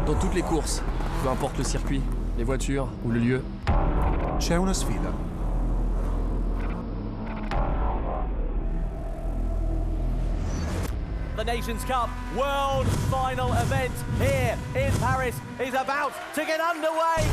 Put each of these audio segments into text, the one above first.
Dans toutes les courses, peu importe le circuit, les voitures ou le lieu. C'è una sfida. The Nations Cup World Final event here in Paris is about to get underway.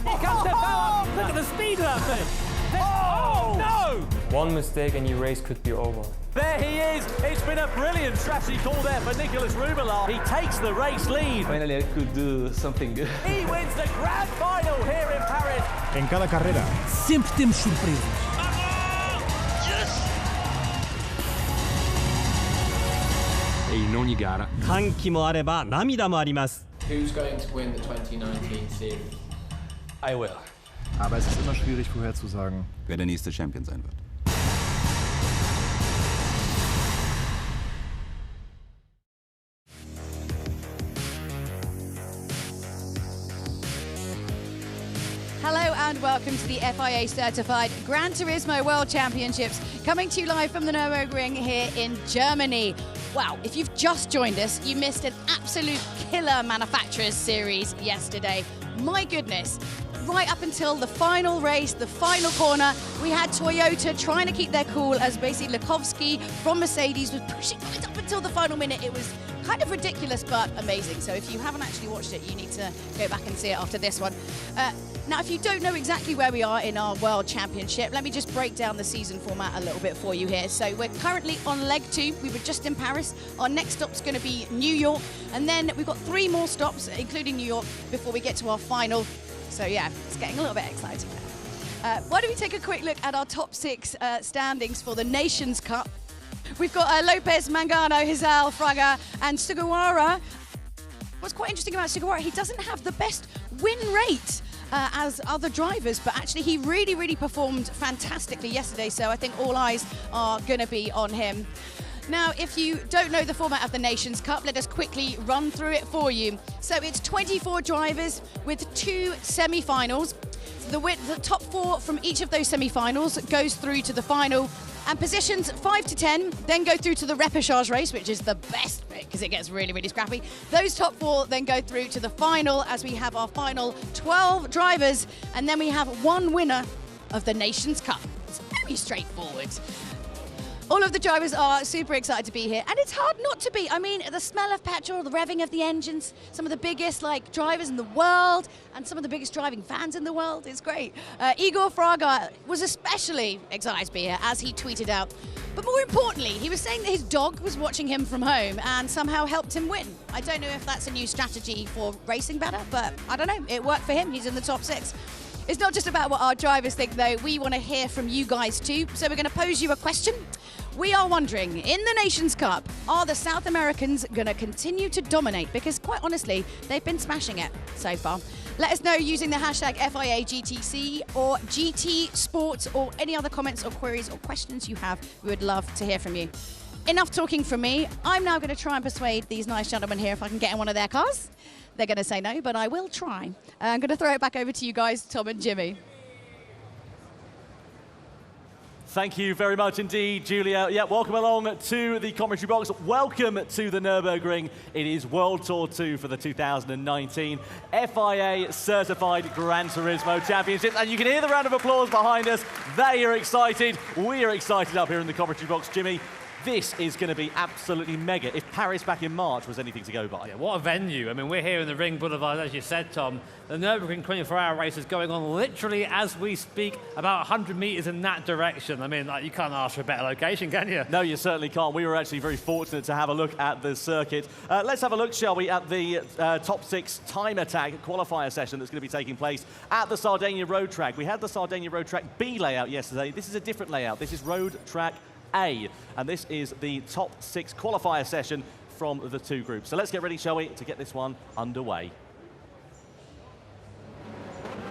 Here comes the power. Look at the speed of that thing. Oh no! One mistake and your race could be over. There he is. It's been a brilliant strategy call there for Nicolas Rubbelaar. He takes the race lead. Finally I could do something good. He wins the grand final here in Paris. En cada carrera. Sempre temos surpresas. E in ogni gara. 歓喜もあれば涙もあります。 Who's going to win the 2019 series? I will. Aber es ist immer schwierig vorherzusagen, wer der nächste Champion sein wird. Hello and welcome to the FIA Certified Gran Turismo World Championships, coming to you live from the Nürburgring here in Germany. Wow, if you've just joined us, you missed an absolute killer manufacturers series yesterday. My goodness. Right up until the final race, the final corner, we had Toyota trying to keep their cool as basically Lekowski from Mercedes was pushing right up until the final minute. It was kind of ridiculous, but amazing. So if you haven't actually watched it, you need to go back and see it after this one. Now, if you don't know exactly where we are in our World Championship, let me just break down the season format a little bit for you here. So we're currently on leg 2. We were just in Paris. Our next stop's going to be New York. And then we've got 3 more stops, including New York, before we get to our final. So yeah, it's getting a little bit exciting now. Why don't we take a quick look at our top 6 standings for the Nations Cup. We've got Lopez, Mangano, Hizal, Fraga and Sugawara. What's quite interesting about Sugawara, he doesn't have the best win rate as other drivers, but actually he really performed fantastically yesterday, so I think all eyes are going to be on him. Now, if you don't know the format of the Nations Cup, let us quickly run through it for you. So it's 24 drivers with 2 semi-finals. The top 4 from each of those semi-finals goes through to the final, and positions 5 to 10 then go through to the repechage race, which is the best bit because it gets really scrappy. Those top 4 then go through to the final as we have our final 12 drivers, and then we have 1 winner of the Nations Cup. It's very straightforward. All of the drivers are super excited to be here, and it's hard not to be. I mean, the smell of petrol, the revving of the engines, some of the biggest drivers in the world, and some of the biggest driving fans in the world. It's great. Igor Fraga was especially excited to be here, as he tweeted out. But more importantly, he was saying that his dog was watching him from home and somehow helped him win. I don't know if that's a new strategy for racing better, but I don't know. It worked for him. He's in the top 6. It's not just about what our drivers think, though. We want to hear from you guys too. So we're going to pose you a question. We are wondering, in the Nations Cup, are the South Americans going to continue to dominate? Because quite honestly, they've been smashing it so far. Let us know using the hashtag FIAGTC or GT Sports, or any other comments or queries or questions you have. We would love to hear from you. Enough talking from me. I'm now going to try and persuade these nice gentlemen here if I can get in one of their cars. They're going to say no, but I will try. I'm going to throw it back over to you guys, Tom and Jimmy. Thank you very much indeed, Julia. Yeah, welcome along to the commentary box. Welcome to the Nürburgring. It is World Tour 2 for the 2019 FIA Certified Gran Turismo Championships. And you can hear the round of applause behind us. They are excited. We are excited up here in the commentary box, Jimmy. This is going to be absolutely mega. If Paris back in March was anything to go by. Yeah, what a venue. I mean, we're here in the Ring Boulevard, as you said, Tom. The Nürburgring 24-hour race is going on literally as we speak, about 100 metres in that direction. I mean, you can't ask for a better location, can you? No, you certainly can't. We were actually very fortunate to have a look at the circuit. Let's have a look, shall we, at the top 6 time attack qualifier session that's going to be taking place at the Sardinia Road Track. We had the Sardinia Road Track B layout yesterday. This is a different layout. This is Road Track A, and this is the top 6 qualifier session from the 2 groups. So let's get ready, shall we, to get this one underway.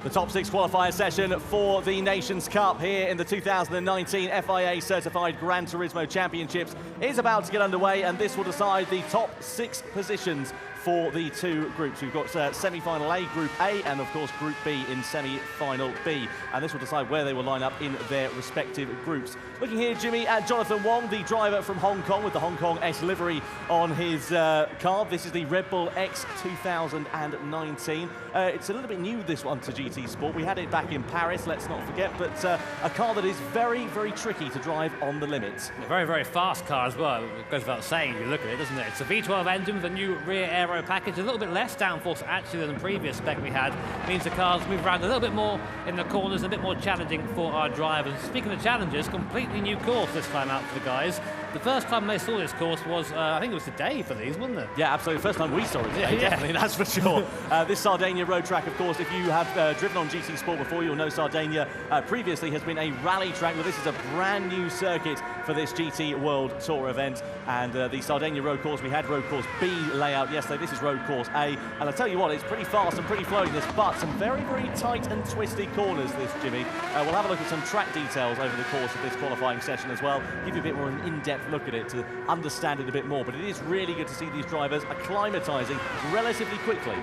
The top 6 qualifier session for the Nations Cup here in the 2019 FIA Certified Gran Turismo Championships is about to get underway, and this will decide the top 6 positions for the 2 groups. We've got semi-final A, Group A, and of course Group B in semi-final B. And this will decide where they will line up in their respective groups. Looking here, Jimmy, at Jonathan Wong, the driver from Hong Kong with the Hong Kong S livery on his car. This is the Red Bull X 2019. It's a little bit new, this one, to GT Sport. We had it back in Paris, let's not forget, but a car that is very tricky to drive on the limits. A very fast car as well. It goes without saying if you look at it, doesn't it? It's a V12 engine with a new rear aero package, a little bit less downforce actually than the previous spec we had. It means the cars move around a little bit more in the corners, a bit more challenging for our drivers. Speaking of challenges, completely new course this time out for the guys. The first time they saw this course was, I think it was today for these, wasn't it? Yeah, absolutely. First time we saw it today, definitely, that's for sure. This Sardinia Road Track, of course, if you have driven on GT Sport before, you'll know Sardinia previously has been a rally track, but this is a brand new circuit for this GT World Tour event. And the Sardinia Road Course, we had Road Course B layout yesterday. This is Road Course A. And I tell you what, it's pretty fast and pretty flowing, this, but some very tight and twisty corners, this, Jimmy. We'll have a look at some track details over the course of this qualifying session as well. Give you a bit more of an in-depth look at it to understand it a bit more. But it is really good to see these drivers acclimatising relatively quickly.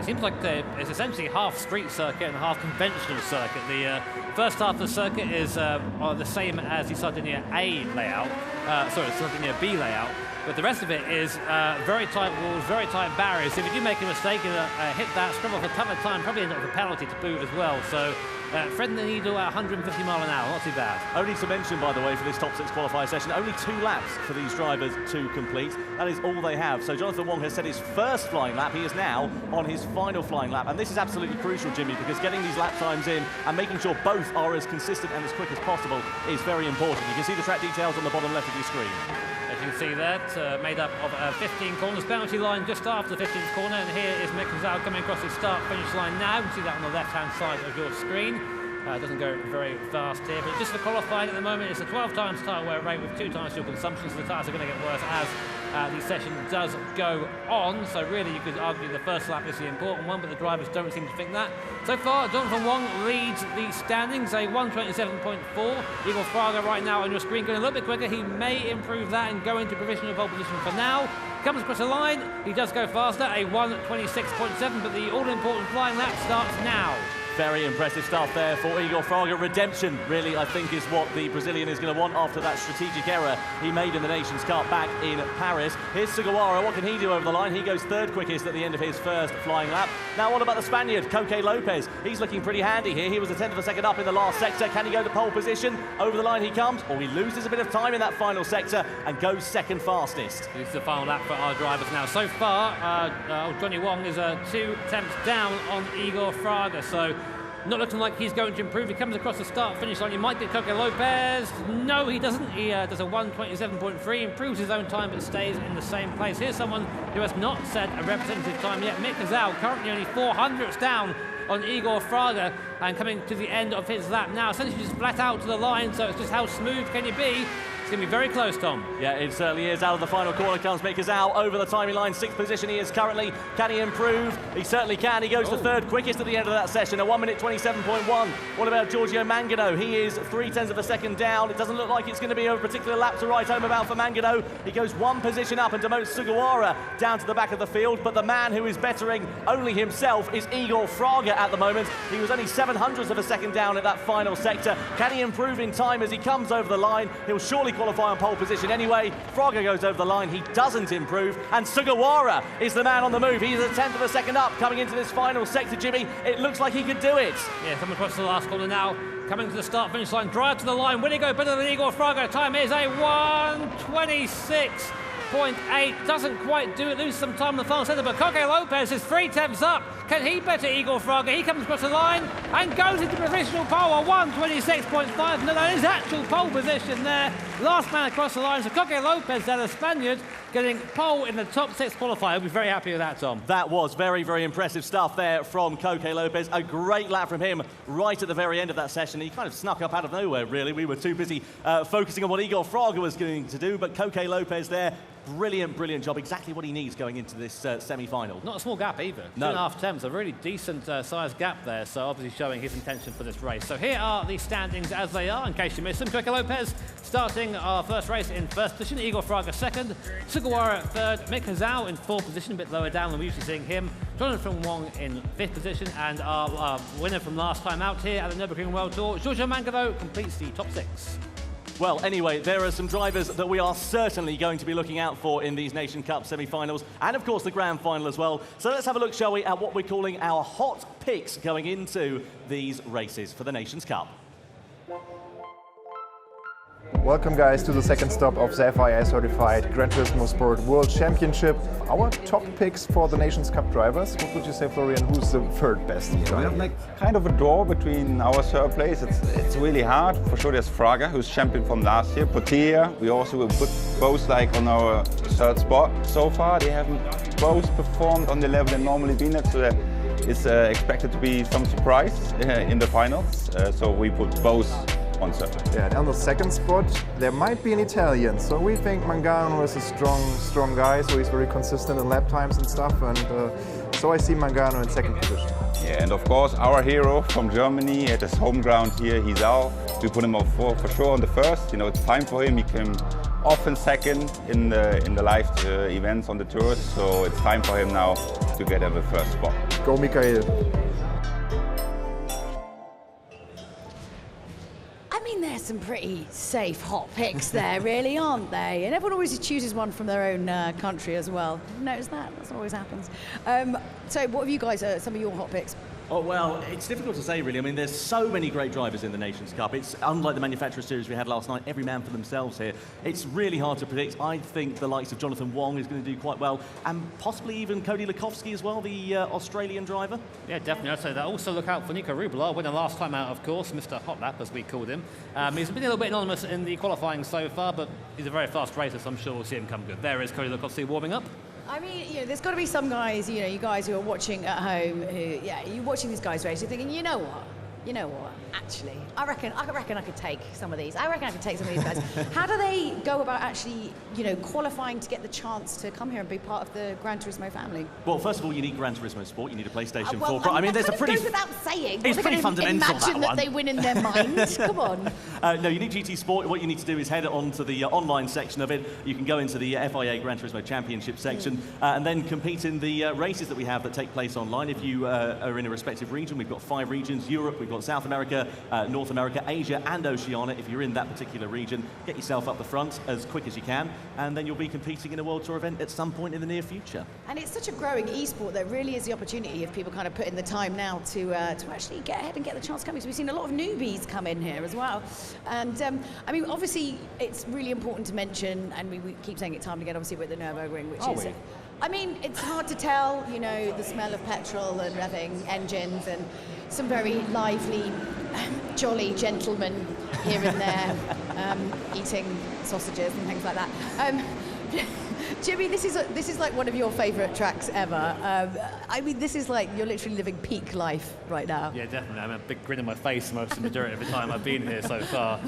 it seems like it's essentially half street circuit and half conventional circuit. The first half of the circuit is the same as the Sardinia A layout, Sardinia B layout, but the rest of it is very tight walls, very tight barriers. So if you do make a mistake and hit that, scrub off a ton of time, probably end up with a penalty to boot as well. So threading the needle at 150 mile an hour, not too bad. Only to mention, by the way, for this top 6 qualifier session, only 2 laps for these drivers to complete. That is all they have. So Jonathan Wong has set his first flying lap. He is now on his final flying lap. And this is absolutely crucial, Jimmy, because getting these lap times in and making sure both are as consistent and as quick as possible is very important. You can see the track details on the bottom left of your screen. As you can see that, made up of 15 corners, penalty line just after the 15th corner, and here is Mick Zhao coming across the start-finish line now. You can see that on the left-hand side of your screen. Doesn't go very fast here, but just for qualifying at the moment, it's a 12 times tyre wear rate with 2 times fuel consumption, so the tyres are going to get worse as the session does go on. So really, you could argue the first lap is the important one, but the drivers don't seem to think that. So far, Jonathan Wong leads the standings, a 1:27.4. Igor Fraga right now on your screen going a little bit quicker. He may improve that and go into provisional pole position for now. Comes across the line, he does go faster, a 1:26.7, but the all-important flying lap starts now. Very impressive stuff there for Igor Fraga. Redemption, really, I think, is what the Brazilian is going to want after that strategic error he made in the Nations Cup back in Paris. Here's Sugawara. What can he do over the line? He goes 3rd quickest at the end of his first flying lap. Now, what about the Spaniard, Coque Lopez? He's looking pretty handy here. He was a 10th of a second up in the last sector. Can he go to pole position? Over the line he comes, or he loses a bit of time in that final sector and goes 2nd fastest. This is the final lap for our drivers now. So far, Johnny Wong is 2 attempts down on Igor Fraga, so not looking like he's going to improve. He comes across the start-finish line. You might get Coque Lopez. No, he doesn't. He does a 1:27.3, improves his own time, but stays in the same place. Here's someone who has not set a representative time yet. Mick Zhao, currently only 400ths down on Igor Fraga, and coming to the end of his lap now. Essentially just flat out to the line, so it's just how smooth can you be? It's going to be very close, Tom. Yeah, it certainly is. Out of the final corner comes Mick Zhao over the timing line. 6th position he is currently. Can he improve? He certainly can. He goes to 3rd quickest at the end of that session, a 1:27.1. What about Giorgio Mangano? He is 0.3 of a second down. It doesn't look like it's going to be a particular lap to write home about for Mangano. He goes 1 position up and demotes Sugawara down to the back of the field, but the man who is bettering only himself is Igor Fraga at the moment. He was only 0.07 of a second down at that final sector. Can he improve in time as he comes over the line? He'll surely qualify on pole position anyway. Fraga goes over the line. He doesn't improve, and Sugawara is the man on the move. He's a 10th of a second up coming into this final sector, Jimmy. It looks like he could do it. Yeah, coming across the last corner now. Coming to the start-finish line, drive to the line. Will he go better than Igor Fraga? Time is a 1:26.8. Doesn't quite do it. Loses some time in the final sector, but Coque Lopez is 3 tenths up. Can he better Igor Fraga? He comes across the line and goes into provisional pole, a 1:26.5. No, that is actual pole position there. Last man across the line, so Coque Lopez, there, the Spaniard, getting pole in the top 6 qualifier. I'll be very happy with that, Tom. That was very, very impressive stuff there from Coque Lopez. A great lap from him right at the very end of that session. He kind of snuck up out of nowhere, really. We were too busy focusing on what Igor Fraga was going to do, but Coque Lopez there, brilliant, brilliant job. Exactly what he needs going into this semi-final. Not a small gap either. No. 2.5 tenths, a really decent sized gap there, so obviously showing his intention for this race. So here are the standings as they are, in case you missed them. Coque Lopez starting our first race in 1st position, Igor Fraga 2nd, Sugawara 3rd, Mick Zhao in 4th position, a bit lower down than we're usually seeing him, Jonathan Wong in 5th position, and our winner from last time out here at the Nürburgring World Tour, Giorgio Mangano, completes the top 6. Well, anyway, there are some drivers that we are certainly going to be looking out for in these Nation Cup semi-finals, and of course the grand final as well. So let's have a look, shall we, at what we're calling our hot picks going into these races for the Nations Cup. Welcome guys to the second stop of the FIA certified Gran Turismo Sport World Championship. Our top picks for the Nations Cup drivers. What would you say, Florian? Who's the 3rd best? We have like kind of a draw between our 3rd place. It's really hard. For sure there's Fraga, who's champion from last year. Potia, we also will put both like on our 3rd spot. So far they haven't both performed on the level they normally been at, so there is expected to be some surprise in the finals. So we put both on 3rd. Yeah, and on the 2nd spot, there might be an Italian. So we think Mangano is a strong guy, so he's very consistent in lap times and stuff. And so I see Mangano in 2nd position. Yeah, and of course our hero from Germany at his home ground here, Hizao. We put him up for sure on the 1st. You know, it's time for him. He came off in 2nd in the live events on the tours. So it's time for him now to get at the 1st spot. Go, Michael. I mean, there's some pretty safe hot picks there, really, aren't they? And everyone always chooses one from their own country as well. Notice that? That's what always happens. So what have you guys, some of your hot picks? Oh, well, it's difficult to say, really. I mean, there's so many great drivers in the Nations Cup. It's unlike the Manufacturer Series we had last night, every man for themselves here. It's really hard to predict. I think the likes of Jonathan Wong is going to do quite well, and possibly even Cody Lukovsky as well, the Australian driver. Yeah, definitely. I'd say that. Also look out for Nico Rubler, winner last time out, of course, Mr. Hot Lap, as we called him. He's been a little bit anonymous in the qualifying so far, but he's a very fast racer, so I'm sure we'll see him come good. There is Cody Lukovsky warming up. I mean, you know, there's got to be some guys, you know, you guys who are watching at home, who, yeah, you're watching these guys race, you're thinking, you know what, actually, I reckon I could take some of these. I reckon I could take some of these guys. How do they go about actually, you know, qualifying to get the chance to come here and be part of the Gran Turismo family? Well, first of all, you need Gran Turismo Sport, you need a PlayStation 4 well, Pro. I mean, there's a pretty... goes without saying. It's pretty fundamental, imagine that they win in their minds. Come on. No, you need GT Sport. What you need to do is head on to the online section of it. You can go into the FIA Gran Turismo Championships section and then compete in the races that we have that take place online. If you are in a respective region, we've got 5 regions: Europe, we've got South America, North America, Asia and Oceania. If you're in that particular region, get yourself up the front as quick as you can, and then you'll be competing in a World Tour event at some point in the near future. And it's such a growing e-sport, there really is the opportunity if people kind of put in the time now to actually get ahead and get the chance coming. So we've seen a lot of newbies come in here as well. And I mean, obviously it's really important to mention, and we keep saying it time and again, obviously we're at the Nürburgring, which is... I mean, it's hard to tell, you know, the smell of petrol and revving engines and some very lively, jolly gentlemen here and there eating sausages and things like that. Jimmy, this is like one of your favourite tracks ever. I mean, this is like you're literally living peak life right now. Yeah, definitely. I have a big grin on my face most of the majority of the time I've been here so far.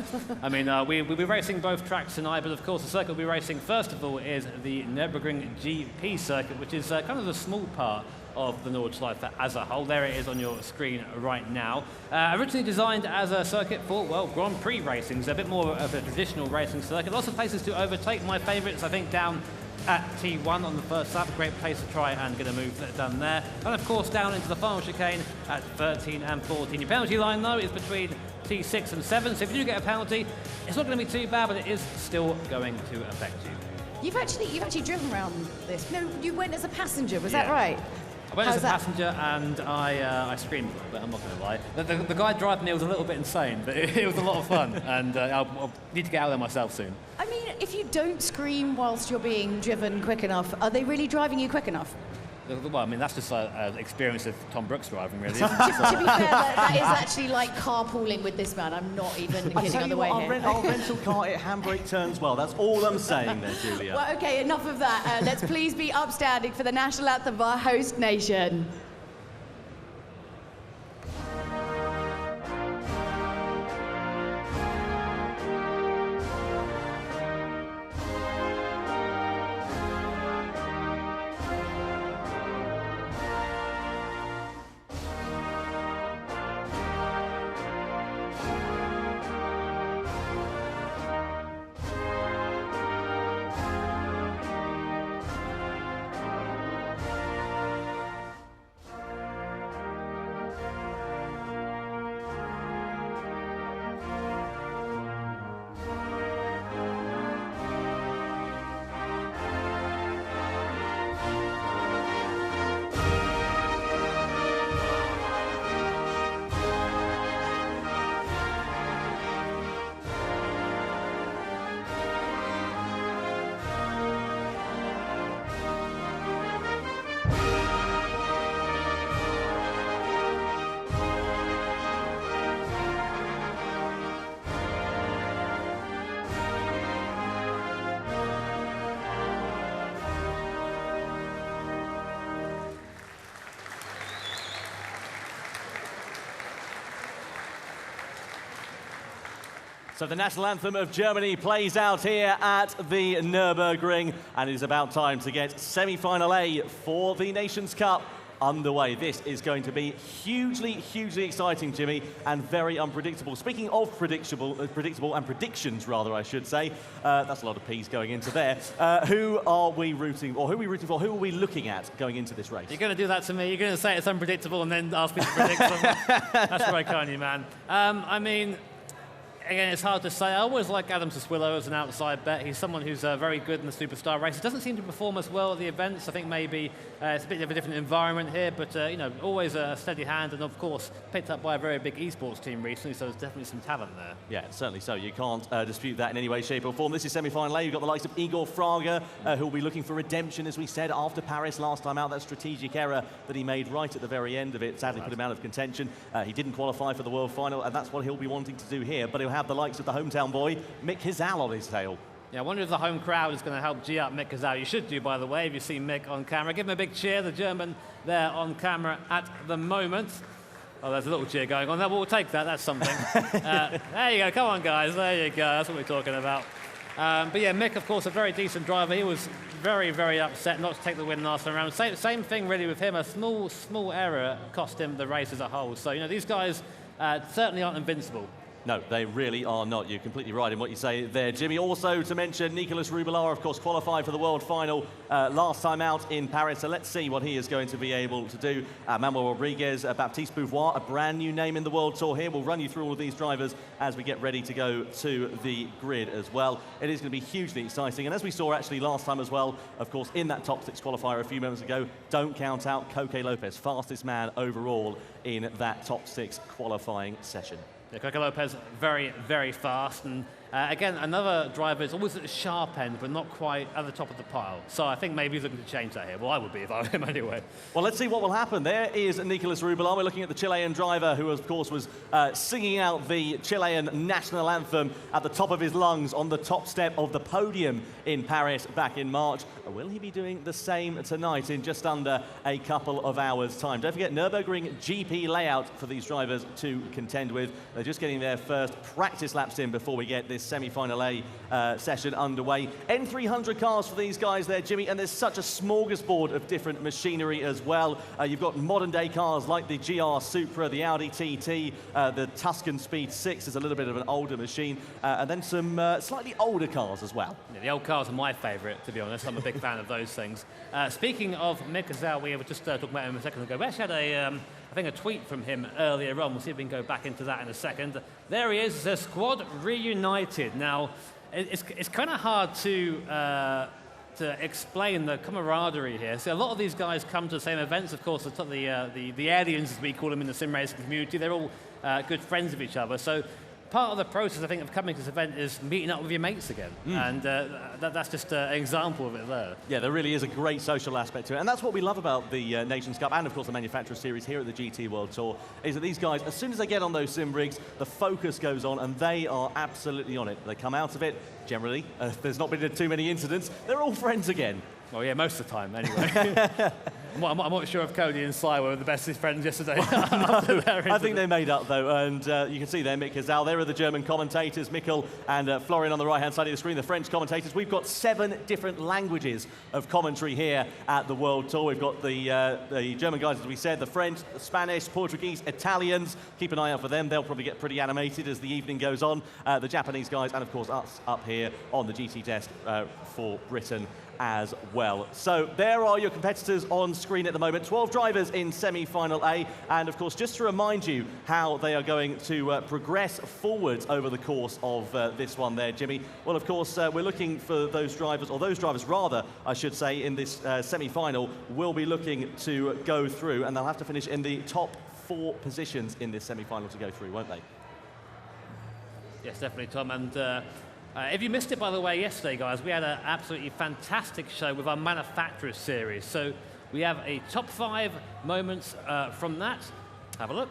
I mean, we'll be racing both tracks tonight, but of course the circuit we'll be racing first of all is the Nürburgring GP circuit, which is kind of the small part of the Nordschleife as a whole. There it is on your screen right now. Originally designed as a circuit for, well, Grand Prix racing, so a bit more of a traditional racing circuit. Lots of places to overtake. My favourites, I think, down at T1 on the first lap, a great place to try and get a move done there. And of course down into the final chicane at 13 and 14. Your penalty line though is between T6 and 7, so if you do get a penalty, it's not going to be too bad, but it is still going to affect you. You've actually driven around this. No, you went as a passenger, was that right? I went as a passenger and I screamed, but I'm not going to lie. The guy driving me was a little bit insane, but it was a lot of fun, and I'll need to get out there myself soon. I mean, if you don't scream whilst you're being driven quick enough, are they really driving you quick enough? Well, I mean, that's just an experience of Tom Brooks driving, really. To be fair, that is actually like carpooling with this man. I'm not even kidding on the way here. Our rental car, it handbrake turns well. That's all I'm saying there, Julia. Well, okay, enough of that. Let's please be upstanding for the national anthem of our host nation. So the national anthem of Germany plays out here at the Nürburgring, and it is about time to get semi-final A for the Nations Cup underway. This is going to be hugely, hugely exciting, Jimmy, and very unpredictable. Speaking of predictable and predictions, rather, I should say, that's a lot of P's going into there. Who are we rooting for? Who are we looking at going into this race? You're going to do that to me. You're going to say it's unpredictable and then ask me to predict someone. That's very kind of you, man. I mean, again, it's hard to say. I always like Adam Saswillo as an outside bet. He's someone who's very good in the superstar race. He doesn't seem to perform as well at the events. I think maybe it's a bit of a different environment here, but you know, always a steady hand, and of course picked up by a very big esports team recently. So there's definitely some talent there. Yeah, certainly so. You can't dispute that in any way, shape, or form. This is semi-final A. You've got the likes of Igor Fraga, who will be looking for redemption, as we said after Paris last time out. That strategic error that he made right at the very end of it sadly put him out of contention. He didn't qualify for the world final, and that's what he'll be wanting to do here. But he'll have the likes of the hometown boy, Mick Hizal, on his tail. Yeah, I wonder if the home crowd is going to help G up Mick Hizal. You should do, by the way, if you see Mick on camera. Give him a big cheer, the German there on camera at the moment. Oh, there's a little cheer going on there. We'll take that. That's something. There you go. Come on, guys. There you go. That's what we're talking about. But yeah, Mick, of course, a very decent driver. He was very, very upset not to take the win last time around. Same thing, really, with him. A small error cost him the race as a whole. So, you know, these guys certainly aren't invincible. No, they really are not. You're completely right in what you say there, Jimmy. Also to mention, Nicolas Rubelar, of course, qualified for the world final last time out in Paris. So let's see what he is going to be able to do. Manuel Rodriguez, Baptiste Beauvoir, a brand new name in the World Tour here. We'll run you through all of these drivers as we get ready to go to the grid as well. It is going to be hugely exciting. And as we saw actually last time as well, of course, in that top 6 qualifier a few moments ago, don't count out Coque Lopez, fastest man overall in that top 6 qualifying session. Yeah, Coque Lopez, very, very fast. And again, another driver is always at the sharp end, but not quite at the top of the pile. So I think maybe he's looking to change that here. Well, I would be if I were him anyway. Well, let's see what will happen. There is Nicolas Rubelar. We're looking at the Chilean driver who, of course, was singing out the Chilean national anthem at the top of his lungs on the top step of the podium in Paris back in March. Will he be doing the same tonight in just under a couple of hours' time? Don't forget, Nürburgring GP layout for these drivers to contend with. They're just getting their first practice laps in before we get this semi-final A session underway. N300 cars for these guys there, Jimmy, and there's such a smorgasbord of different machinery as well. You've got modern-day cars like the GR Supra, the Audi TT, the Tuscan Speed 6 is a little bit of an older machine, and then some slightly older cars as well. Yeah, the old cars are my favourite, to be honest. I'm a big fan of those things. Speaking of Mick Hizal, we were just talking about him a second ago. We actually had I think a tweet from him earlier on. We'll see if we can go back into that in a second. There he is, the squad reunited. Now, it's kind of hard to explain the camaraderie here. So a lot of these guys come to the same events. Of course, the aliens, as we call them in the sim racing community, they're all good friends of each other. So part of the process, I think, of coming to this event is meeting up with your mates again. And that's just an example of it there. Yeah, there really is a great social aspect to it. And that's what we love about the Nations Cup and, of course, the Manufacturer Series here at the GT World Tour, is that these guys, as soon as they get on those sim rigs, the focus goes on, and they are absolutely on it. They come out of it, generally, there's not been too many incidents, they're all friends again. Well, yeah, most of the time, anyway. I'm not sure if Cody and Sly were the best friends yesterday. I think they made up, though, and you can see there Mick Hizal. There are the German commentators, Mikkel and Florian on the right-hand side of the screen, the French commentators. We've got 7 different languages of commentary here at the World Tour. We've got the German guys, as we said, the French, the Spanish, Portuguese, Italians. Keep an eye out for them. They'll probably get pretty animated as the evening goes on. The Japanese guys, and, of course, us up here on the GT desk for Britain as well. So there are your competitors on screen at the moment. 12 drivers in semi-final A, and of course, just to remind you how they are going to progress forwards over the course of this one there, Jimmy. Well, of course, we're looking for those drivers, or those drivers rather, I should say, in this semi-final will be looking to go through, and they'll have to finish in the top 4 positions in this semi-final to go through, won't they? Yes, definitely, Tom. And if you missed it, by the way, yesterday, guys, we had an absolutely fantastic show with our Manufacturers Series. So we have a top 5 moments from that. Have a look.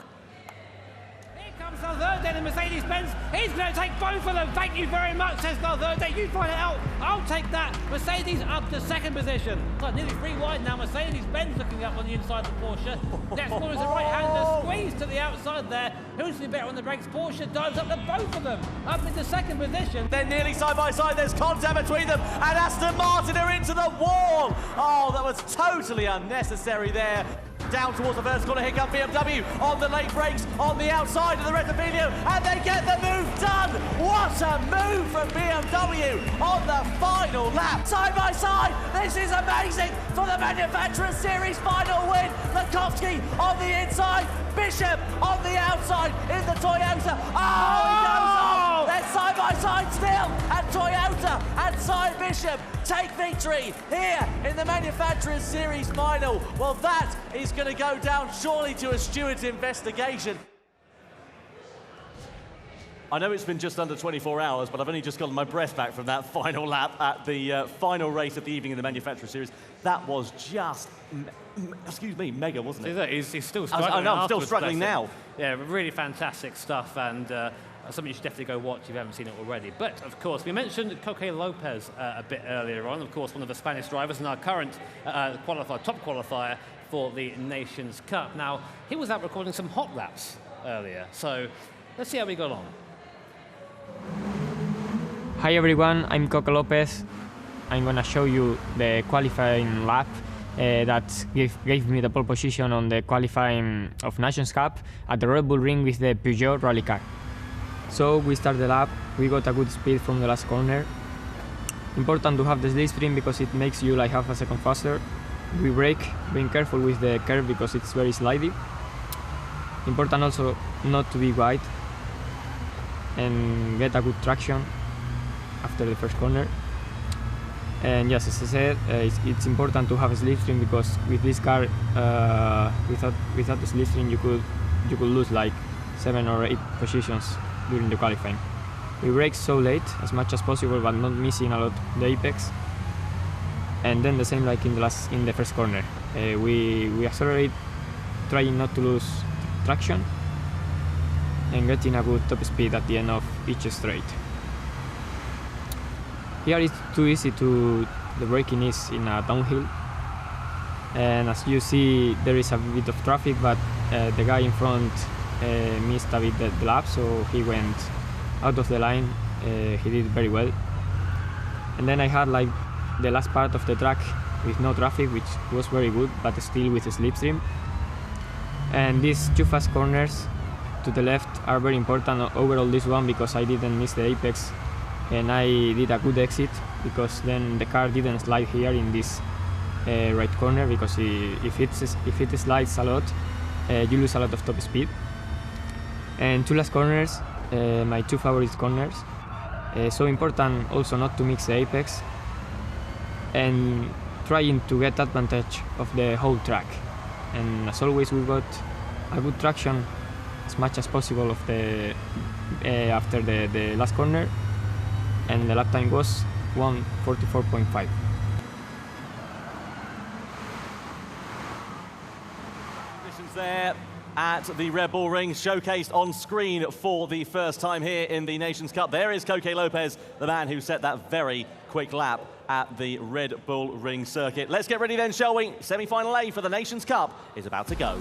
Here comes Valverde in Mercedes-Benz. He's going to take both of them. Thank you very much, says Valverde. You find it out. I'll take that. Mercedes up to 2nd position. Well, nearly 3 wide now. Mercedes-Benz looking up on the inside of the Porsche. Next one is the right-hander. Squeeze to the outside there. Who's the better on the brakes? Porsche dives up to both of them. Up into 2nd position. They're nearly side by side. There's contact between them. And Aston Martin are into the wall. Oh, that was totally unnecessary there. down towards the first corner. Here comes BMW on the late brakes, on the outside of the Repechage, and they get the move done. What a move from BMW on the final lap. Side by side, this is amazing for the Manufacturers Series final win. Lukowski on the inside, Bishop on the outside in the Toyota. Oh, he goes on. They're side by side still, and Toyota and Cy Bishop take victory here in the Manufacturers Series final. Well, that is going to go down surely to a steward's investigation. I know it's been just under 24 hours, but I've only just gotten my breath back from that final lap at the final race of the evening in the Manufacturers Series. That was just, excuse me, mega, wasn't it? He's still struggling. I know, I'm still struggling now. Yeah, really fantastic stuff, and something you should definitely go watch if you haven't seen it already. But, of course, we mentioned Coque Lopez a bit earlier on, of course, one of the Spanish drivers and our current top qualifier for the Nations Cup. Now, he was out recording some hot laps earlier, so let's see how we got on. Hi everyone, I'm Coque Lopez. I'm gonna show you the qualifying lap that gave me the pole position on the qualifying of Nations Cup at the Red Bull Ring with the Peugeot rally car. So we start the lap, we got a good speed from the last corner. Important to have the slipstream because it makes you like half a second faster. We brake, being careful with the curve because it's very slidey. Important also not to be wide and get a good traction after the first corner. And yes, as I said, it's important to have a slipstream because with this car, without the slipstream, you could lose like 7 or 8 positions during the qualifying. We brake so late as much as possible, but not missing a lot the apex. And then the same like in the first corner, we accelerate, trying not to lose traction and getting a good top speed at the end of each straight. Here it's too easy the braking is in a downhill, and as you see there is a bit of traffic, but the guy in front missed a bit the lap, so he went out of the line. He did very well. And then I had like the last part of the track with no traffic, which was very good, but still with a slipstream. And these 2 fast corners to the left are very important overall this one because I didn't miss the apex and I did a good exit because then the car didn't slide here in this right corner, because if it slides a lot you lose a lot of top speed. And 2 last corners, my 2 favorite corners, so important also not to mix the apex and trying to get advantage of the whole track. And as always we got a good traction as much as possible of the after the last corner, and the lap time was 1:44.5. Conditions there at the Red Bull Ring, showcased on screen for the first time here in the Nations Cup. There is Coque Lopez, the man who set that very quick lap at the Red Bull Ring circuit. Let's get ready then, shall we? Semi-final A for the Nations Cup is about to go.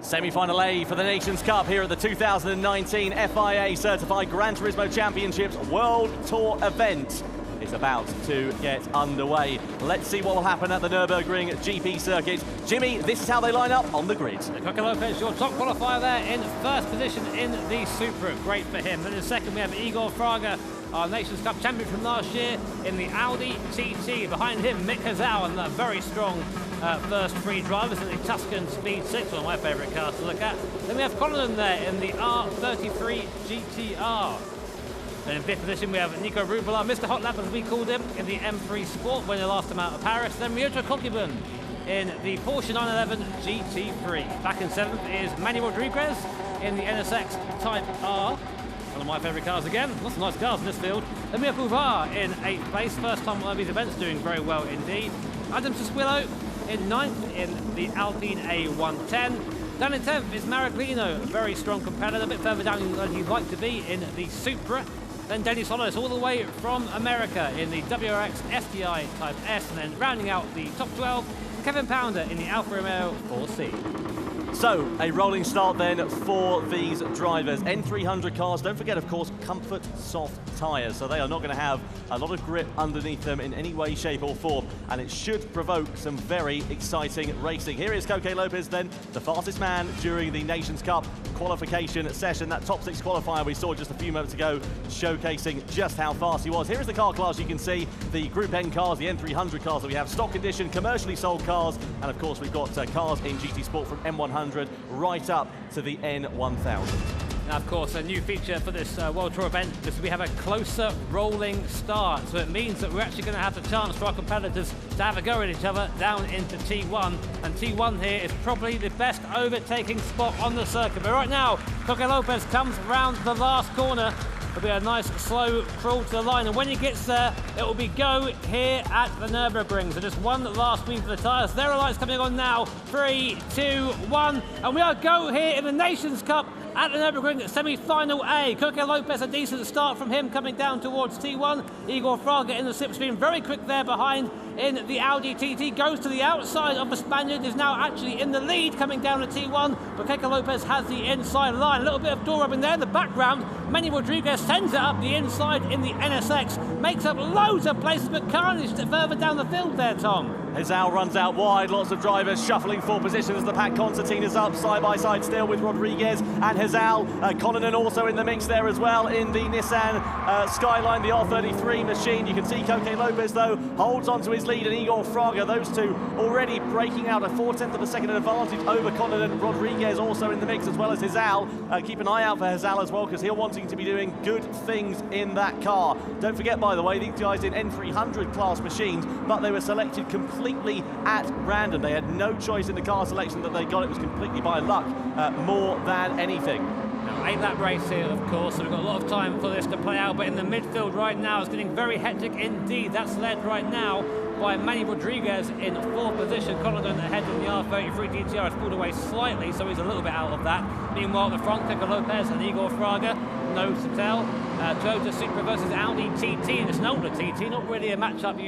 Semi-final A for the Nations Cup here at the 2019 FIA Certified Gran Turismo Championships World Tour event is about to get underway. Let's see what will happen at the Nürburgring GP circuit. Jimmy, this is how they line up on the grid. Coque Lopez, your top qualifier there in first position in the Supra. Great for him. Then in second we have Igor Fraga, our Nations Cup champion from last year in the Audi TT. Behind him, Mick Hazal, and that very strong first 3 drivers in the Tuscan Speed 6, one of my favourite cars to look at. Then we have Colin there in the R33 GTR. And in 5th position we have Nico Rubala, Mr. Hot Lap as we called him, in the M3 Sport when they last time out of Paris. Then Ryota Kokibun in the Porsche 911 GT3. Back in 7th is Manny Rodriguez in the NSX Type R. One of my favourite cars again. Lots of nice cars in this field. Then we have Boulevard in 8th place. First time one of these events, doing very well indeed. Adam Sasquillo in 9th in the Alpine A110. Down in 10th is Maraglino, a very strong competitor, a bit further down than he'd like to be in the Supra. Then Denny Solis all the way from America in the WRX STI Type S. And then rounding out the top 12, Kevin Pounder in the Alfa Romeo 4C. So, a rolling start then for these drivers. N300 cars, don't forget, of course, comfort soft tyres, so they are not going to have a lot of grip underneath them in any way, shape or form, and it should provoke some very exciting racing. Here is Coque Lopez then, the fastest man during the Nations Cup qualification session. That top 6 qualifier we saw just a few moments ago, showcasing just how fast he was. Here is the car class. You can see the Group N cars, the N300 cars that we have, stock condition, commercially sold cars, and of course we've got cars in GT Sport from M100 right up to the N1000. Now, of course, a new feature for this World Tour event is we have a closer rolling start. So it means that we're actually going to have the chance for our competitors to have a go at each other down into T1. And T1 here is probably the best overtaking spot on the circuit. But right now, Coque Lopez comes around the last corner. It'll be a nice slow crawl to the line, and when he gets there, it will be go here at the Nürburgring. So just one last sweep for the tyres. There are lights coming on now. 3, 2, 1, and we are go here in the Nations Cup at the Nürburgring semi-final A. Coque Lopez, a decent start from him coming down towards T1. Igor Fraga in the slipstream, very quick there behind in the Audi TT, goes to the outside of the Spaniard, is now actually in the lead coming down to T1, but Coque Lopez has the inside line. A little bit of door rubbing there in the background. Manny Rodriguez sends it up the inside in the NSX, makes up loads of places, but carnage further down the field there, Tom. Hezal runs out wide, lots of drivers shuffling for position as the pack concertina's up side by side still with Rodriguez and Hezal. Konanen also in the mix there as well in the Nissan Skyline, the R33 machine. You can see Coque Lopez though holds on to his lead, and Igor Fraga, those two already breaking out a 4/10 of a second advantage over Konanen. Rodriguez also in the mix as well as Hezal. Keep an eye out for Hezal as well, because he'll wanting to be doing good things in that car. Don't forget, by the way, these guys in N300 class machines, but they were selected completely at random. They had no choice in the car selection that they got. It was completely by luck more than anything. Now, 8-lap race here, of course, so we've got a lot of time for this to play out, but in the midfield right now, it's getting very hectic indeed. That's led right now by Manny Rodriguez in 4th position. Konanen ahead in the R33 DTR has pulled away slightly, so he's a little bit out of that. Meanwhile, at the front, Coque Lopez and Igor Fraga, no to tell. Toyota Supra versus Audi TT, and it's an older TT, not really a matchup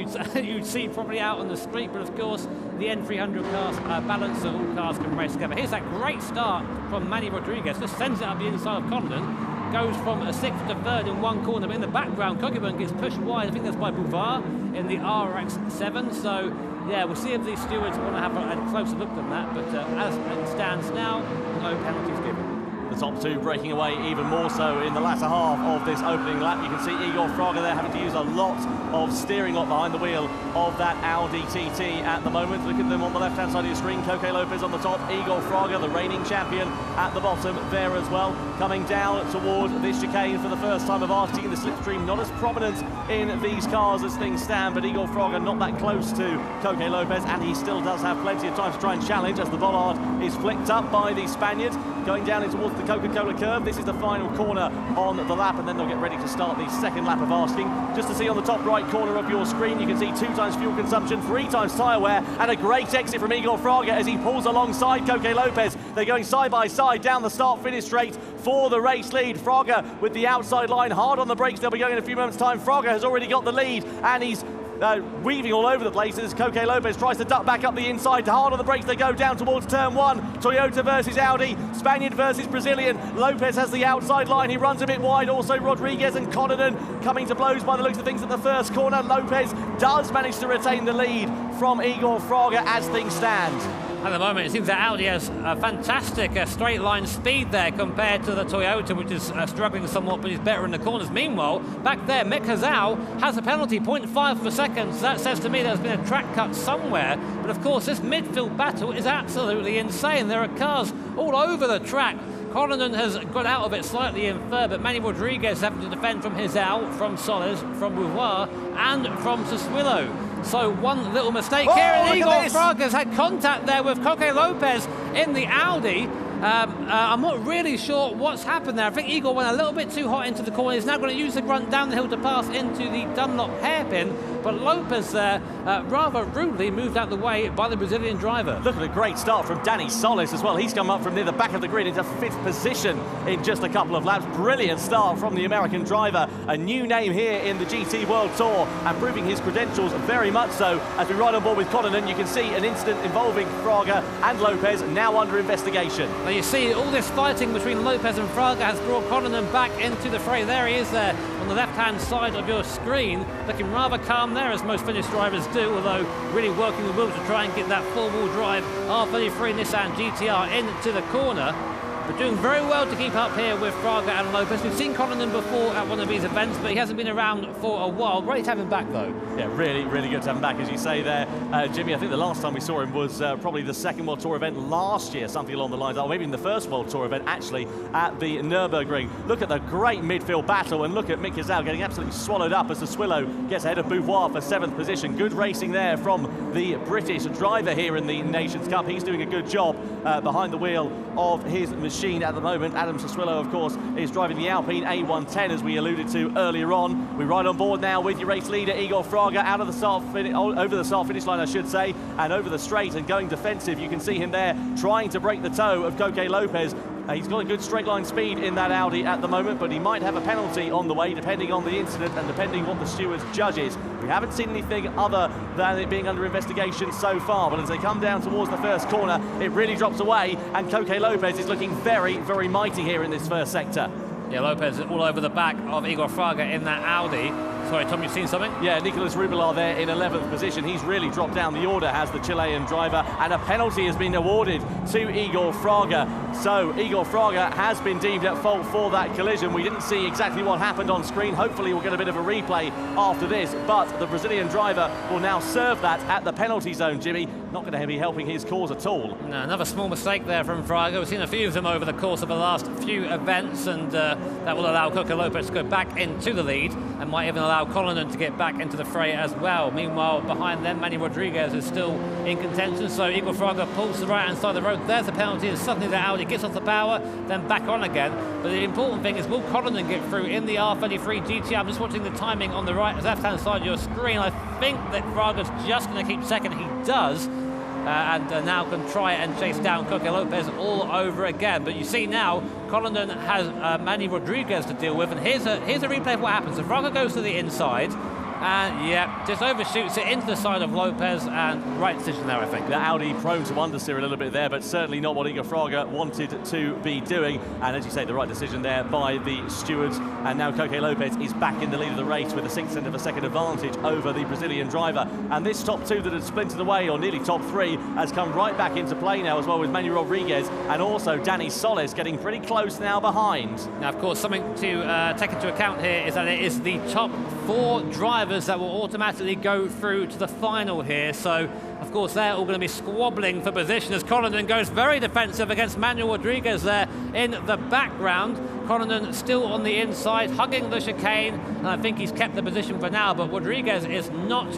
you'd see probably out on the street, but of course, the N300 cars balance, so all cars can race together. Here's that great start from Manny Rodriguez, just sends it up the inside of Konanen. Goes from a 6th to 3rd in one corner, but in the background, Kokeman gets pushed wide. I think that's by Boulevard in the RX-7. So, yeah, we'll see if these stewards want to have a closer look than that. But as it stands now, no penalties given. The top two breaking away even more so in the latter half of this opening lap. You can see Igor Fraga there having to use a lot of steering lot behind the wheel of that Audi TT at the moment. Look at them on the left-hand side of your screen. Coque Lopez on the top, Igor Fraga, the reigning champion, at the bottom there as well. Coming down toward this chicane for the first time of asking in the slipstream. Not as prominent in these cars as things stand, but Igor Fraga not that close to Coque Lopez, and he still does have plenty of time to try and challenge as the bollard is flicked up by the Spaniard. Going down in towards the Coca-Cola curve. This is the final corner on the lap, and then they'll get ready to start the second lap of asking. Just to see on the top right corner of your screen, you can see 2 times fuel consumption, 3 times tyre wear, and a great exit from Igor Fraga as he pulls alongside Coque Lopez. They're going side by side down the start-finish straight for the race lead. Fraga with the outside line, hard on the brakes. They'll be going in a few moments' time. Fraga has already got the lead, and he's weaving all over the place as Coque Lopez tries to duck back up the inside. Hard on the brakes they go down towards turn 1. Toyota versus Audi, Spaniard versus Brazilian. Lopez has the outside line, he runs a bit wide. Also Rodriguez and Konanen coming to blows by the looks of things at the first corner. Lopez does manage to retain the lead from Igor Fraga as things stand. At the moment, it seems that Audi has a fantastic straight line speed there compared to the Toyota, which is struggling somewhat, but is better in the corners. Meanwhile, back there, Mick Hezal has a penalty, 0.5 per second. So that says to me there's been a track cut somewhere. But of course, this midfield battle is absolutely insane. There are cars all over the track. Konanen has got out of it slightly in third, but Manny Rodriguez having to defend from Hezal, from Solis, from Boulevard, and from Sassuolo. So one little mistake here, and Igor Fraga's had contact there with Coque Lopez in the Audi. I'm not really sure what's happened there. I think Igor went a little bit too hot into the corner. He's now going to use the grunt down the hill to pass into the Dunlop hairpin. but Lopez there rather rudely moved out the way by the Brazilian driver. Look at a great start from Dani Solis as well. He's come up from near the back of the grid into 5th position in just a couple of laps. Brilliant start from the American driver. A new name here in the GT World Tour and proving his credentials very much so. As we ride on board with Connaughton, you can see an incident involving Fraga and Lopez now under investigation. Now you see all this fighting between Lopez and Fraga has brought Connaughton back into the fray. There he is there on the left-hand side of your screen, looking rather calm there, as most Finnish drivers do, although really working the wheels to try and get that four-wheel drive R33 Nissan GTR into the corner. But doing very well to keep up here with Fraga and Lopez. We've seen Connaughton before at one of these events, but he hasn't been around for a while. Great to have him back, though. Yeah, really, really good to have him back, as you say there. Jimmy, I think the last time we saw him was probably the second World Tour event last year, something along the lines, or maybe in the first World Tour event, actually, at the Nürburgring. Look at the great midfield battle, and look at Mick Gazelle getting absolutely swallowed up as the Swillow gets ahead of Beauvoir for 7th position. Good racing there from the British driver here in the Nations Cup. He's doing a good job behind the wheel of his machine at the moment. Adam Sassuolo, of course, is driving the Alpine A110, as we alluded to earlier on. We ride on board now with your race leader, Igor Fraga, out of the over the start finish line, I should say, and over the straight and going defensive. You can see him there trying to break the toe of Koke Lopez. He's got a good straight line speed in that Audi at the moment, but he might have a penalty on the way, depending on the incident and depending what the stewards judges. We haven't seen anything other than it being under investigation so far, but as they come down towards the first corner, it really drops away, and Koke Lopez is looking very, very mighty here in this first sector. Yeah, Lopez all over the back of Igor Fraga in that Audi. Sorry, Tom, you've seen something? Yeah, Nicolas Rubilar there in 11th position. He's really dropped down the order, has the Chilean driver, and a penalty has been awarded to Igor Fraga. So Igor Fraga has been deemed at fault for that collision. We didn't see exactly what happened on screen. Hopefully we'll get a bit of a replay after this, but the Brazilian driver will now serve that at the penalty zone, Jimmy. Not going to be helping his cause at all. No, another small mistake there from Fraga. We've seen a few of them over the course of the last few events, and that will allow Koke Lopez to go back into the lead and might even allow Connaughton to get back into the fray as well. Meanwhile, behind them, Manny Rodriguez is still in contention, so Igor Fraga pulls to the right-hand side of the road. There's the penalty, and suddenly the Audi gets off the power, then back on again. But the important thing is, will Connaughton get through in the R33 GT? I'm just watching the timing on the left-hand side of your screen. I think that Fraga's just going to keep second. He does. And now can try and chase down Koke Lopez all over again. But you see now, Connaughton has Manny Rodriguez to deal with, and here's a replay of what happens. So Fraga goes to the inside, and yeah, just overshoots it into the side of Lopez, and right decision there, I think. The Audi prone to understeer a little bit there, but certainly not what Igor Fraga wanted to be doing. And as you say, the right decision there by the stewards. And now Koke Lopez is back in the lead of the race with a 1/6 of a second advantage over the Brazilian driver. And this top two that had splintered away, or nearly top three, has come right back into play now as well, with Manny Rodriguez and also Dani Solis getting pretty close now behind. Now, of course, something to take into account here is that it is the top 4 drivers that will automatically go through to the final here. So, of course, they're all going to be squabbling for position as Connaughton goes very defensive against Manuel Rodriguez there in the background. Connaughton still on the inside, hugging the chicane, and I think he's kept the position for now, but Rodriguez is not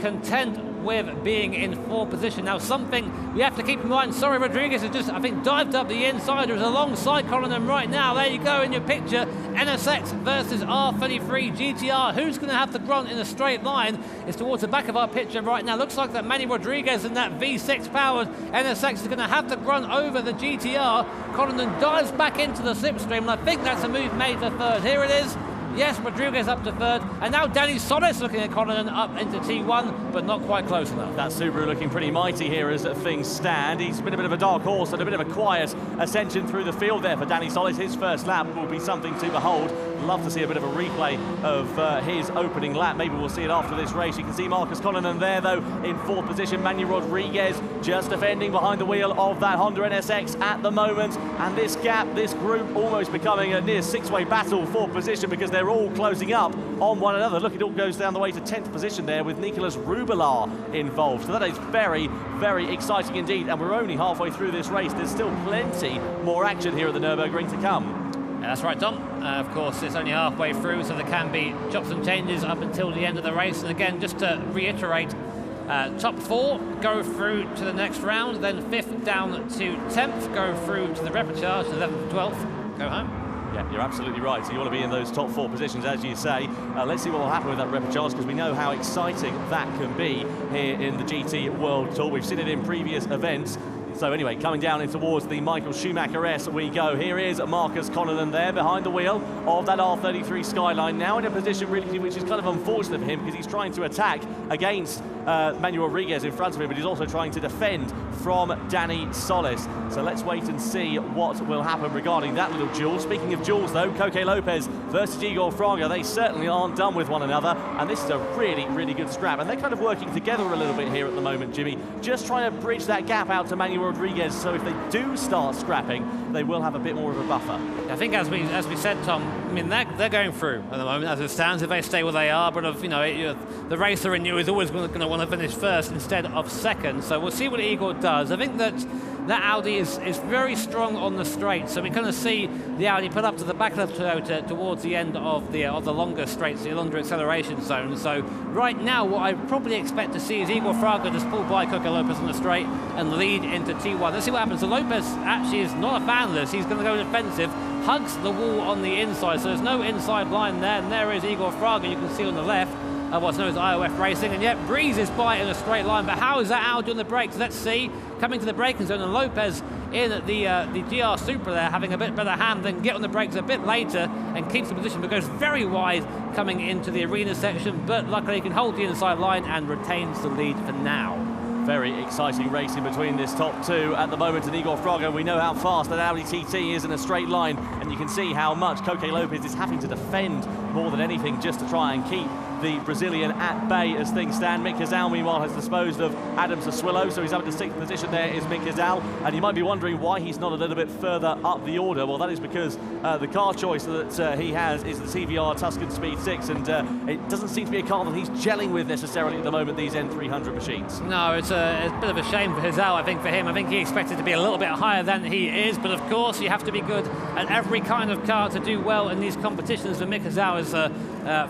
content with being in 4th position. Now, something we have to keep in mind, sorry, Rodriguez has just, I think, dived up the inside, is alongside Connaughton right now. There you go in your picture, NSX versus R33 GTR. Who's going to have the grunt in a straight line? It's towards the back of our picture right now. Looks like that Manny Rodriguez in that V6 powered NSX is going to have the grunt over the GTR. Connaughton dives back into the slipstream, and I think that's a move made to 3rd. Here it is. Yes, Rodriguez up to 3rd, and now Dani Solis looking at Connaughton up into T1, but not quite close enough. That Subaru looking pretty mighty here as things stand. He's been a bit of a dark horse and a bit of a quiet ascension through the field there for Dani Solis. His first lap will be something to behold. Love to see a bit of a replay of his opening lap. Maybe we'll see it after this race. You can see Marcus Connaughton there, though, in 4th position. Manny Rodriguez just defending behind the wheel of that Honda NSX at the moment. And this gap, this group, almost becoming a near 6-way battle for position, because they're all closing up on one another. Look, it all goes down the way to 10th position there with Nicolas Rubilar involved. So that is very, very exciting indeed. And we're only halfway through this race. There's still plenty more action here at the Nürburgring to come. Yeah, that's right, Tom. Of course, it's only halfway through, so there can be chops and changes up until the end of the race. And again, just to reiterate, top 4 go through to the next round, then 5th down to 10th go through to the repechage, 11th to 12th go home. Yeah, you're absolutely right. So you want to be in those top 4 positions, as you say. Let's see what will happen with that Repechage, because we know how exciting that can be here in the GT World Tour. We've seen it in previous events. So anyway, coming down in towards the Michael Schumacher-S we go. Here is Marcus Connaughton there behind the wheel of that R33 Skyline, now in a position really which is kind of unfortunate for him, because he's trying to attack against Manuel Rodriguez in front of him, but he's also trying to defend from Danny Solis. So let's wait and see what will happen regarding that little duel. Speaking of duels though, Coque Lopez versus Igor Fraga, they certainly aren't done with one another, and this is a really, really good scrap, and they're kind of working together a little bit here at the moment, Jimmy, just trying to bridge that gap out to Manuel Rodriguez, so if they do start scrapping, they will have a bit more of a buffer. I think, as we said, Tom, I mean, they're going through at the moment as it stands. If they stay where they are, but the racer in you is always going to want to finish first instead of second. So we'll see what Igor does. I think that Audi is very strong on the straight, so we kind of see the Audi put up to the back of the Toyota towards the end of the longer straights, the longer acceleration zone. So right now, what I probably expect to see is Igor Fraga just pull by Coque Lopez on the straight and lead into T1. Let's see what happens. So Lopez actually is not a fan of this. He's going to go defensive, hugs the wall on the inside, so there's no inside line there, and there is Igor Fraga, you can see on the left, what's known as IOF Racing, and yet breezes by in a straight line. But how is that Audi on the brakes? Let's see. Coming to the braking zone, and Lopez in the GR Supra there, having a bit better hand, then get on the brakes a bit later and keeps the position, but goes very wide coming into the arena section, but luckily he can hold the inside line and retains the lead for now. Very exciting race in between this top 2 at the moment, and Igor Fraga, we know how fast that Audi TT is in a straight line, and you can see how much Coque Lopez is having to defend more than anything just to try and keep the Brazilian at bay as things stand. Mick Gazal, meanwhile, has disposed of Adam Sassuolo, so he's up in the 6th position there is Mick Gazal, and you might be wondering why he's not a little bit further up the order. Well, that is because the car choice that he has is the CVR Tuscan Speed 6, and it doesn't seem to be a car that he's gelling with necessarily at the moment, these N300 machines. No, it's a bit of a shame for Gazal, I think, for him. I think he expected to be a little bit higher than he is, but of course you have to be good at every kind of car to do well in these competitions, and Mick Gazal is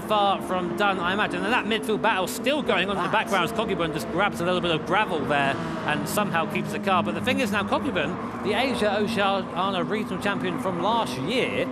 far from done, I imagine. And that midfield battle still going on in the background as Coquebun just grabs a little bit of gravel there and somehow keeps the car. But the thing is now, Coquebun, the Asia Oceania regional champion from last year,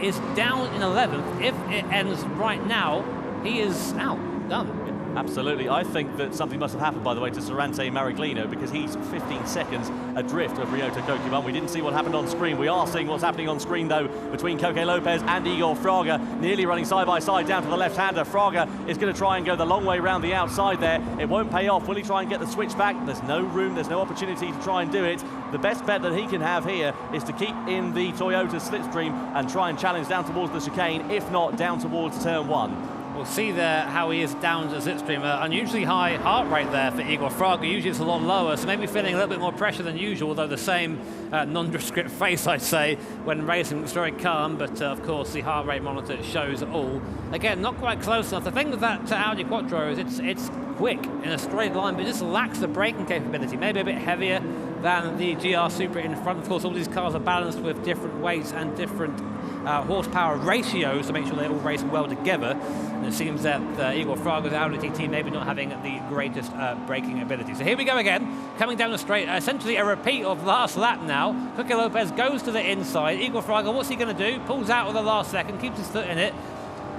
is down in 11th. If it ends right now, he is out, done. Absolutely. I think that something must have happened, by the way, to Sorante Mariglino, because he's 15 seconds adrift of Ryota Kokuban. We didn't see what happened on screen. We are seeing what's happening on screen, though, between Coque Lopez and Igor Fraga, nearly running side by side down to the left-hander. Fraga is going to try and go the long way around the outside there. It won't pay off. Will he try and get the switch back? There's no room, there's no opportunity to try and do it. The best bet that he can have here is to keep in the Toyota slipstream and try and challenge down towards the chicane, if not down towards turn 1. We'll see there how he is down to slipstream. Unusually high heart rate there for Igor Fraga. Usually it's a lot lower, so maybe feeling a little bit more pressure than usual, although the same nondescript face, I'd say, when racing looks very calm, but of course the heart rate monitor shows it all. Again, not quite close enough. The thing with that Audi Quattro is it's quick in a straight line, but it just lacks the braking capability. Maybe a bit heavier than the GR Supra in front. Of course, all these cars are balanced with different weights and different horsepower ratios to make sure they all race well together. And it seems that Igor Fraga's Audi TT maybe not having the greatest braking ability. So here we go again, coming down the straight, essentially a repeat of last lap now. Coque Lopez goes to the inside. Igor Fraga, what's he going to do? Pulls out at the last second, keeps his foot in it.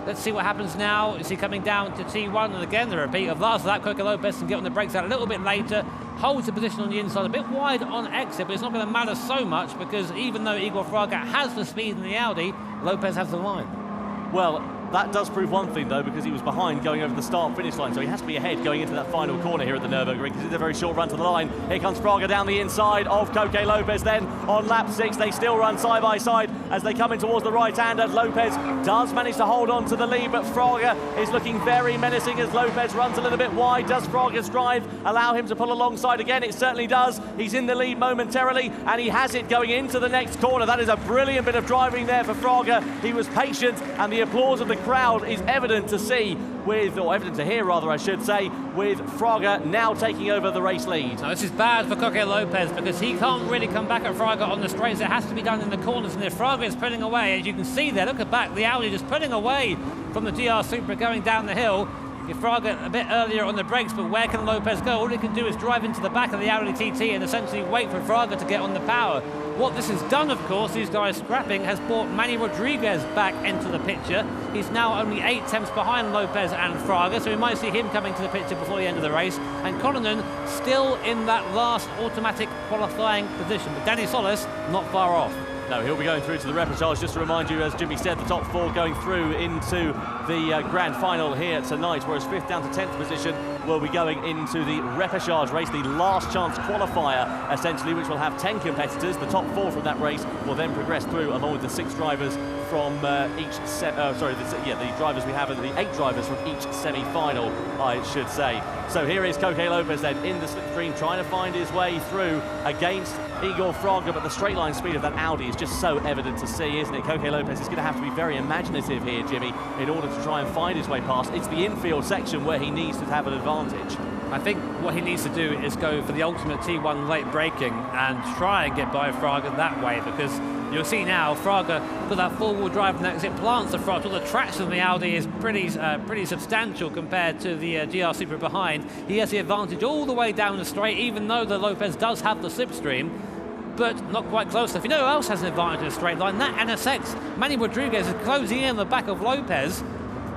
Let's see what happens now. Is he coming down to T1? And again, the repeat of last lap. Coque Lopez can get on the brakes out a little bit later, holds the position on the inside, a bit wide on exit, but it's not going to matter so much because even though Igor Fraga has the speed in the Audi, Lopez has the line. Well, that does prove one thing, though, because he was behind going over the start-finish line, so he has to be ahead going into that final corner here at the Nürburgring, because it's a very short run to the line. Here comes Fraga down the inside of Coque Lopez. Then on lap 6, they still run side by side as they come in towards the right-hander. Lopez does manage to hold on to the lead, but Fraga is looking very menacing as Lopez runs a little bit wide. Does Fraga's drive allow him to pull alongside again? It certainly does. He's in the lead momentarily, and he has it going into the next corner. That is a brilliant bit of driving there for Fraga. He was patient, and the applause of the crowd is evident to see with, or evident to hear rather, I should say, with Fraga now taking over the race lead. Now, this is bad for Coque Lopez because he can't really come back at Fraga on the straights. It has to be done in the corners, and if Fraga is pulling away, as you can see there, look at back, the Audi just pulling away from the GR Supra going down the hill. Fraga a bit earlier on the brakes, but where can Lopez go? All he can do is drive into the back of the Audi TT and essentially wait for Fraga to get on the power. What this has done, of course, these guys scrapping, has brought Manny Rodriguez back into the picture. He's now only 8 tenths behind Lopez and Fraga, so we might see him coming to the picture before the end of the race. And Collinan still in that last automatic qualifying position, but Danny Solis not far off. No, he'll be going through to the repechage. Just to remind you, as Jimmy said, the top 4 going through into the grand final here tonight, whereas 5th down to 10th position will be going into the repechage race, the last chance qualifier, essentially, which will have 10 competitors. The top 4 from that race will then progress through, along with the 6 drivers from the drivers we have, and the 8 drivers from each semi-final, I should say. So here is Coque Lopez then in the slipstream, trying to find his way through against Igor Fraga, but the straight line speed of that Audi is just so evident to see, isn't it? Coque Lopez is going to have to be very imaginative here, Jimmy, in order to try and find his way past. It's the infield section where he needs to have an advantage. I think what he needs to do is go for the ultimate T1 late braking and try and get by Fraga that way, because you'll see now Fraga got that four-wheel drive and it plants the throttle. The traction of the Audi is pretty substantial compared to the GR Supra behind. He has the advantage all the way down the straight, even though the Lopez does have the slipstream, but not quite close enough. You know who else has an advantage in the straight line? That NSX. Manny Rodriguez is closing in on the back of Lopez.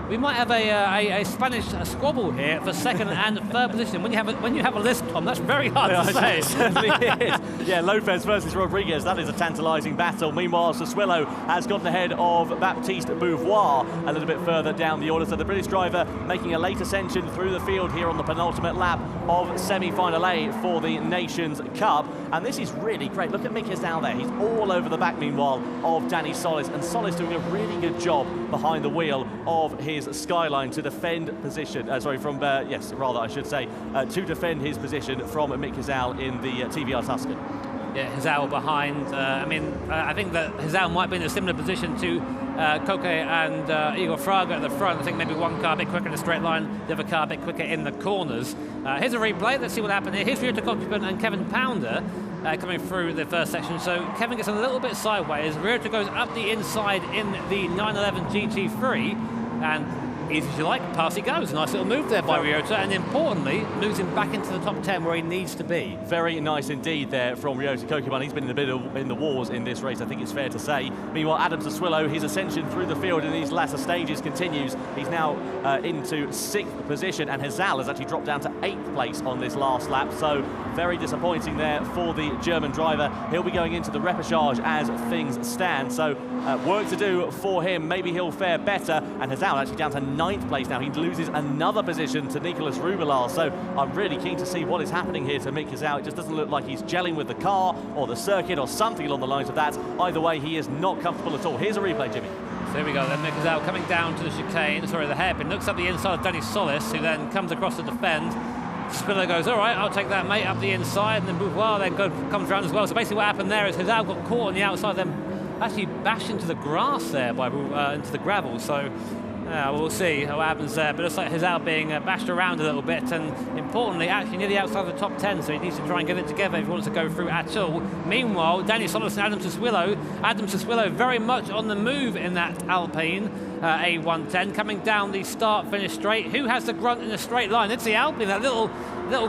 We might have a Spanish squabble here for 2nd and 3rd position. When you have a list, Tom, that's very hard to say. It certainly is. Yeah, Lopez versus Rodriguez, that is a tantalising battle. Meanwhile, Sassuolo has gotten ahead of Baptiste Beauvoir a little bit further down the order. So the British driver making a late ascension through the field here on the penultimate lap of semi-final A for the Nations Cup. And this is really great. Look at Mick Hizal there. He's all over the back, meanwhile, of Danny Solis. And Solis doing a really good job behind the wheel of his Skyline to defend position, to defend his position from Mick Hizal in the TVR Tuscan. Yeah, Hizal behind. I think that Hizal might be in a similar position to Coque and Igor Fraga at the front. I think maybe one car a bit quicker in the straight line, the other car a bit quicker in the corners. Here's a replay. Let's see what happened here. Here's Ryota Kokubun and Kevin Pounder coming through the first section. So Kevin gets a little bit sideways. Ryota goes up the inside in the 911 GT3. And easy as you like, past he goes. A nice little move there by Ryota, and importantly, moves him back into the top 10 where he needs to be. Very nice indeed there from Ryota Kokubun. He's been in a bit in the wars in this race, I think it's fair to say. Meanwhile, Adam Sassuolo, his ascension through the field in these latter stages continues. He's now into 6th position, and Hizal has actually dropped down to 8th place on this last lap. So very disappointing there for the German driver. He'll be going into the repechage as things stand. So work to do for him. Maybe he'll fare better. And Hizal actually down to 9th place now. He loses another position to Nicolas Rubelar. So I'm really keen to see what is happening here to Mick Hizal. It just doesn't look like he's gelling with the car or the circuit or something along the lines of that. Either way, he is not comfortable at all. Here's a replay, Jimmy. So here we go, then Mick Hizal coming down to the chicane, the hairpin, looks up the inside of Danny Solis, who then comes across to defend. Spiller goes, all right, I'll take that, mate, up the inside, and then Beauvoir then comes around as well. So basically what happened there is Hizal got caught on the outside, then actually bashed into the grass there, into the gravel. So we'll see what happens there. But it looks like Hizal being bashed around a little bit, and importantly, actually near the outside of the top 10, so he needs to try and get it together if he wants to go through at all. Meanwhile, Danny Solis and Adam Sassuolo very much on the move in that Alpine A110, coming down the start-finish straight. Who has the grunt in the straight line? It's the Alpine, that little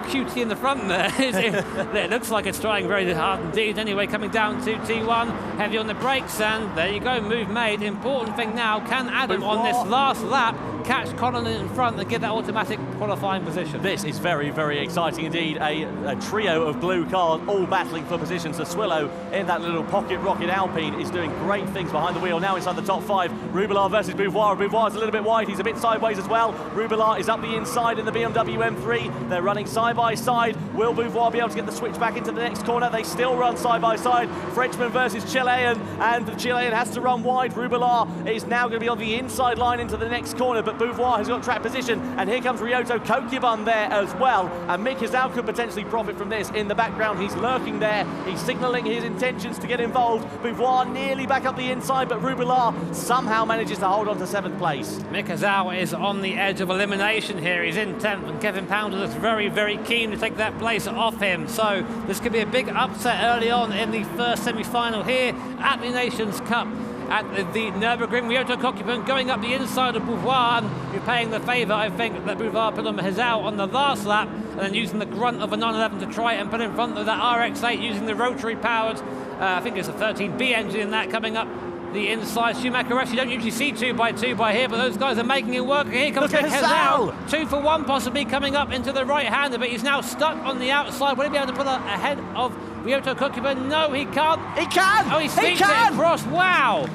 cutie in the front there. It looks like it's trying very hard indeed. Anyway, coming down to T1, heavy on the brakes, and there you go, move made. Important thing now, can Adam on this last lap catch Colin in front and get that automatic qualifying position? This is very, very exciting indeed. A trio of blue cars all battling for positions. Sassuolo in that little pocket rocket Alpine is doing great things behind the wheel. Now inside the top 5, Rubelar versus Beauvoir. Beauvoir's a little bit wide, he's a bit sideways as well. Rubelar is up the inside in the BMW M3. They're running side by side. Will Beauvoir be able to get the switch back into the next corner? They still run side by side. Frenchman versus Chilean, and the Chilean has to run wide. Rubelar is now going to be on the inside line into the next corner, but Beauvoir has got track position, and here comes Ryota Kokubun there as well, and Mick Hizal could potentially profit from this. In the background, he's lurking there, he's signalling his intentions to get involved. Beauvoir nearly back up the inside, but Rubelar somehow manages to hold on to 7th place. Mick Hizal is on the edge of elimination here. He's in 10th, and Kevin Pounder is very, very keen to take that place off him. So this could be a big upset early on in the first semi-final here at the Nations Cup at the Nürburgring. Ryota Kokubun going up the inside of Boulevard, and repaying the favour, I think, that Boulevard put on Hizal on the last lap, and then using the grunt of a 911 to try and put in front of that RX-8 using the rotary-powered, I think it's a 13B engine in that, coming up the inside. Schumacher actually don't usually see 2x2 here, but those guys are making it work. Here comes Hizal, 2 for 1 possibly coming up into the right-hander, but he's now stuck on the outside. Will he be able to pull ahead of Ryota Kokubun? No, he can't. He can! Oh, he sneaks it across. Wow!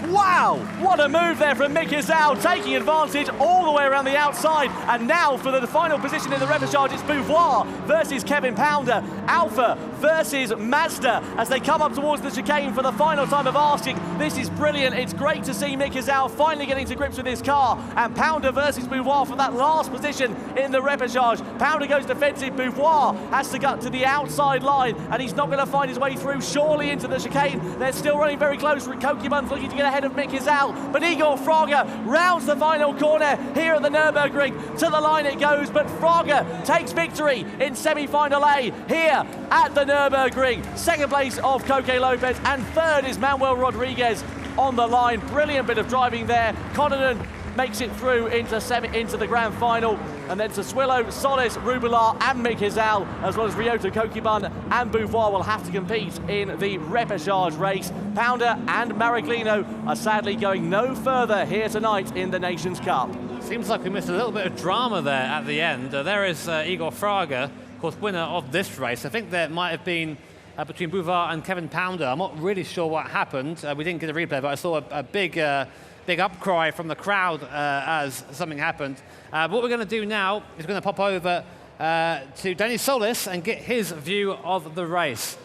Wow, what a move there from Mick Hizal, taking advantage all the way around the outside. And now for the final position in the repechage, it's Beauvoir versus Kevin Pounder. Alpha versus Mazda as they come up towards the chicane for the final time of asking. This is brilliant. It's great to see Mick Hizal finally getting to grips with his car. And Pounder versus Beauvoir for that last position in the repechage. Pounder goes defensive. Beauvoir has to gut to the outside line, and he's not going to find his way through, surely into the chicane. They're still running very close. Kokubun's looking to get ahead of Mick Hizal, but Igor Fraga rounds the final corner here at the Nürburgring. To the line it goes, but Fraga takes victory in semi-final A here at the Nürburgring. Second place of Coque Lopez, and third is Manuel Rodriguez on the line. Brilliant bit of driving there. Connaughton makes it through into the grand final, and then Sassuolo, Solis, Rubilar and Mick Hizal, as well as Ryota Kokubun and Beauvoir, will have to compete in the repechage race. Pounder and Maraglino are sadly going no further here tonight in the Nations Cup. Seems like we missed a little bit of drama there at the end. There is Igor Fraga, of course, winner of this race. I think there might have been between Boulevard and Kevin Pounder. I'm not really sure what happened. We didn't get a replay, but I saw a big upcry from the crowd as something happened. What we're going to do now is we're going to pop over to Danny Solis and get his view of the race.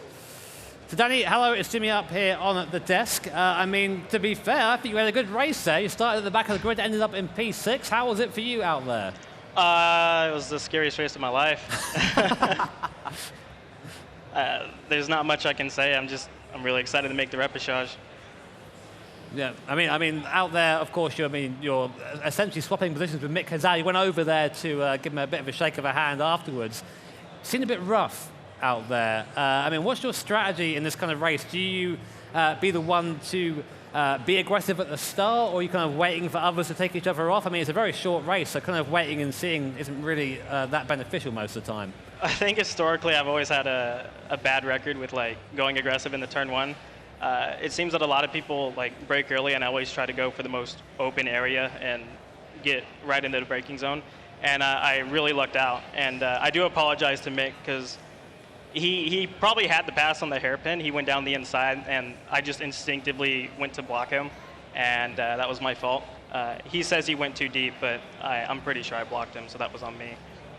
So Danny, hello, it's Jimmy up here on the desk. I mean, to be fair, I think you had a good race there. You started at the back of the grid, ended up in P6. How was it for you out there? It was the scariest race of my life. There's not much I can say. I'm really excited to make the repechage. Yeah, I mean, out there, of course, you're essentially swapping positions with Mick Hizal. You went over there to give him a bit of a shake of a hand afterwards. Seemed a bit rough out there. I mean, what's your strategy in this kind of race? Do you be the one to be aggressive at the start, or are you kind of waiting for others to take each other off? I mean, it's a very short race, so kind of waiting and seeing isn't really that beneficial most of the time. I think historically I've always had a bad record with going aggressive in the turn one. It seems that a lot of people brake early, and I always try to go for the most open area and get right into the braking zone. And I really lucked out. And I do apologize to Mick, because he probably had the pass on the hairpin. He went down the inside, and I just instinctively went to block him, and that was my fault. He says he went too deep, but I'm pretty sure I blocked him, so that was on me.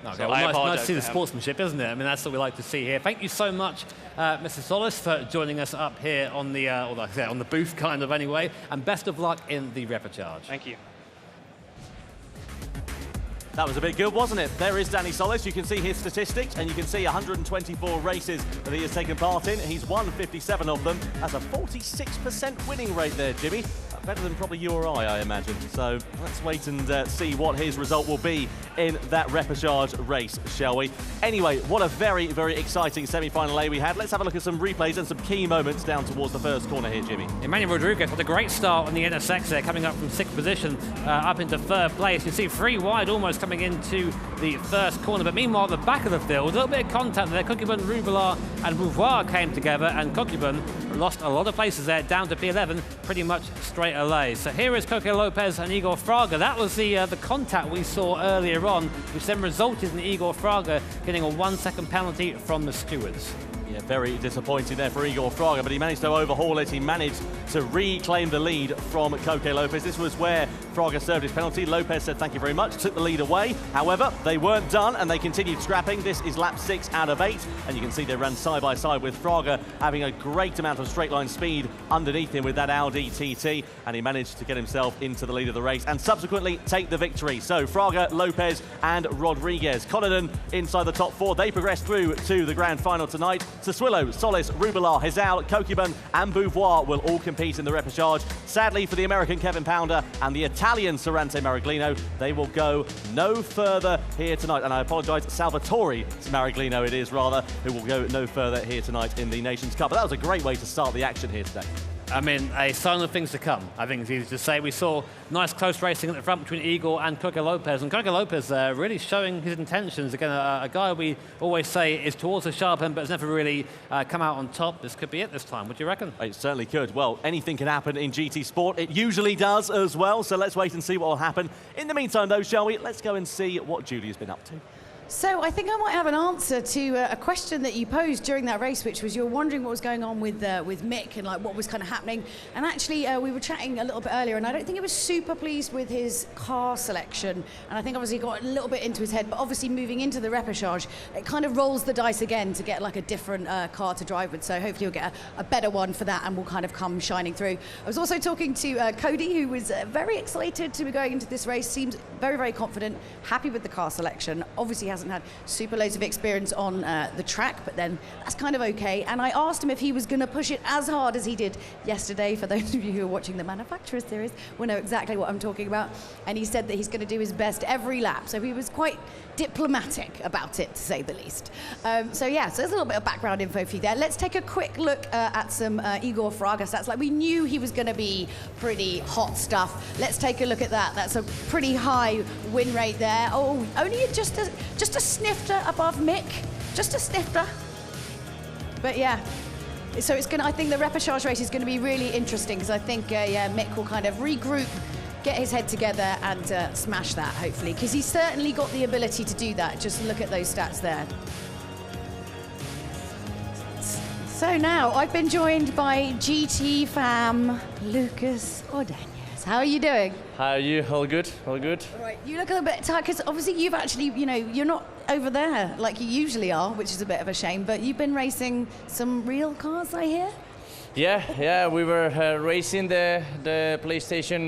Okay, so well, nice to see the sportsmanship, isn't it? I mean, that's what we like to see here. Thank you so much, Mr. Solis, for joining us up here on the, on the booth, kind of, anyway. And best of luck in the repechage. Thank you. That was a bit good, wasn't it? There is Danny Solis. You can see his statistics, and you can see 124 races that he has taken part in. He's won 57 of them. That's a 46% winning rate there, Jimmy. Better than probably you or I imagine. So let's wait and see what his result will be in that repechage race, shall we? Anyway, what a very, very exciting semi-final A we had. Let's have a look at some replays and some key moments down towards the first corner here, Jimmy. Emmanuel Rodriguez had a great start on the NSX there, coming up from 6th position up into 3rd place. You see 3 wide almost coming into the first corner, but meanwhile at the back of the field, a little bit of contact there. Kokubun, Rubilar and Beauvoir came together, and Kokubun lost a lot of places there, down to P11 pretty much straight away. So here is Coque Lopez and Igor Fraga. That was the contact we saw earlier on, which then resulted in Igor Fraga getting a 1-second penalty from the stewards. Yeah, very disappointing there for Igor Fraga, but he managed to overhaul it. He managed to reclaim the lead from Coque Lopez. This was where Fraga served his penalty. Lopez said thank you very much, took the lead away. However, they weren't done, and they continued scrapping. This is lap 6 out of 8, and you can see they ran side by side with Fraga having a great amount of straight line speed underneath him with that Audi TT, and he managed to get himself into the lead of the race and subsequently take the victory. So Fraga, Lopez and Rodriguez. Connaughton inside the top 4. They progress through to the grand final tonight. Sassuolo, Solis, Rubilar, Hizal, Kokubun and Beauvoir will all compete in the repechage. Sadly for the American Kevin Pounder and the Italian Sorante Maraglino, they will go no further here tonight. And I apologise, Salvatore Maraglino it is rather, who will go no further here tonight in the Nations Cup. But that was a great way to start the action here today. I mean, a sign of things to come, I think it's easy to say. We saw nice close racing at the front between Igor and Coco Lopez, and Coco Lopez really showing his intentions. Again, a guy we always say is towards the sharp end, but has never really come out on top. This could be it this time. What do you reckon? It certainly could. Well, anything can happen in GT Sport. It usually does as well, so let's wait and see what will happen. In the meantime, though, shall we? Let's go and see what Julia's been up to. So I think I might have an answer to a question that you posed during that race, which was you were wondering what was going on with Mick and like what was kind of happening. And actually, we were chatting a little bit earlier, and I don't think he was super pleased with his car selection. And I think obviously he got a little bit into his head, but obviously moving into the Repechage, it kind of rolls the dice again to get like a different car to drive with. So hopefully you'll get a better one for that, and will kind of come shining through. I was also talking to Cody, who was very excited to be going into this race. Seems very, very confident, happy with the car selection. Obviously hasn't had super loads of experience on the track, but then that's kind of okay. And I asked him if he was going to push it as hard as he did yesterday. For those of you who are watching the Manufacturers Series will know exactly what I'm talking about. And he said that he's going to do his best every lap. So he was quite diplomatic about it, to say the least. So yeah, so there's a little bit of background info for you there. Let's take a quick look at some Igor Fraga stats. Like, we knew he was going to be pretty hot stuff. Let's take a look at that. That's a pretty high win rate there. Oh, only just a snifter above Mick, just a snifter. But yeah, so it's gonna. I think the Repechage race is going to be really interesting, because I think yeah, Mick will kind of regroup, get his head together, and smash that, hopefully, because he's certainly got the ability to do that. Just look at those stats there. So now I've been joined by GT fam Lucas Ordonez. How are you doing? How are you? All good? All good? All right. You look a little bit tired, because obviously you've actually, you know, you're not over there like you usually are, which is a bit of a shame, but you've been racing some real cars, I hear? Yeah, we were racing the PlayStation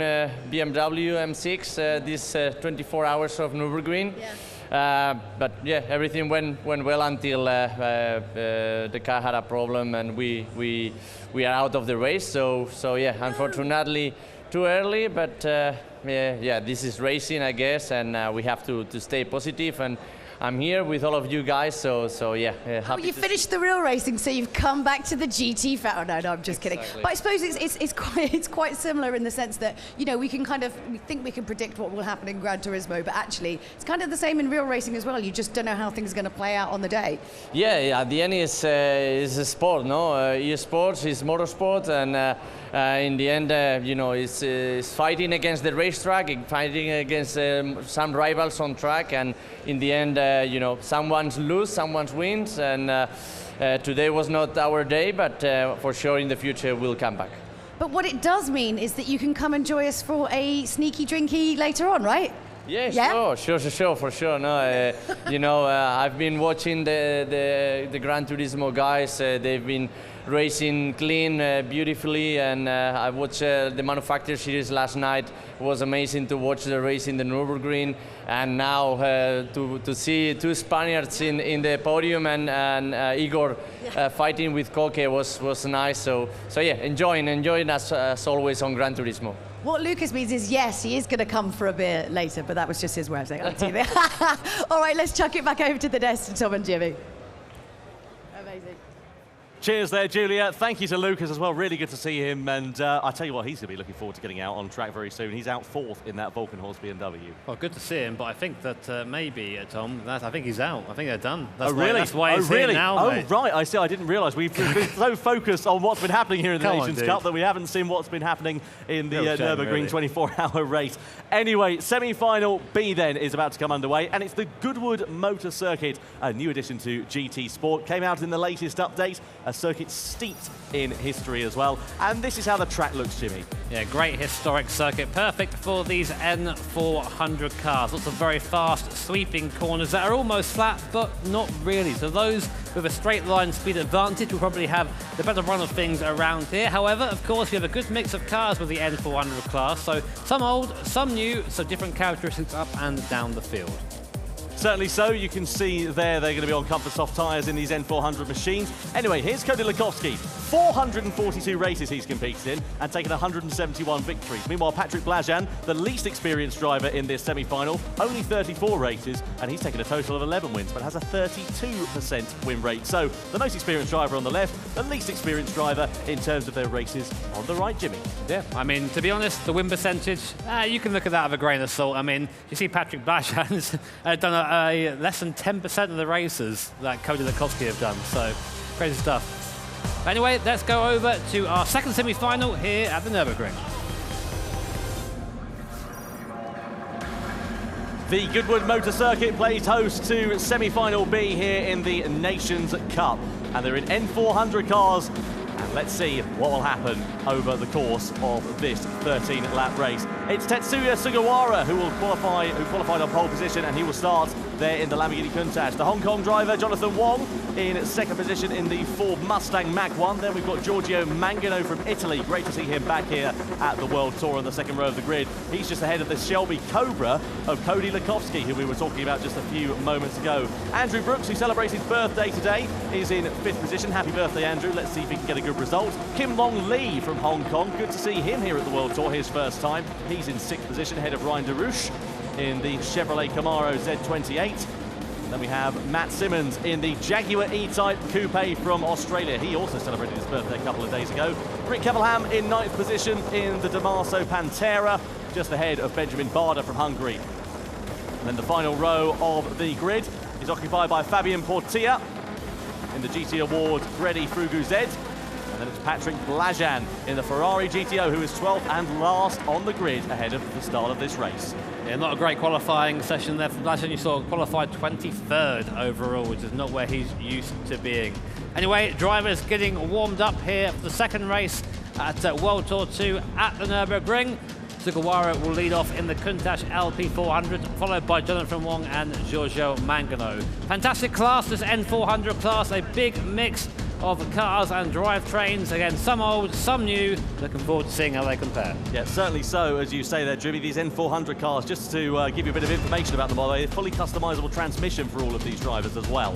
BMW M6 this 24 hours of Nürburgring. Yeah. But yeah, everything went well until the car had a problem, and we are out of the race. So yeah, unfortunately too early, but yeah, this is racing, I guess, and we have to stay positive. And I'm here with all of you guys, so yeah. Oh, you finished the real racing, so you've come back to the GT fan. Oh, no, I'm just kidding. But I suppose it's quite similar in the sense that, you know, we think we can predict what will happen in Gran Turismo, but actually it's kind of the same in real racing as well. You just don't know how things are going to play out on the day. Yeah, at the end is a sport, no? Esports is motorsport, and in the end, you know, it's fighting against the racetrack, fighting against some rivals on track, and in the end, you know, someone's lose, someone's wins, and today was not our day, but for sure in the future we'll come back. But what it does mean is that you can come and join us for a sneaky drinky later on, right? Yeah, sure, for sure. No, you know, I've been watching the Gran Turismo guys. They've been racing clean, beautifully, and I watched the Manufacturer Series last night. It was amazing to watch the race in the Nürburgring, and now to see two Spaniards in the podium, and Igor fighting with Koke was nice. So yeah, enjoying as always on Gran Turismo. What Lucas means is, yes, he is going to come for a beer later, but that was just his way of saying on TV. All right, let's chuck it back over to the desk to Tom and Jimmy. Amazing. Cheers there, Julia. Thank you to Lucas as well. Really good to see him. And I tell you what, he's going to be looking forward to getting out on track very soon. He's out fourth in that Vulcan-Horse BMW. Well, good to see him, but I think that maybe, Tom, I think he's out. I think they're done. That's really? That's why he's here now, mate. Right. I see. I didn't realise. We've been so focused on what's been happening here in the Nations Cup that we haven't seen what's been happening in the Nürburgring 24-hour race. Anyway, semi-final B then is about to come underway, and it's the Goodwood Motor Circuit, a new addition to GT Sport. Came out in the latest update, a circuit steeped in history as well. And this is how the track looks, Jimmy. Yeah, great historic circuit, perfect for these N400 cars. Lots of very fast, sweeping corners that are almost flat, but not really. So those with a straight line speed advantage will probably have the better run of things around here. However, of course, you have a good mix of cars with the N400 class. So some old, some new, so different characteristics up and down the field. Certainly so. You can see there they're going to be on comfort soft tyres in these N400 machines. Anyway, here's Cody Lakowski 442 races he's competed in and taken 171 victories. Meanwhile, Patrick Blajan, the least experienced driver in this semi-final, only 34 races, and he's taken a total of 11 wins, but has a 32% win rate. So the most experienced driver on the left, the least experienced driver in terms of their races on the right, Jimmy. Yeah, I mean, to be honest, the win percentage, you can look at that with a grain of salt. I mean, you see Patrick Blajan's done a less than 10% of the races that Cody Lukowski have done, so crazy stuff. Anyway, let's go over to our second semi-final here at the Nürburgring. The Goodwood Motor Circuit plays host to semi-final B here in the Nations Cup. And they're in N400 cars. And let's see what will happen over the course of this 13-lap race. It's Tetsuya Sugawara who qualified on pole position, and he will start there in the Lamborghini Countach. The Hong Kong driver, Jonathan Wong, in second position in the Ford Mustang Mach-1. Then we've got Giorgio Mangano from Italy. Great to see him back here at the World Tour on the second row of the grid. He's just ahead of the Shelby Cobra of Cody Lukowski, who we were talking about just a few moments ago. Andrew Brooks, who celebrates his birthday today, is in fifth position. Happy birthday, Andrew. Let's see if he can get a good result. Kim Long Lee from Hong Kong. Good to see him here at the World Tour, his first time. He's in sixth position, ahead of Ryan DeRouche in the Chevrolet Camaro Z28. Then we have Matt Simmons in the Jaguar E-Type Coupe from Australia. He also celebrated his birthday a couple of days ago. Rick Kevelham in ninth position in the Damaso Pantera, just ahead of Benjamin Barda from Hungary. And then the final row of the grid is occupied by Fabien Portilla in the GT Award Gredi Frugu Z. And then it's Patrick Blajan in the Ferrari GTO, who is 12th and last on the grid ahead of the start of this race. Yeah, not a great qualifying session there for Blajan. You saw qualified 23rd overall, which is not where he's used to being. Anyway, drivers getting warmed up here for the second race at World Tour 2 at the Nürburgring. Sugawara will lead off in the Countach LP400, followed by Jonathan Wong and Giorgio Mangano. Fantastic class, this N400 class, a big mix of cars and drivetrains. Again, some old, some new. Looking forward to seeing how they compare. Yeah, certainly so, as you say there, Jimmy. These N400 cars, just to give you a bit of information about them, by the way, a fully customizable transmission for all of these drivers as well.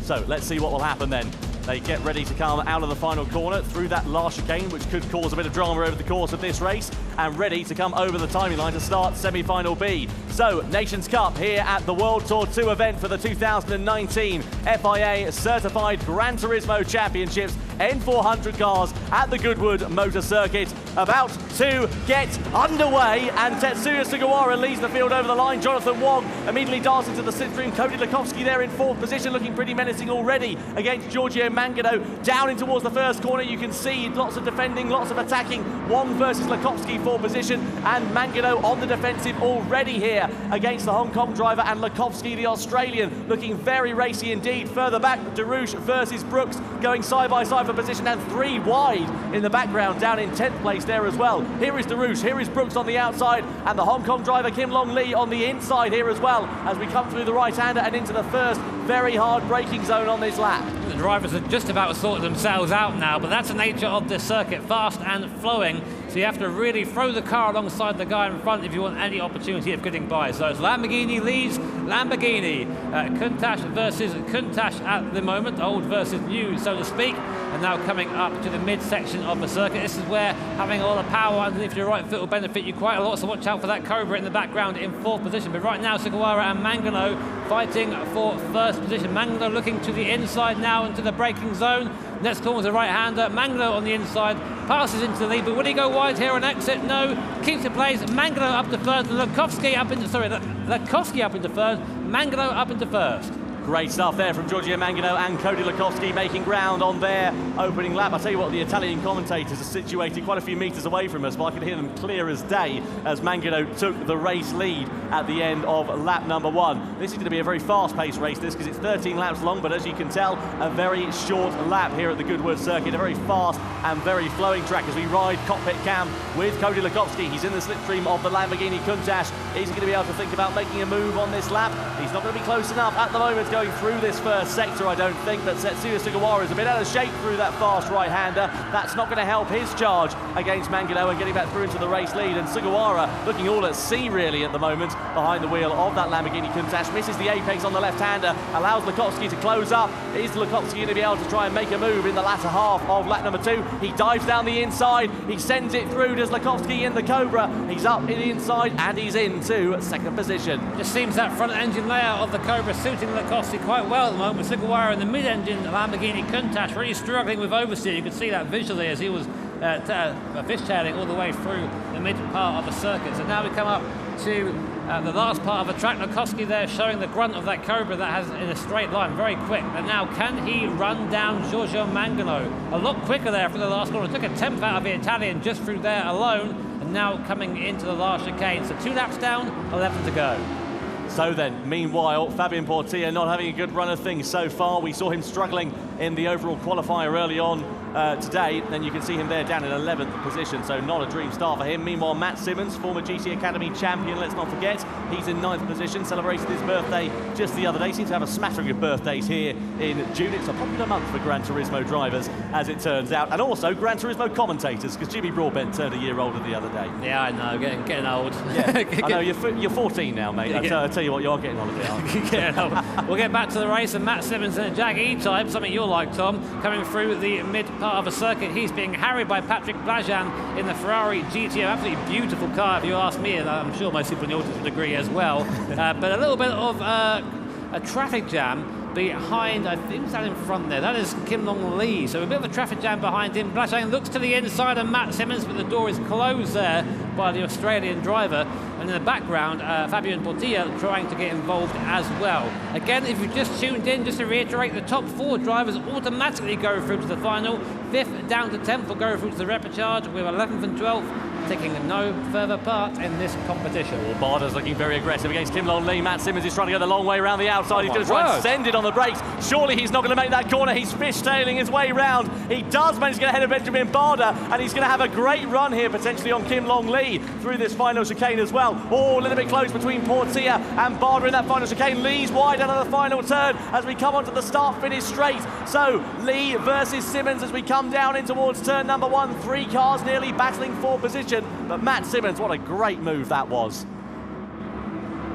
So let's see what will happen then. They get ready to come out of the final corner through that last chicane, which could cause a bit of drama over the course of this race, and ready to come over the timing line to start semi-final B. So, Nations Cup here at the World Tour 2 event for the 2019 FIA Certified Gran Turismo Championships. N400 cars at the Goodwood Motor Circuit about to get underway, and Tetsuya Sugawara leads the field over the line. Jonathan Wong immediately darts into the slipstream. Cody Lukowski there in fourth position, looking pretty menacing already against Giorgio Mangano. Down in towards the first corner, you can see lots of defending, lots of attacking. Wong versus Lukowski for position, and Mangano on the defensive already here against the Hong Kong driver, and Lukowski, the Australian, looking very racy indeed. Further back, DeRouche versus Brooks going side by side for position, and three wide in the background, down in 10th place there as well. Here is DeRouche, here is Brooks on the outside, and the Hong Kong driver Kim Long Lee on the inside here as well, as we come through the right-hander and into the first very hard braking zone on this lap. The drivers are just about sorting themselves out now, but that's the nature of this circuit, fast and flowing, so you have to really throw the car alongside the guy in front if you want any opportunity of getting by. So it's Lamborghini leads Lamborghini. Countach versus Countach at the moment, old versus new, so to speak. And now coming up to the mid-section of the circuit. This is where having a lot of power underneath your right foot will benefit you quite a lot, so watch out for that Cobra in the background in fourth position. But right now, Sugawara and Mangano fighting for first position. Mangano looking to the inside now into the braking zone. Next corner is the right-hander. Mangano on the inside, passes into the lead, but will he go wide here on exit? No, keeps it place. Mangano up to third, Lukowski up into third, Mangano up into first. Great stuff there from Giorgio Mangano and Cody Lukowski making ground on their opening lap. I'll tell you what, the Italian commentators are situated quite a few metres away from us, but I can hear them clear as day as Mangano took the race lead at the end of lap number 1. This is going to be a very fast-paced race, this, because it's 13 laps long, but as you can tell, a very short lap here at the Goodwood Circuit, a very fast and very flowing track as we ride cockpit cam with Cody Lukowski. He's in the slipstream of the Lamborghini Countach. Is he going to be able to think about making a move on this lap? He's not going to be close enough at the moment. going through this first sector, I don't think, but Tetsuya Sugawara is a bit out of shape through that fast right-hander. That's not going to help his charge against Mangano and getting back through into the race lead. And Sugawara looking all at sea, really, at the moment, behind the wheel of that Lamborghini Countach. Misses the apex on the left-hander, allows Lukowski to close up. Is Lukowski going to be able to try and make a move in the latter half of lap number 2? He dives down the inside, he sends it through. Does Lukowski in the Cobra? He's up in the inside and he's into second position. Just seems that front engine layout of the Cobra suiting Lukowski quite well at the moment, with Sugawara in the mid-engine Lamborghini Countach really struggling with oversteer. You could see that visually as he was fishtailing all the way through the mid part of the circuit. So now we come up to the last part of the track. Lukowski there showing the grunt of that Cobra that has in a straight line, very quick. And now can he run down Giorgio Mangano? A lot quicker there for the last corner. Took a 10th out of the Italian just through there alone. And now coming into the last chicane. So 2 laps down, 11 to go. So then, meanwhile, Fabian Portilla not having a good run of things so far. We saw him struggling in the overall qualifier early on today. Then you can see him there down in 11th position, so not a dream start for him. Meanwhile, Matt Simmons, former GT Academy champion, let's not forget, he's in 9th position, celebrated his birthday just the other day. Seems to have a smattering of birthdays here in June. It's a popular month for Gran Turismo drivers, as it turns out, and also Gran Turismo commentators, because Jimmy Broadbent turned a year older the other day. Yeah, I know, getting old. Yeah, I know, you're 14 now, mate. I tell you what, you are getting on a bit, aren't you? We'll get back to the race, and Matt Simmons in a Jag E-Type, something you'll like, Tom, coming through the mid part of the circuit. He's being harried by Patrick Blajan in the Ferrari GTO. Absolutely beautiful car, if you ask me, and I'm sure most people in the audience would agree as well. But a little bit of a traffic jam behind, I think it's down in front there, that is Kim Long Lee, so a bit of a traffic jam behind him. Blajan looks to the inside of Matt Simmons, but the door is closed there by the Australian driver, and in the background Fabian Portilla trying to get involved as well. Again, if you've just tuned in, just to reiterate, the top 4 drivers automatically go through to the final. 5th down to 10th will go through to the repechage, with 11th and 12th taking no further part in this competition. Well, Barda's looking very aggressive against Kim Long Lee. Matt Simmons is trying to go the long way around the outside. He's going to try and send it on the brakes. Surely he's not going to make that corner. He's fishtailing his way round. He does manage to get ahead of Benjamin Barda, and he's going to have a great run here, potentially on Kim Long Lee through this final chicane as well. Oh, a little bit close between Portilla and Barda in that final chicane. Lee's wide out of the final turn as we come onto the start-finish straight. So Lee versus Simmons as we come down in towards turn number 1. 3 cars nearly battling for position. But Matt Simmons, what a great move that was.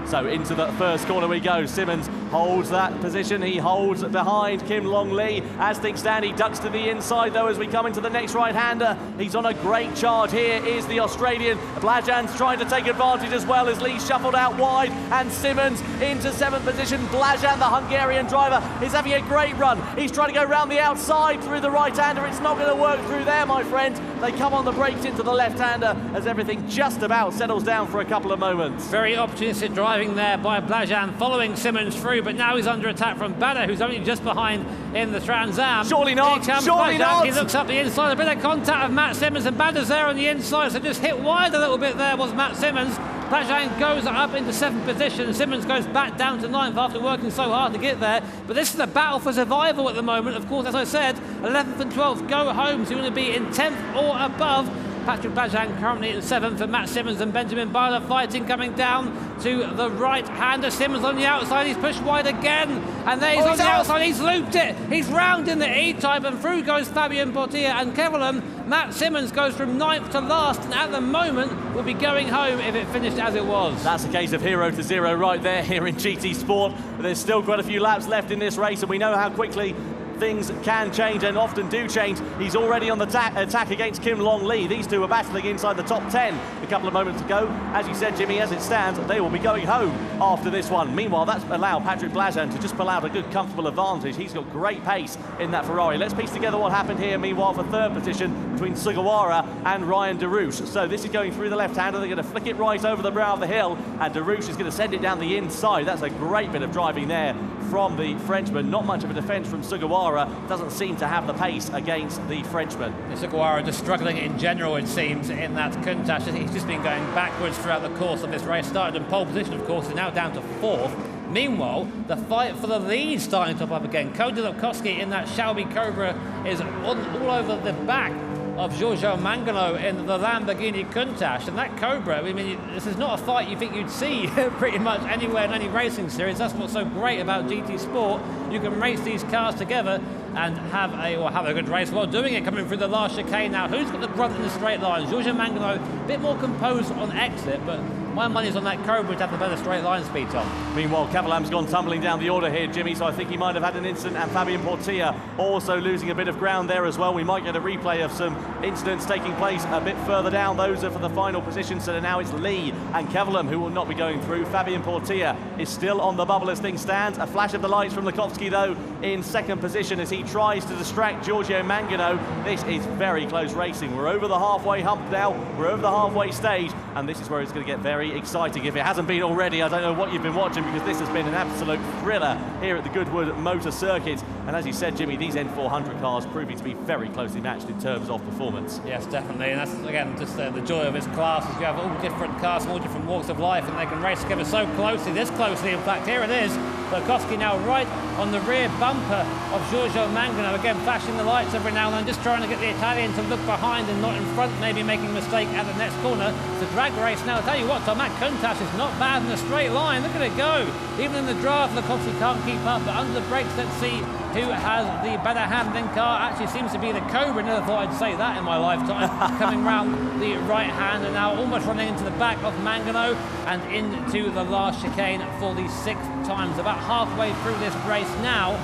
So into the first corner we go. Simmons holds that position. He holds behind Kim Long Lee. As things stand, he ducks to the inside, though, as we come into the next right-hander. He's on a great charge. Here is the Australian. Blajan's trying to take advantage as well as Lee shuffled out wide. And Simmons into 7th position. Blajan, the Hungarian driver, is having a great run. He's trying to go round the outside through the right-hander. It's not going to work through there, my friend. They come on the brakes into the left-hander as everything just about settles down for a couple of moments. Very opportunistic driving there by Blajan, following Simmons through, but now he's under attack from Bada, who's only just behind in the Trans Am. Surely not, surely Blajan. not! He looks up the inside, a bit of contact of Matt Simmons, and Bada's there on the inside, so just hit wide a little bit there was Matt Simmons. Blajan goes up into 7th position, Simmons goes back down to 9th after working so hard to get there. But this is a battle for survival at the moment. Of course, as I said, 11th and 12th go home, so you're going to be in 10th or above. Patrick Blajan currently in 7th, and Matt Simmons and Benjamin Barda fighting, coming down to the right-hander. Simmons on the outside, he's pushed wide again, and there he's on the outside, he's looped it, he's round in the E-Type, and through goes Fabian Portilla and Kevelan. Matt Simmons goes from 9th to last, and at the moment will be going home if it finished as it was. That's a case of 0 to 0 right there here in GT Sport. But there's still quite a few laps left in this race, and we know how quickly things can change and often do change. He's already on the attack against Kim Long Lee. These two are battling inside the top 10 a couple of moments ago. As you said, Jimmy, as it stands, they will be going home after this one. Meanwhile, that's allowed Patrick Blajan to just pull out a good, comfortable advantage. He's got great pace in that Ferrari. Let's piece together what happened here, meanwhile, for 3rd position between Sugawara and Ryan Derouche. So this is going through the left-hander. They're going to flick it right over the brow of the hill, and Derouche is going to send it down the inside. That's a great bit of driving there from the Frenchman. Not much of a defence from Sugawara. Doesn't seem to have the pace against the Frenchman. Sugawara just struggling in general, it seems, in that Countach. He's just been going backwards throughout the course of this race. Started in pole position, of course, and now down to 4th. Meanwhile, the fight for the lead starting to pop up again. Cody Lukowski in that Shelby Cobra is all over the back of Giorgio Mangano in the Lamborghini Countach, and that Cobra, I mean, this is not a fight you think you'd see pretty much anywhere in any racing series. That's what's so great about GT Sport. You can race these cars together and have a good race while doing it. Coming through the last chicane now, who's got the brunt in the straight line? Giorgio Mangano, a bit more composed on exit, but my money's on that Cobra to have the better straight line speed, Tom. Meanwhile, Cavallam's gone tumbling down the order here, Jimmy, so I think he might have had an incident, and Fabian Portilla also losing a bit of ground there as well. We might get a replay of some incidents taking place a bit further down. Those are for the final position, so now it's Lee and Cavallam who will not be going through. Fabian Portilla is still on the bubble as things stand. A flash of the lights from Lekowski, though, in second position as he tries to distract Giorgio Mangano. This is very close racing. We're over the halfway hump now. We're over the halfway stage, and this is where it's going to get very exciting. If it hasn't been already, I don't know what you've been watching, because this has been an absolute thriller here at the Goodwood Motor Circuit. And as you said, Jimmy, these N400 cars proving to be very closely matched in terms of performance. Yes, definitely, and that's again just the joy of this class, is you have all different cars from all different walks of life, and they can race together so closely, this closely in fact. Here it is, Lekowski now right on the rear bumper of Giorgio Mangano, again flashing the lights every now and then, just trying to get the Italian to look behind and not in front, maybe making a mistake at the next corner. It's a drag race now. I'll tell you what, Tom, that Countach is not bad in a straight line. Look at it go. Even in the drive, Lekowski can't keep up, but under the brakes, let's see who has the better handling car. Actually seems to be the Cobra. Never thought I'd say that in my lifetime. Coming round the right hand and now almost running into the back of Mangano and into the last chicane for the sixth time. It's about halfway through this race now.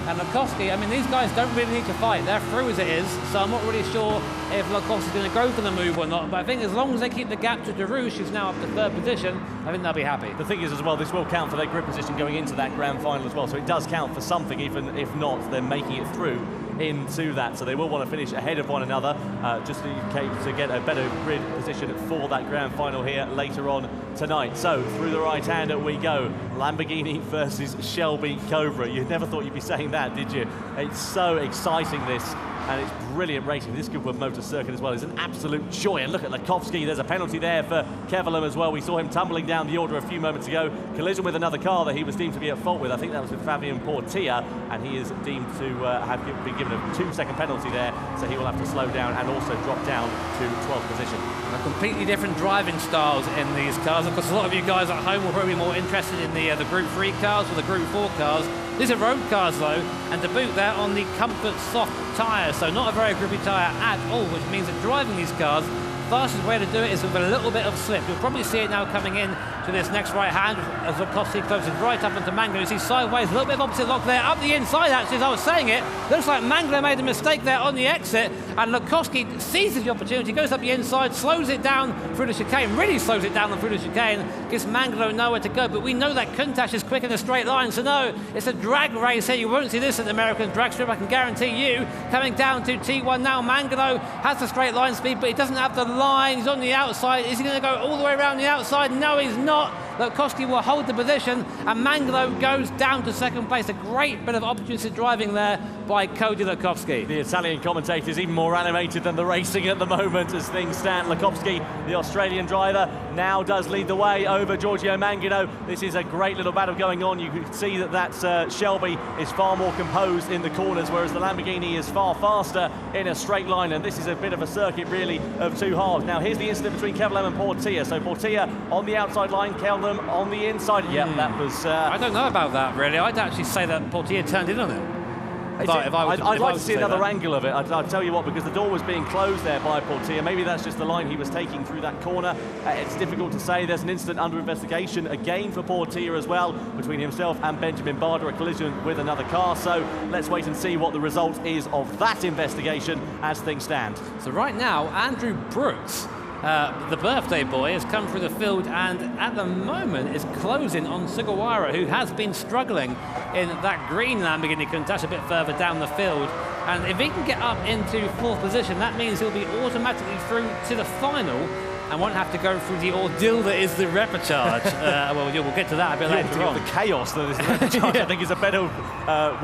And Lekowski, I mean, these guys don't really need to fight. They're through as it is, so I'm not really sure if Lekowski's going to go for the move or not. But I think as long as they keep the gap to Derouche, who's now up to third position, I think they'll be happy. The thing is as well, this will count for their grid position going into that grand final as well, so it does count for something, even if not, they're making it through into that. So they will want to finish ahead of one another, just to get a better grid position for that grand final here later on tonight. So through the right hand we go. Lamborghini versus Shelby Cobra. You never thought you'd be saying that, did you? It's so exciting, this. And it's brilliant racing. This Goodwood Motor Circuit as well is an absolute joy. And look at Lekowski. There's a penalty there for Cavallam as well. We saw him tumbling down the order a few moments ago. Collision with another car that he was deemed to be at fault with. I think that was with Fabian Portilla, and he is deemed to have been given a 2-second penalty there. So he will have to slow down and also drop down to 12th position. And completely different driving styles in these cars. Of course, a lot of you guys at home will probably be more interested in the Group 3 cars or the Group 4 cars. These are road cars though, and to boot, they're on the Comfort soft tyres, so not a very grippy tyre at all, which means that driving these cars, the fastest way to do it is with a little bit of slip. You'll probably see it now coming in to this next right hand as Lekowski closes right up into Mangano. You see sideways, a little bit of opposite lock there, up the inside actually, as I was saying it. Looks like Mangano made a mistake there on the exit, and Lekowski seizes the opportunity, goes up the inside, slows it down through the chicane, really slows it down through the chicane, gives Mangano nowhere to go. But we know that Countach is quick in a straight line, so no, it's a drag race here. You won't see this at the American drag strip, I can guarantee you. Coming down to T1 now, Mangano has the straight line speed, but he doesn't have the line. He's on the outside. Is he going to go all the way around the outside? No, he's not. Lekowski will hold the position, and Mangano goes down to second place. A great bit of opportunistic driving there by Cody Lekowski. The Italian commentator is even more animated than the racing at the moment as things stand. Lekowski, the Australian driver, now does lead the way over Giorgio Mangano. This is a great little battle going on. You can see that Shelby is far more composed in the corners, whereas the Lamborghini is far faster in a straight line, and this is a bit of a circuit really of two halves. Now here's the incident between Cavallam and Portilla. So Portilla on the outside line, Cavallam on the inside. Yeah, that was... I don't know about that really. I'd actually say that Portilla turned in on it. I'd like to see another angle of it. I'll tell you what, because the door was being closed there by Portilla. Maybe that's just the line he was taking through that corner. It's difficult to say. There's an incident under investigation again for Portilla as well, between himself and Benjamin Barder, a collision with another car. So let's wait and see what the result is of that investigation as things stand. So right now, Andrew Brooks, the birthday boy, has come through the field and at the moment is closing on Sugawara, who has been struggling in that green Lamborghini Countach a bit further down the field. And if he can get up into fourth position, that means he'll be automatically through to the final and won't have to go through the ordeal that is the repechage. Well, we'll get to that a bit later on. The chaos that is the repechage, I think, is a better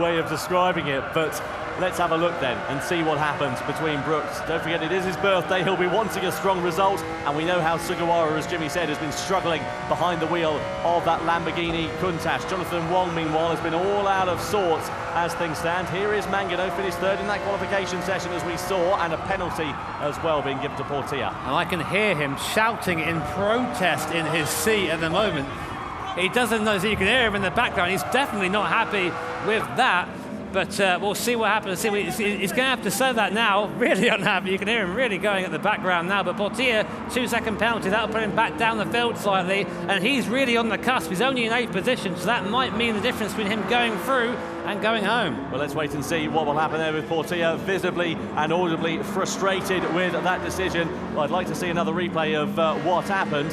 way of describing it. But let's have a look then and see what happens between Brooks. Don't forget, it is his birthday. He'll be wanting a strong result, and we know how Sugawara, as Jimmy said, has been struggling behind the wheel of that Lamborghini Countach. Jonathan Wong, meanwhile, has been all out of sorts as things stand. Here is Mangano, finished third in that qualification session, as we saw, and a penalty as well being given to Portilla. And I can hear him shouting in protest in his seat at the moment. He doesn't know, so you can hear him in the background. He's definitely not happy with that. But we'll see what happens. He's going to have to say that now. Really unhappy. You can hear him really going at the background now. But Portilla, 2-second penalty. That'll put him back down the field slightly. And he's really on the cusp. He's only in 8th position, so that might mean the difference between him going through and going home. Well, let's wait and see what will happen there with Portilla, visibly and audibly frustrated with that decision. Well, I'd like to see another replay of what happened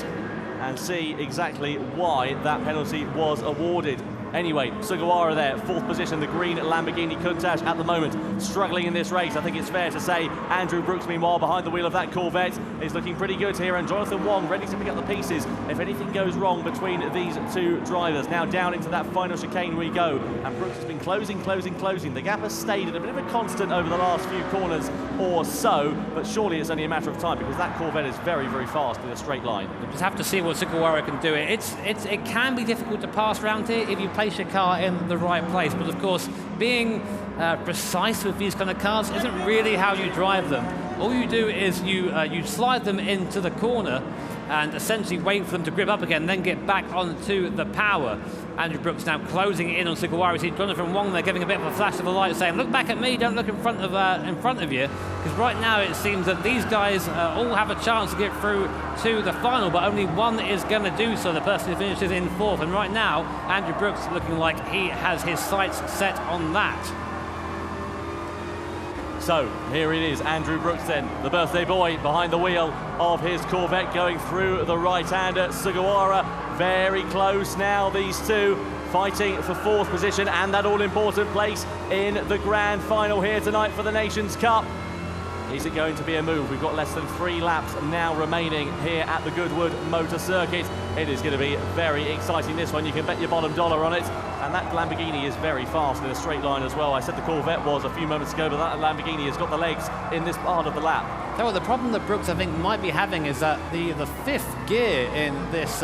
and see exactly why that penalty was awarded. Anyway, Sugawara there, 4th position, the green Lamborghini Countach at the moment, struggling in this race. I think it's fair to say Andrew Brooks, meanwhile, behind the wheel of that Corvette, is looking pretty good here, and Jonathan Wong ready to pick up the pieces if anything goes wrong between these two drivers. Now down into that final chicane we go, and Brooks has been closing. The gap has stayed at a bit of a constant over the last few corners or so, but surely it's only a matter of time because that Corvette is very, very fast in a straight line. We'll just have to see what Sugawara can do. It can be difficult to pass around here if you place your car in the right place, but of course being precise with these kind of cars isn't really how you drive them. All you do is you slide them into the corner and essentially wait for them to grip up again, then get back onto the power. Andrew Brooks now closing in on Sugawara. You see Jonathan Wong there giving a bit of a flash of the light, saying, "Look back at me, don't look in front of you," because right now it seems that these guys all have a chance to get through to the final, but only one is going to do so, the person who finishes in 4th. And right now, Andrew Brooks looking like he has his sights set on that. So here it is, Andrew Brooks then, the birthday boy behind the wheel of his Corvette going through the right-hander. Sugawara very close now, these two fighting for 4th position and that all-important place in the grand final here tonight for the Nations Cup. Is it going to be a move? We've got less than 3 laps now remaining here at the Goodwood Motor Circuit. It is going to be very exciting, this one. You can bet your bottom dollar on it. And that Lamborghini is very fast in a straight line as well. I said the Corvette was a few moments ago, but that Lamborghini has got the legs in this part of the lap. So the problem that Brooks, I think, might be having is that the 5th gear in this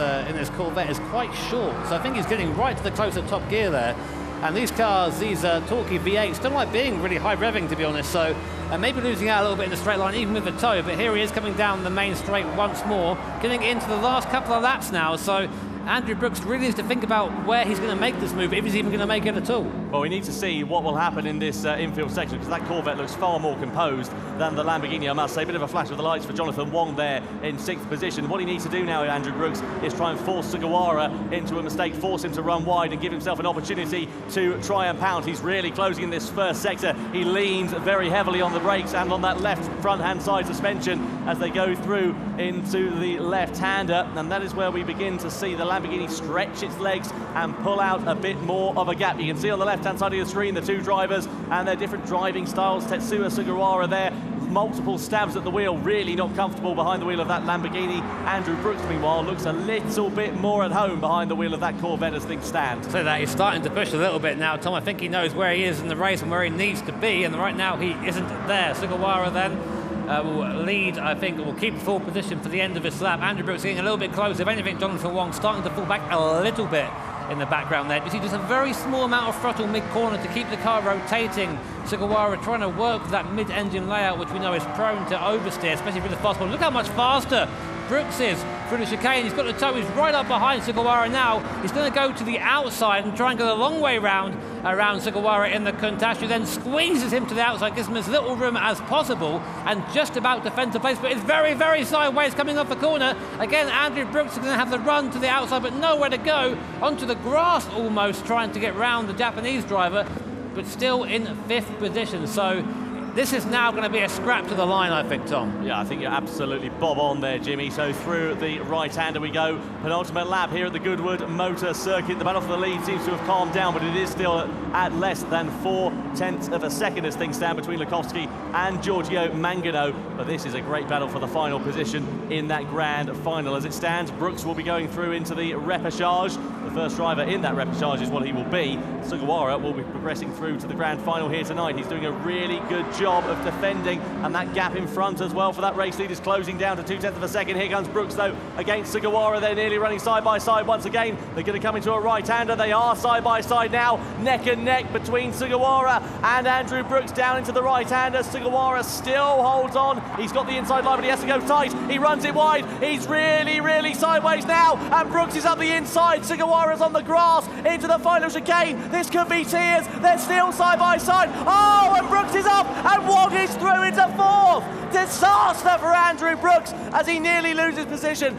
Corvette is quite short. So I think he's getting right to the close-up top gear there. And these cars, these torquey V8s, don't like being really high revving, to be honest. So maybe losing out a little bit in the straight line, even with the toe. But here he is coming down the main straight once more, getting into the last couple of laps now. So Andrew Brooks really needs to think about where he's going to make this move, if he's even going to make it at all. Well, we need to see what will happen in this infield section, because that Corvette looks far more composed than the Lamborghini, I must say. A bit of a flash of the lights for Jonathan Wong there in 6th position. What he needs to do now, Andrew Brooks, is try and force Sugawara into a mistake, force him to run wide and give himself an opportunity to try and pound. He's really closing in this first sector. He leans very heavily on the brakes and on that left front-hand side suspension as they go through into the left-hander, and that is where we begin to see the Lamborghini stretch its legs and pull out a bit more of a gap. You can see on the left-hand side of the screen the two drivers and their different driving styles. Tetsuya Sugawara there, multiple stabs at the wheel, really not comfortable behind the wheel of that Lamborghini. Andrew Brooks, meanwhile, looks a little bit more at home behind the wheel of that Corvette as things stand. So that he's starting to push a little bit now, Tom. I think he knows where he is in the race and where he needs to be, and right now he isn't there. Sugawara then will lead, I think, will keep full position for the end of this lap. Andrew Brooks getting a little bit closer. If anything, Jonathan Wong starting to fall back a little bit in the background there. You see just a very small amount of throttle mid-corner to keep the car rotating. Sugawara trying to work with that mid-engine layout, which we know is prone to oversteer, especially for the fast one. Look how much faster Brooks is through the chicane. He's got the toe, he's right up behind Sugawara now. He's going to go to the outside and try and go the long way around Sugawara in the Countach, who then squeezes him to the outside, gives him as little room as possible, and just about defends the place, but it's very, very sideways coming off the corner. Again, Andrew Brooks is going to have the run to the outside, but nowhere to go. Onto the grass almost, trying to get round the Japanese driver, but still in 5th position. So This is now going to be a scrap to the line, I think, Tom. Yeah, I think you're absolutely bob on there, Jimmy. So through the right-hander we go. Penultimate lap here at the Goodwood Motor Circuit. The battle for the lead seems to have calmed down, but it is still at less than 0.4 of a second as things stand between Lukowski and Giorgio Mangano. But this is a great battle for the final position in that grand final. As it stands, Brooks will be going through into the repechage. The first driver in that repechage is what he will be. Sugawara will be progressing through to the grand final here tonight. He's doing a really good job of defending, and that gap in front as well for that race lead is closing down to 0.2 of a second. Here comes Brooks though against Sugawara. They're nearly running side by side once again. They're going to come into a right-hander. They are side by side now, neck and neck between Sugawara and Andrew Brooks down into the right-hander. Sugawara still holds on. He's got the inside line, but he has to go tight. He runs it wide. He's really sideways now, and Brooks is up the inside. Sugawara's on the grass into the final chicane. This could be tears. They're still side by side. Oh, and Brooks is up, and Wong is through into fourth. Disaster for Andrew Brooks as he nearly loses position.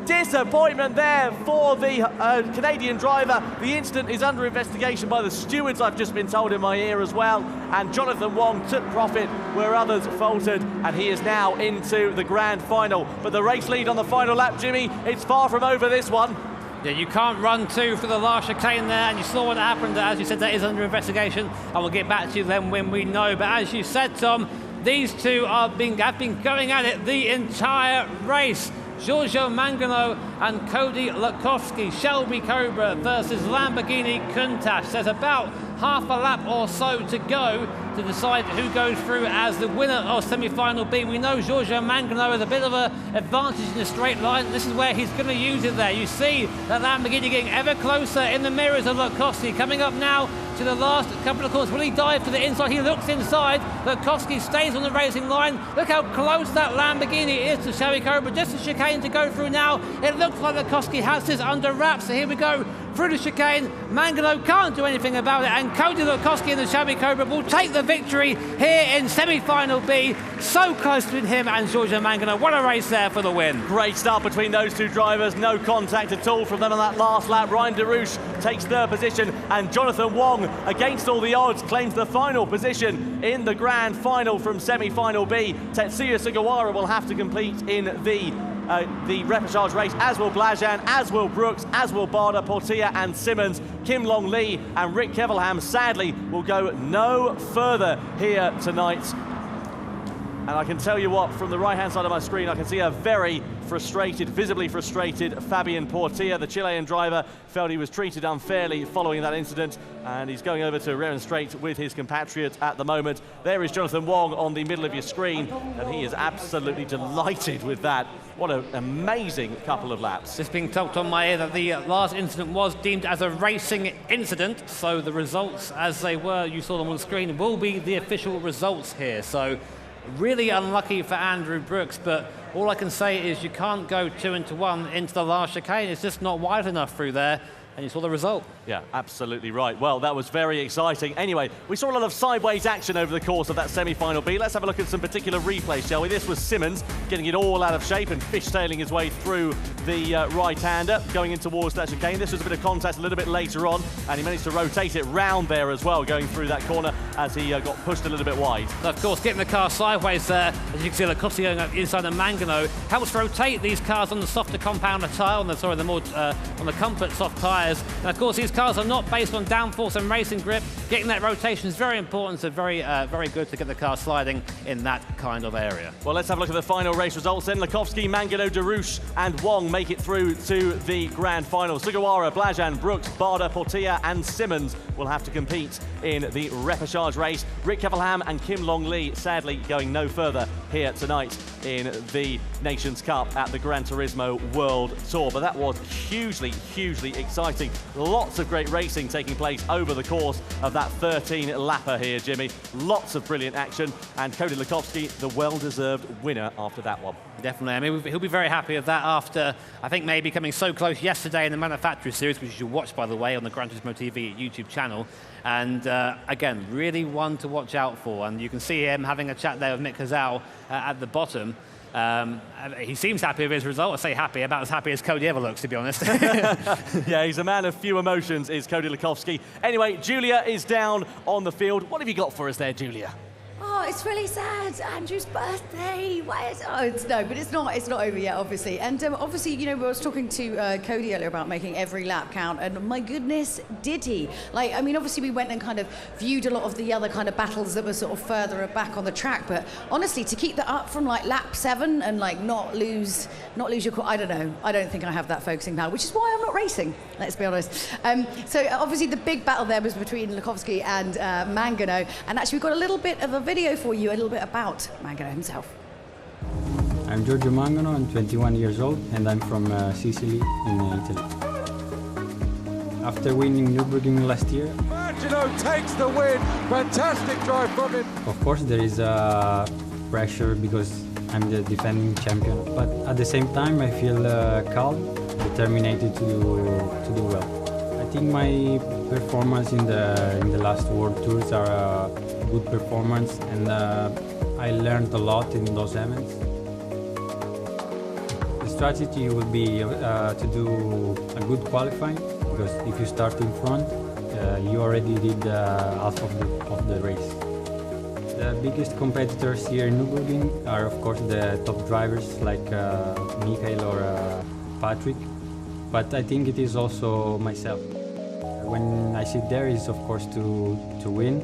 Disappointment there for the Canadian driver. The incident is under investigation by the stewards, I've just been told in my ear as well. And Jonathan Wong took profit where others faltered, and he is now into the grand final. But the race lead on the final lap, Jimmy, it's far from over this one. Yeah, you can't run two for the last chicane there, and you saw what happened. As you said, that is under investigation. I will get back to you then when we know. But as you said, Tom, these two have been going at it the entire race. Giorgio Mangano and Cody Lukowski. Shelby Cobra versus Lamborghini Countach. There's about half a lap or so to go to decide who goes through as the winner of semi-final B. We know Giorgio Mangano has a bit of an advantage in the straight line. This is where he's going to use it there. You see that Lamborghini getting ever closer in the mirrors of Lukowski. Coming up now to the last couple of corners. Will he dive to the inside? He looks inside. Lukowski stays on the racing line. Look how close that Lamborghini is to Shelby Cobra. Just a chicane to go through now. It looks like Lukowski has this under wraps. So here we go. Through the chicane, Mangano can't do anything about it, and Cody Lukowski and the Shelby Cobra will take the victory here in semi-final B. So close between him and Giorgio Mangano. What a race there for the win. Great start between those two drivers. No contact at all from them on that last lap. Ryan DeRouche takes third position, and Jonathan Wong, against all the odds, claims the final position in the grand final from semi-final B. Tetsuya Sugawara will have to compete in the repechage race, as will Blajan, as will Brooks, as will Barder, Portilla and Simmons. Kim Long Lee and Rick Kevelham sadly will go no further here tonight. And I can tell you what, from the right-hand side of my screen, I can see a very frustrated, visibly frustrated Fabian Portilla. The Chilean driver felt he was treated unfairly following that incident, and he's going over to remonstrate with his compatriot at the moment. There is Jonathan Wong on the middle of your screen, and he is absolutely delighted with that. What an amazing couple of laps. It's being told on my ear that the last incident was deemed as a racing incident, so the results as they were, you saw them on the screen, will be the official results here. So really unlucky for Andrew Brooks, but all I can say is you can't go 2-1 into the last chicane. It's just not wide enough through there, and you saw the result. Yeah, absolutely right. Well, that was very exciting. Anyway, we saw a lot of sideways action over the course of that semi-final B. Let's have a look at some particular replays, shall we? This was Simmons getting it all out of shape and fishtailing his way through the right-hander, going in towards that chicane. This was a bit of contact a little bit later on, and he managed to rotate it round there as well, going through that corner as he got pushed a little bit wide. Of course, getting the car sideways there, as you can see, Lukowski going up inside the Mangano, helps rotate these cars on the softer compounder tyre, on the comfort soft tyres. And of course, these cars are not based on downforce and racing grip. Getting that rotation is very important, so very good to get the car sliding in that kind of area. Well, let's have a look at the final race results then. Lukowski, Mangano, DeRouche and Wong make it through to the grand final. Sugawara, Blajan, Brooks, Barder, Portilla and Simmons will have to compete in the repechage race. Rick Kevelham and Kim Long Lee sadly going no further here tonight in the Nations Cup at the Gran Turismo World Tour. But that was hugely exciting. Lots of great racing taking place over the course of that 13-lapper here, Jimmy. Lots of brilliant action, and Cody Lukowski, the well-deserved winner after that one. Definitely. I mean, he'll be very happy with that after, I think, maybe coming so close yesterday in the Manufacturer Series, which you should watch, by the way, on the Gran Turismo TV YouTube channel. And again, really one to watch out for. And you can see him having a chat there with Mick Hazal at the bottom. He seems happy with his result. I say happy, about as happy as Cody ever looks, to be honest. Yeah, he's a man of few emotions, is Cody Lukowski. Anyway, Julia is down on the field. What have you got for us there, Julia? Oh, it's really sad. Andrew's birthday. Why is? Oh, but it's not. It's not over yet, obviously. And obviously, you know, I was talking to Cody earlier about making every lap count, and my goodness, did he? Like, I mean, obviously, we went and kind of viewed a lot of the other kind of battles that were sort of further back on the track. But honestly, to keep that up from like lap 7 and like not lose your. I don't know. I don't think I have that focusing power, which is why I'm not racing. Let's be honest. So obviously, the big battle there was between Lukovsky and Mangano, and actually, we've got a little bit of a video for you, a little bit about Mangano himself. I'm Giorgio Mangano, I'm 21 years old and I'm from Sicily in Italy. After winning Nürburgring last year, Mangano takes the win, fantastic drive from him. Of course there is pressure because I'm the defending champion, but at the same time I feel calm, determined to do well. I think my performance in the last World Tours are a good performance, and I learned a lot in those events. The strategy will be to do a good qualifying, because if you start in front, you already did half of the race. The biggest competitors here in Nürburgring are of course the top drivers like Michael or Patrick, but I think it is also myself. When I sit there is of course to win.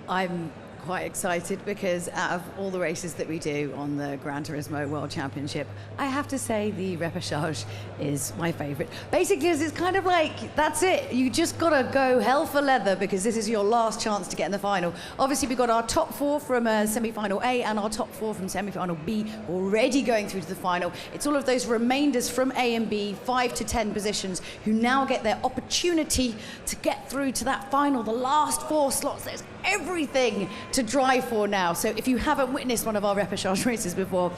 I'm quite excited because out of all the races that we do on the Gran Turismo World Championship, I have to say the Repechage is my favorite. Basically, it's kind of like, that's it. You just got to go hell for leather because this is your last chance to get in the final. Obviously, we've got our top 4 from semi-final A and our top 4 from semi-final B already going through to the final. It's all of those remainders from A and B, 5 to 10 positions, who now get their opportunity to get through to that final, the last 4 slots. There's everything to drive for now. So if you haven't witnessed one of our Repechage races before,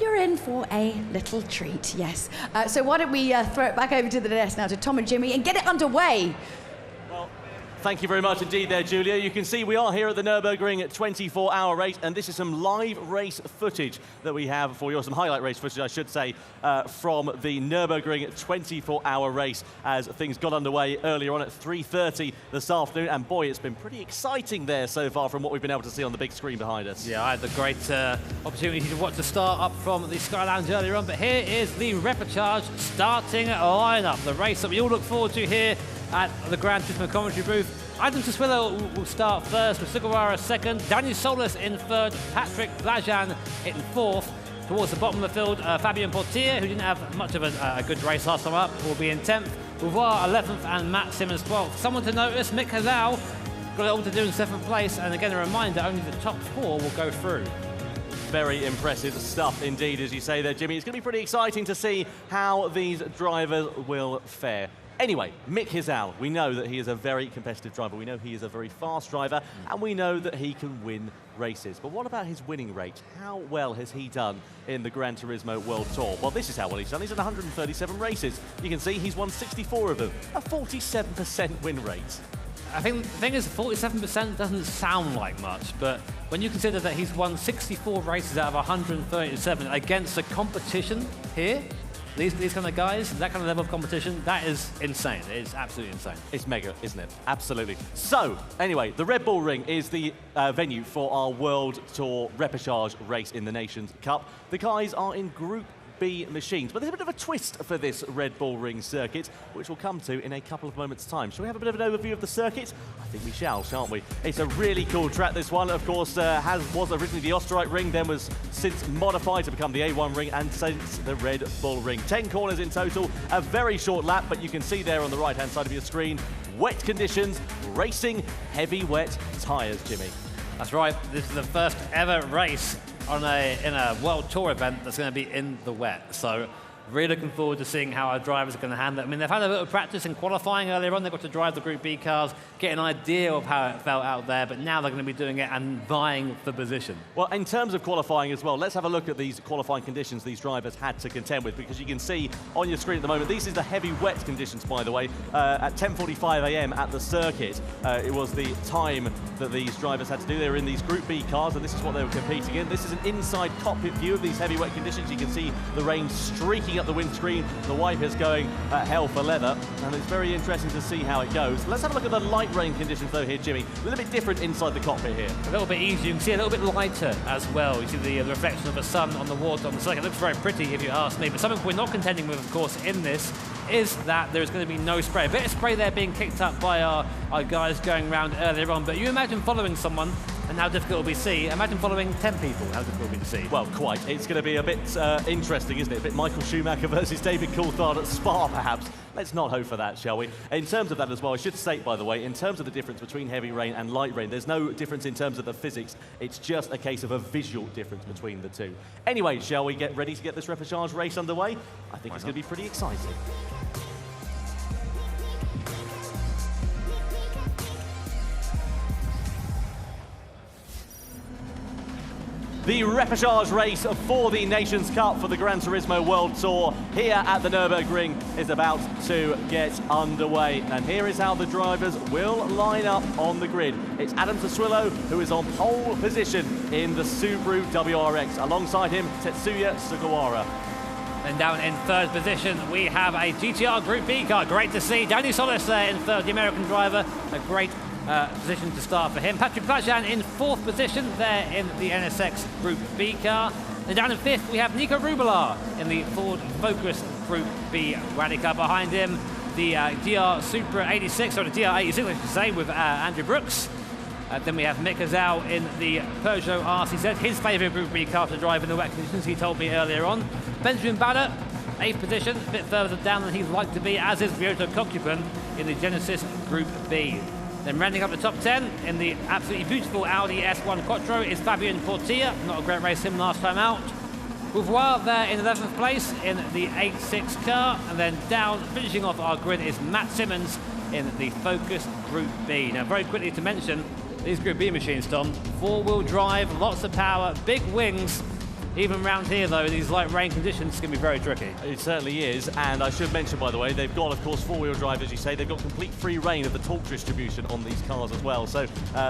you're in for a little treat, yes. So why don't we throw it back over to the desk now to Tom and Jimmy and get it underway. Thank you very much indeed there, Julia. You can see we are here at the Nürburgring 24-hour race, and this is some live race footage that we have for you, or some highlight race footage, I should say, from the Nürburgring 24-hour race as things got underway earlier on at 3:30 this afternoon. And boy, it's been pretty exciting there so far from what we've been able to see on the big screen behind us. Yeah, I had the great opportunity to watch the start up from the Sky Lounge earlier on, but here is the Repechage starting lineup, the race that we all look forward to here at the Gran Turismo commentary booth. Adam Saswillo will start first, with Sugawara second, Daniel Solis in third, Patrick Blajan in fourth. Towards the bottom of the field, Fabien Portier, who didn't have much of a good race last time up, will be in 10th, Boulevard 11th and Matt Simmons 12th. Someone to notice, Mick Hazal got it all to do in 7th place, and again a reminder, only the top 4 will go through. Very impressive stuff indeed, as you say there, Jimmy. It's going to be pretty exciting to see how these drivers will fare. Anyway, Mick Hazal, we know that he is a very competitive driver. We know he is a very fast driver, and we know that he can win races. But what about his winning rate? How well has he done in the Gran Turismo World Tour? Well, this is how well he's done. He's in 137 races. You can see he's won 64 of them, a 47% win rate. I think the thing is, 47% doesn't sound like much, but when you consider that he's won 64 races out of 137 against the competition here, these kind of guys, that kind of level of competition, that is insane. It is absolutely insane. It's mega, isn't it? Absolutely. So, anyway, the Red Bull Ring is the venue for our World Tour Repechage race in the Nations Cup. The guys are in Group B machines, but there's a bit of a twist for this Red Bull Ring circuit, which we'll come to in a couple of moments' time. Shall we have a bit of an overview of the circuit? I think we shall, shan't we? It's a really cool track, this one. Of course, was originally the Österreich Ring, then was since modified to become the A1 Ring, and since the Red Bull Ring. 10 corners in total, a very short lap, but you can see there on the right-hand side of your screen, wet conditions, racing, heavy wet tyres, Jimmy. That's right. This is the first ever race in a World Tour event that's going to be in the wet. So really looking forward to seeing how our drivers are going to handle it. I mean, they've had a bit of practice in qualifying earlier on. They got to drive the Group B cars, get an idea of how it felt out there, but now they're going to be doing it and vying for position. Well, in terms of qualifying as well, let's have a look at these qualifying conditions these drivers had to contend with, because you can see on your screen at the moment, these are the heavy wet conditions, by the way, at 10:45 a.m. at the circuit. It was the time that these drivers had to do. They were in these Group B cars, and this is what they were competing in. This is an inside cockpit view of these heavy wet conditions. You can see the rain streaking picking up the windscreen, the wipers going hell for leather, and it's very interesting to see how it goes. Let's have a look at the light rain conditions though here, Jimmy. A little bit different inside the cockpit here. A little bit easier, you can see a little bit lighter as well. You see the reflection of the sun on the water on the circuit. It looks very pretty if you ask me, but something we're not contending with, of course, in this is that there is going to be no spray. A bit of spray there being kicked up by our guys going around earlier on, but you imagine following someone and how difficult it will be to see. Imagine following 10 people, how difficult it will be to see. Well, quite. It's going to be a bit interesting, isn't it? A bit Michael Schumacher versus David Coulthard at Spa, perhaps. Let's not hope for that, shall we? In terms of that as well, I should state, by the way, in terms of the difference between heavy rain and light rain, there's no difference in terms of the physics. It's just a case of a visual difference between the two. Anyway, shall we get ready to get this repechage race underway? I think it's going to be pretty exciting. The repechage race for the Nations Cup for the Gran Turismo World Tour here at the Nürburgring is about to get underway. And here is how the drivers will line up on the grid. It's Adam Sassuolo, who is on pole position in the Subaru WRX. Alongside him, Tetsuya Sugawara. And down in third position, we have a GTR Group B car. Great to see Danny Solis there in third, the American driver. A great position to start for him. Patrick Blajan in fourth position there in the NSX Group B car. And down in fifth, we have Nico Rubelar in the Ford Focus Group B rally car. Behind him, the DR Supra 86, or the DR 86, I should say, with Andrew Brooks. Then we have Mick Hazal in the Peugeot RCZ, his favourite Group B car to drive in the wet conditions, he told me earlier on. Benjamin Bader, 8th position, a bit further down than he'd like to be, as is Ryoto Kokubun in the Genesis Group B. Then rounding up the top 10 in the absolutely beautiful Audi S1 Quattro is Fabian Portilla. Not a great race him last time out. Beauvoir there in 11th place in the 8.6 car. And then down, finishing off our grid, is Matt Simmons in the Focus Group B. Now, very quickly to mention, these Group B machines, Tom, four-wheel drive, lots of power, big wings. Even round here, though, in these light rain conditions, it's going to be very tricky. It certainly is, and I should mention, by the way, they've got, of course, four-wheel drive, as you say. They've got complete free reign of the torque distribution on these cars as well, so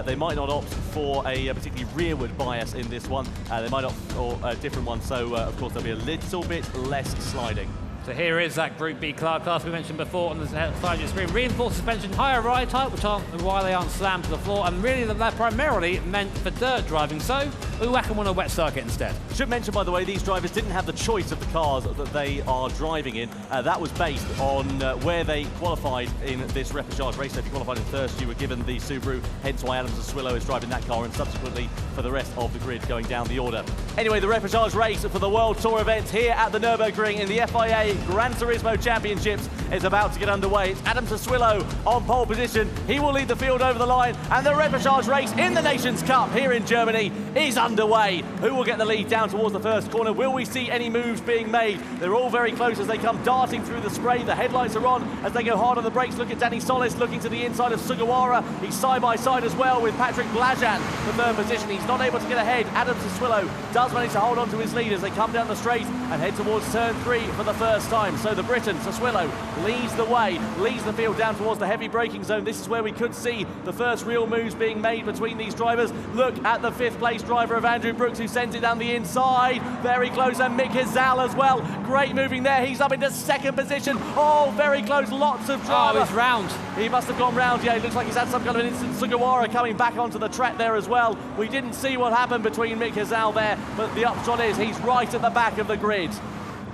they might not opt for a particularly rearward bias in this one. They might opt for a different one, so, of course, there'll be a little bit less sliding. So here is that Group B class we mentioned before on the side of your screen. Reinforced suspension, higher ride height, which aren't why they aren't slammed to the floor, and really they're primarily meant for dirt driving, so we whack them on a wet circuit instead. Should mention, by the way, these drivers didn't have the choice of the cars that they are driving in. That was based on where they qualified in this repechage race. So if you qualified in first, you were given the Subaru, hence why Adam Sassuolo is driving that car, and subsequently for the rest of the grid going down the order. Anyway, the repechage race for the World Tour event here at the Nürburgring in the FIA Gran Turismo Championships is about to get underway. It's Adam Sassuolo on pole position. He will lead the field over the line, and the repechage race in the Nations Cup here in Germany is underway. Who will get the lead down towards the first corner? Will we see any moves being made? They're all very close as they come darting through the spray. The headlights are on as they go hard on the brakes. Look at Danny Solis looking to the inside of Sugawara. He's side by side as well with Patrick Blajan for third position. He's not able to get ahead. Adam Sassuolo does manage to hold on to his lead as they come down the straight and head towards turn 3 for the first time. So the Briton, Sassuolo, leads the way, leads the field down towards the heavy braking zone. This is where we could see the first real moves being made between these drivers. Look at the 5th place driver of Andrew Brooks, who sends it down the inside. Very close, and Mick Hazal as well. Great moving there. He's up into 2nd position. Oh, very close. Lots of driver. Oh, he's round. He must have gone round. Yeah, it looks like he's had some kind of an instant. Sugawara coming back onto the track there as well. We didn't see what happened between Mick Hazal there, but the upshot is he's right at the back of the grid.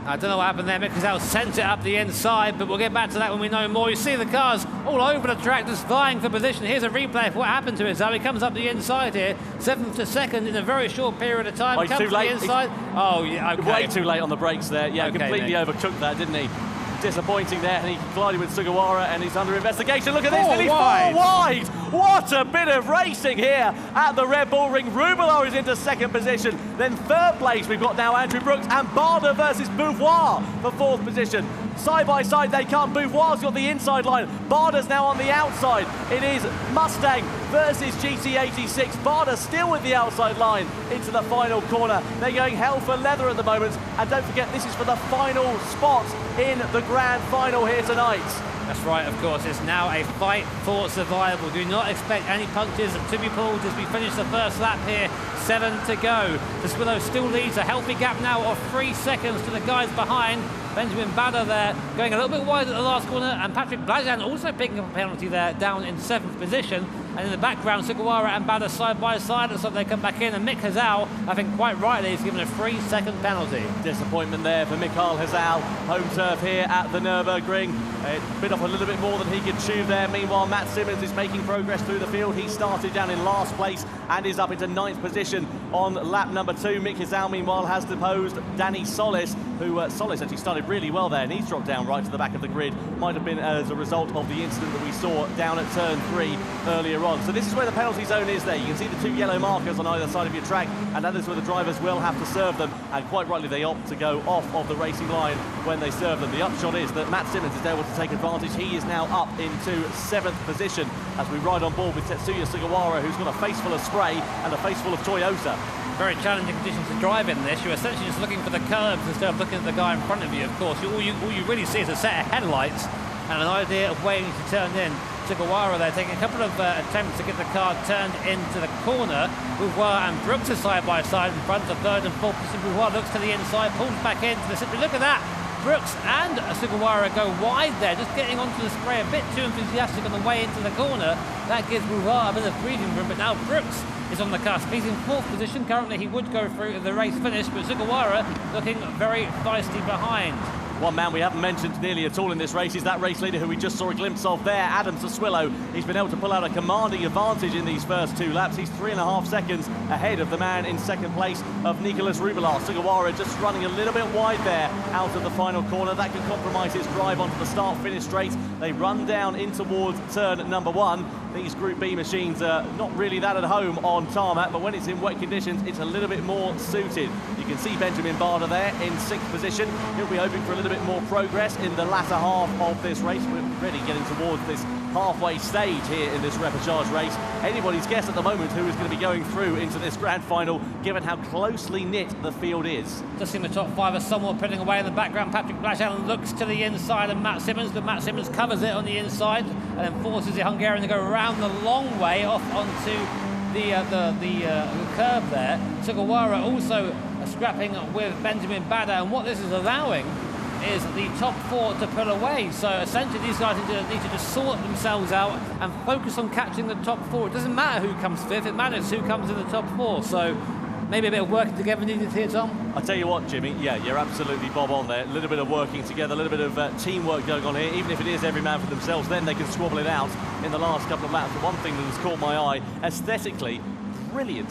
I don't know what happened there. Mick Hazal sent it up the inside, but we'll get back to that when we know more. You see the cars all over the track just vying for position. Here's a replay of what happened to Hazal. He comes up the inside here, 7th to 2nd in a very short period of time. Oh, he's comes too late. To the inside. Oh, yeah, okay. Way too late on the brakes there. Yeah, okay, completely Mick. overcooked that, didn't he? Disappointing there, and he collided with Sugawara, and he's under investigation. Look at this, Four nearly wide. 4 wide. What a bit of racing here at the Red Bull Ring. Rubelar is into 2nd position. Then 3rd place, we've got now Andrew Brooks and Bader versus Beauvoir for 4th position. Side by side they come. Beauvoir's got the inside line. Bader's now on the outside. It is Mustang versus GT86. Bader still with the outside line into the final corner. They're going hell for leather at the moment. And don't forget, this is for the final spot in the grand final here tonight. That's right, of course. It's now a fight for survival. Do not expect any punches to be pulled as we finish the first lap here. 7 to go. Sassuolo still leads a healthy gap now of 3 seconds to the guys behind. Benjamin Bader there going a little bit wide at the last corner, and Patrick Blajan also picking up a penalty there, down in 7th position. And in the background, Sugawara and Bader side by side, and so they come back in, and Mick Hazal, I think quite rightly, is given a 3-second penalty. Disappointment there for Mikhail Hazal, home turf here at the Nürburgring. It bit off a little bit more than he could chew there. Meanwhile, Matt Simmons is making progress through the field. He started down in last place and is up into 9th position on lap number 2. Mick Hazal, meanwhile, has deposed Danny Solis, who Solis actually started really well there, and he's dropped down right to the back of the grid. Might have been as a result of the incident that we saw down at turn 3 earlier on. So this is where the penalty zone is there. You can see the 2 yellow markers on either side of your track, and that is where the drivers will have to serve them, and quite rightly they opt to go off of the racing line when they serve them. The upshot is that Matt Simmons is able to take advantage. He is now up into 7th position as we ride on board with Tetsuya Sugawara, who's got a face full of spray and a face full of Toyota. Very challenging conditions to drive in this. You're essentially just looking for the curbs instead of looking at the guy in front of you, of course. All you really see is a set of headlights and an idea of waiting to turn in. Sugawara there taking a couple of attempts to get the car turned into the corner. Boulevard and Brooks are side by side in front of 3rd and 4th position. Boulevard looks to the inside, pulls back into the city. Look at that! Brooks and Sugawara go wide there, just getting onto the spray a bit too enthusiastic on the way into the corner. That gives Boulevard a bit of breathing room, but now Brooks is on the cusp. He's in 4th position. Currently he would go through the race finish, but Sugawara looking very feisty behind. One man we haven't mentioned nearly at all in this race is that race leader who we just saw a glimpse of there, Adam Soswillo. He's been able to pull out a commanding advantage in these first 2 laps. He's 3.5 seconds ahead of the man in 2nd place of Nicolas Rubelar. Sugawara just running a little bit wide there out of the final corner. That can compromise his drive onto the start-finish straight. They run down in towards turn number 1. These Group B machines are not really that at home on tarmac, but when it's in wet conditions, it's a little bit more suited. You can see Benjamin Bader there in 6th position. He'll be hoping for a little bit more progress in the latter half of this race. We're really getting towards this halfway stage here in this Repechage race. Anybody's guess at the moment who is going to be going through into this grand final, given how closely knit the field is. Just in the top 5 are somewhat putting away in the background. Patrick Blajan looks to the inside of Matt Simmons, but Matt Simmons covers it on the inside and then forces the Hungarian to go around the long way off onto the curb there. Sugawara also scrapping with Benjamin Bader, and what this is allowing is the top 4 to pull away. So essentially these guys need to just sort themselves out and focus on catching the top 4. It doesn't matter who comes 5th, it matters who comes in the top 4. So maybe a bit of working together needed here, Tom? I'll tell you what, Jimmy, yeah, you're absolutely bob on there. A little bit of working together, a little bit of teamwork going on here. Even if it is every man for themselves, then they can squabble it out in the last couple of laps. The one thing that has caught my eye, aesthetically, brilliant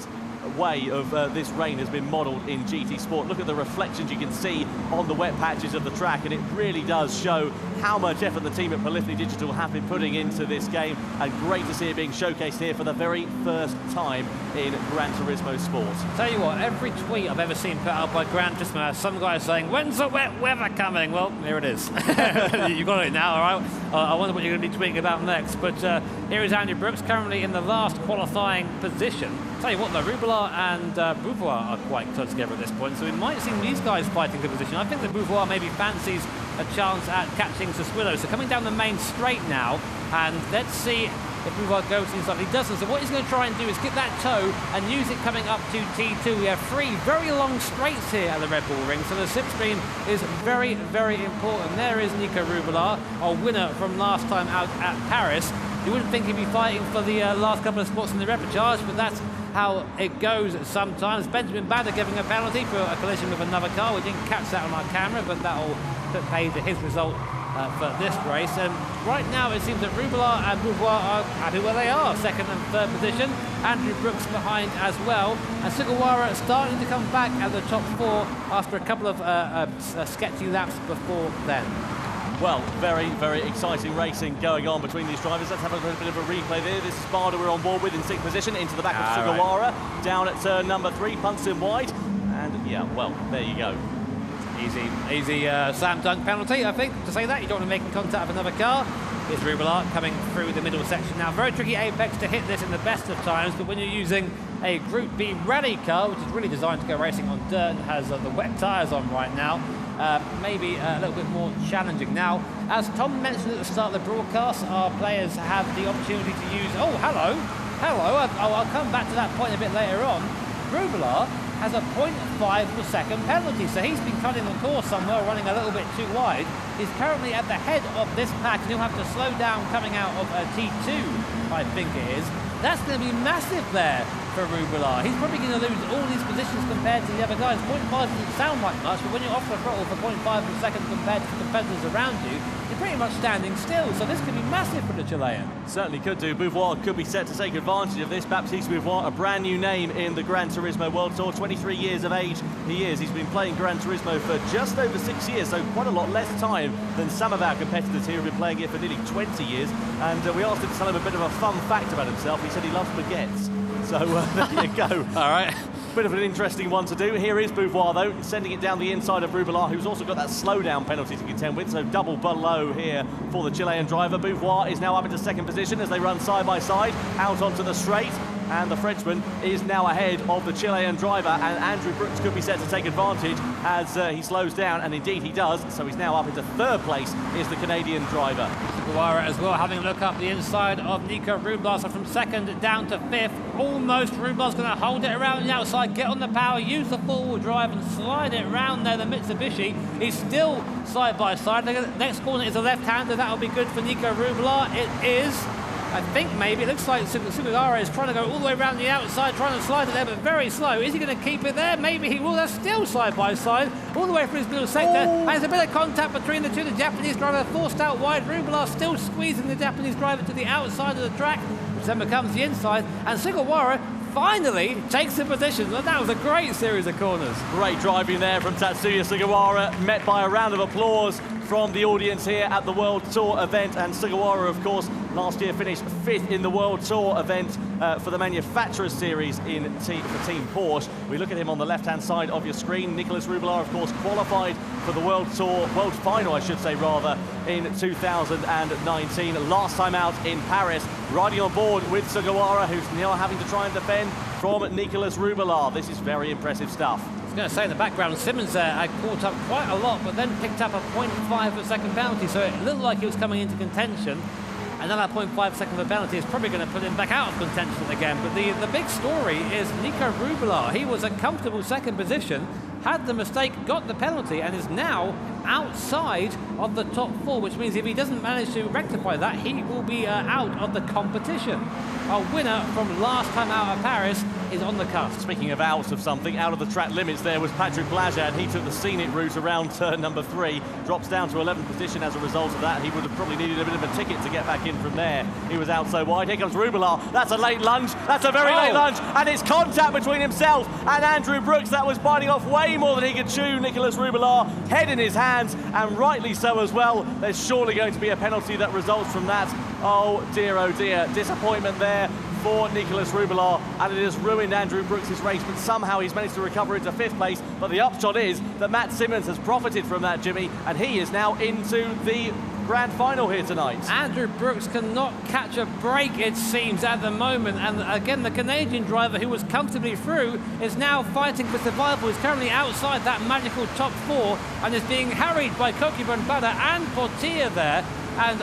way of this rain has been modelled in GT Sport. Look at the reflections you can see on the wet patches of the track, and it really does show how much effort the team at Polyphony Digital have been putting into this game, and great to see it being showcased here for the very first time in Gran Turismo Sport. Tell you what, every tweet I've ever seen put out by Gran Turismo has some guy saying, when's the wet weather coming? Well, here it is. You've got it now, all right? I wonder what you're going to be tweeting about next, but here is Andy Brooks, currently in the last qualifying position. Tell you what, though, Rubelar and Boulevard are quite close together at this point, so we might see these guys fighting the position. I think that Boulevard maybe fancies a chance at catching Soswillo. So coming down the main straight now, and let's see if Boulevard goes inside. He doesn't, so what he's going to try and do is get that toe and use it coming up to T2. We have 3 very long straights here at the Red Bull Ring, so the slipstream is very, very important. There is Nico Rubelar, our winner from last time out at Paris. You wouldn't think he'd be fighting for the last couple of spots in the Repechage, but that's how it goes sometimes. Benjamin Bader giving a penalty for a collision with another car. We didn't catch that on our camera, but that'll put paid to his result for this race. And right now it seems that Rubelar and Boulevard are happy where they are, 2nd and 3rd position. Andrew Brooks behind as well. And Sugawara starting to come back at the top 4 after a couple of sketchy laps before then. Well, very, very exciting racing going on between these drivers. Let's have a little bit of a replay there. This is Bader we're on board with in 6th position, into the back of Sugawara, right. Down at turn number 3, punts him wide, and yeah, well, there you go. Easy slam dunk penalty, I think, to say that. You don't want to make contact with another car. Here's Rubelar coming through the middle section now. Very tricky apex to hit this in the best of times, but when you're using a Group B rally car, which is really designed to go racing on dirt and has the wet tyres on right now, maybe a little bit more challenging. Now, as Tom mentioned at the start of the broadcast, our players have the opportunity to use... Oh, hello. I'll come back to that point a bit later on. Rubelar has a 0.5 per second penalty. So he's been cutting the course somewhere, running a little bit too wide. He's currently at the head of this pack, and he'll have to slow down coming out of T2, I think it is. That's going to be massive there for Rubelar. He's probably going to lose all these positions compared to the other guys. 0.5 doesn't sound like much, but when you're off the throttle for 0.5 per second compared to the competitors around you, you're pretty much standing still. So this could be massive for the Chilean. Certainly could do. Boulevard could be set to take advantage of this. Baptiste Boulevard, a brand new name in the Gran Turismo World Tour. 23 years of age he is. He's been playing Gran Turismo for just over 6 years, so quite a lot less time than some of our competitors here who have been playing it for nearly 20 years. And we asked him to tell him a bit of a fun fact about himself. He said he loves baguettes. So there you go. All right. Bit of an interesting one to do. Here is Boulevard, though, sending it down the inside of Rubelar, who's also got that slowdown penalty to contend with, so double below here for the Chilean driver. Boulevard is now up into second position as they run side by side out onto the straight, and the Frenchman is now ahead of the Chilean driver, and Andrew Brooks could be set to take advantage as he slows down, and indeed he does, so he's now up into third place is the Canadian driver. Guevara as well, having a look up the inside of Nico Rubelar, so from second down to fifth, almost. Rubelar's going to hold it around the outside, get on the power, use the four-wheel drive and slide it around there, the Mitsubishi. He's still side by side. The next corner is a left-hander, that'll be good for Nico Rubelar. It is, I think maybe, it looks like Sugawara is trying to go all the way around the outside, trying to slide it there, but very slow. Is he going to keep it there? Maybe he will. They're still side by side, all the way through his middle sector. And there's a bit of contact between the two. The Japanese driver forced out wide. Rubelar still squeezing the Japanese driver to the outside of the track, which then becomes the inside. And Sugawara finally takes the position. That was a great series of corners. Great driving there from Tatsuya Sugawara, met by a round of applause from the audience here at the World Tour event. And Sugawara, of course, last year finished 5th in the World Tour event for the Manufacturers Series for Team Porsche. We look at him on the left-hand side of your screen. Nicolas Rubelar, of course, qualified for the World Tour, World Final, I should say, rather, in 2019. Last time out in Paris, riding on board with Sugawara, who's now having to try and defend from Nicolas Rubelar. This is very impressive stuff. I was going to say in the background, Simmons there had caught up quite a lot, but then picked up a 0.5 per second penalty, so it looked like he was coming into contention. And then that 0.5 second of a penalty is probably going to put him back out of contention again. But the big story is Nico Rubelar. He was a comfortable second position, had the mistake, got the penalty, and is now outside of the top four, which means if he doesn't manage to rectify that, he will be out of the competition. Our winner from last time out of Paris is on the cusp. Speaking of out of something, out of the track limits there was Patrick Blajad. He took the scenic route around turn number 3, drops down to 11th position as a result of that. He would have probably needed a bit of a ticket to get back in from there. He was out so wide. Here comes Rubelar. That's a late lunge. That's a very late lunge. And it's contact between himself and Andrew Brooks. That was biting off way more than he could chew. Nicolas Rubelar, head in his hands, and rightly so as well. There's surely going to be a penalty that results from that. Oh dear, disappointment there for Nicolas Rubelar, and it has ruined Andrew Brooks' race, but somehow he's managed to recover into 5th place. But the upshot is that Matt Simmons has profited from that, Jimmy, and he is now into the grand final here tonight. Andrew Brooks cannot catch a break, it seems, at the moment, and again the Canadian driver who was comfortably through is now fighting for survival. He's currently outside that magical top 4 and is being harried by Kokiban Bada and Portier there. And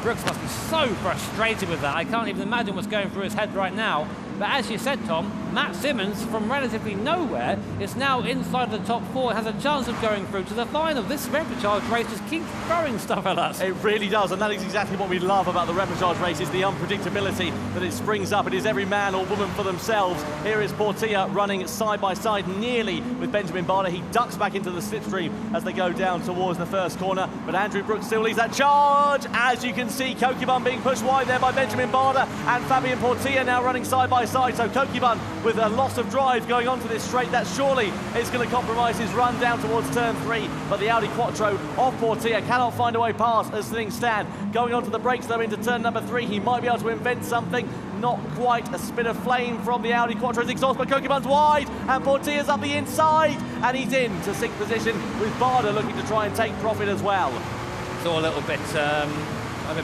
Brooks must be so frustrated with that. I can't even imagine what's going through his head right now. But as you said, Tom, Matt Simmons, from relatively nowhere, is now inside the top 4, has a chance of going through to the final. This Repechage race just keeps throwing stuff at us. It really does, and that is exactly what we love about the Repechage race, is the unpredictability that it springs up. It is every man or woman for themselves. Here is Portier running side by side nearly with Benjamin Bada. He ducks back into the slipstream as they go down towards the first corner, but Andrew Brooks still leads that charge. As you can see, Kokiban being pushed wide there by Benjamin Bada, and Fabien Portier now running side by side. So Kokiban with a loss of drive going onto this straight, that surely is going to compromise his run down towards turn 3, but the Audi Quattro of Portier cannot find a way past as things stand. Going onto the brakes though into turn number 3, he might be able to invent something. Not quite. A spit of flame from the Audi Quattro's exhaust, but Kokiban's wide and Portier's up the inside, and he's in to 6th position with Bada looking to try and take profit as well. It's all a little bit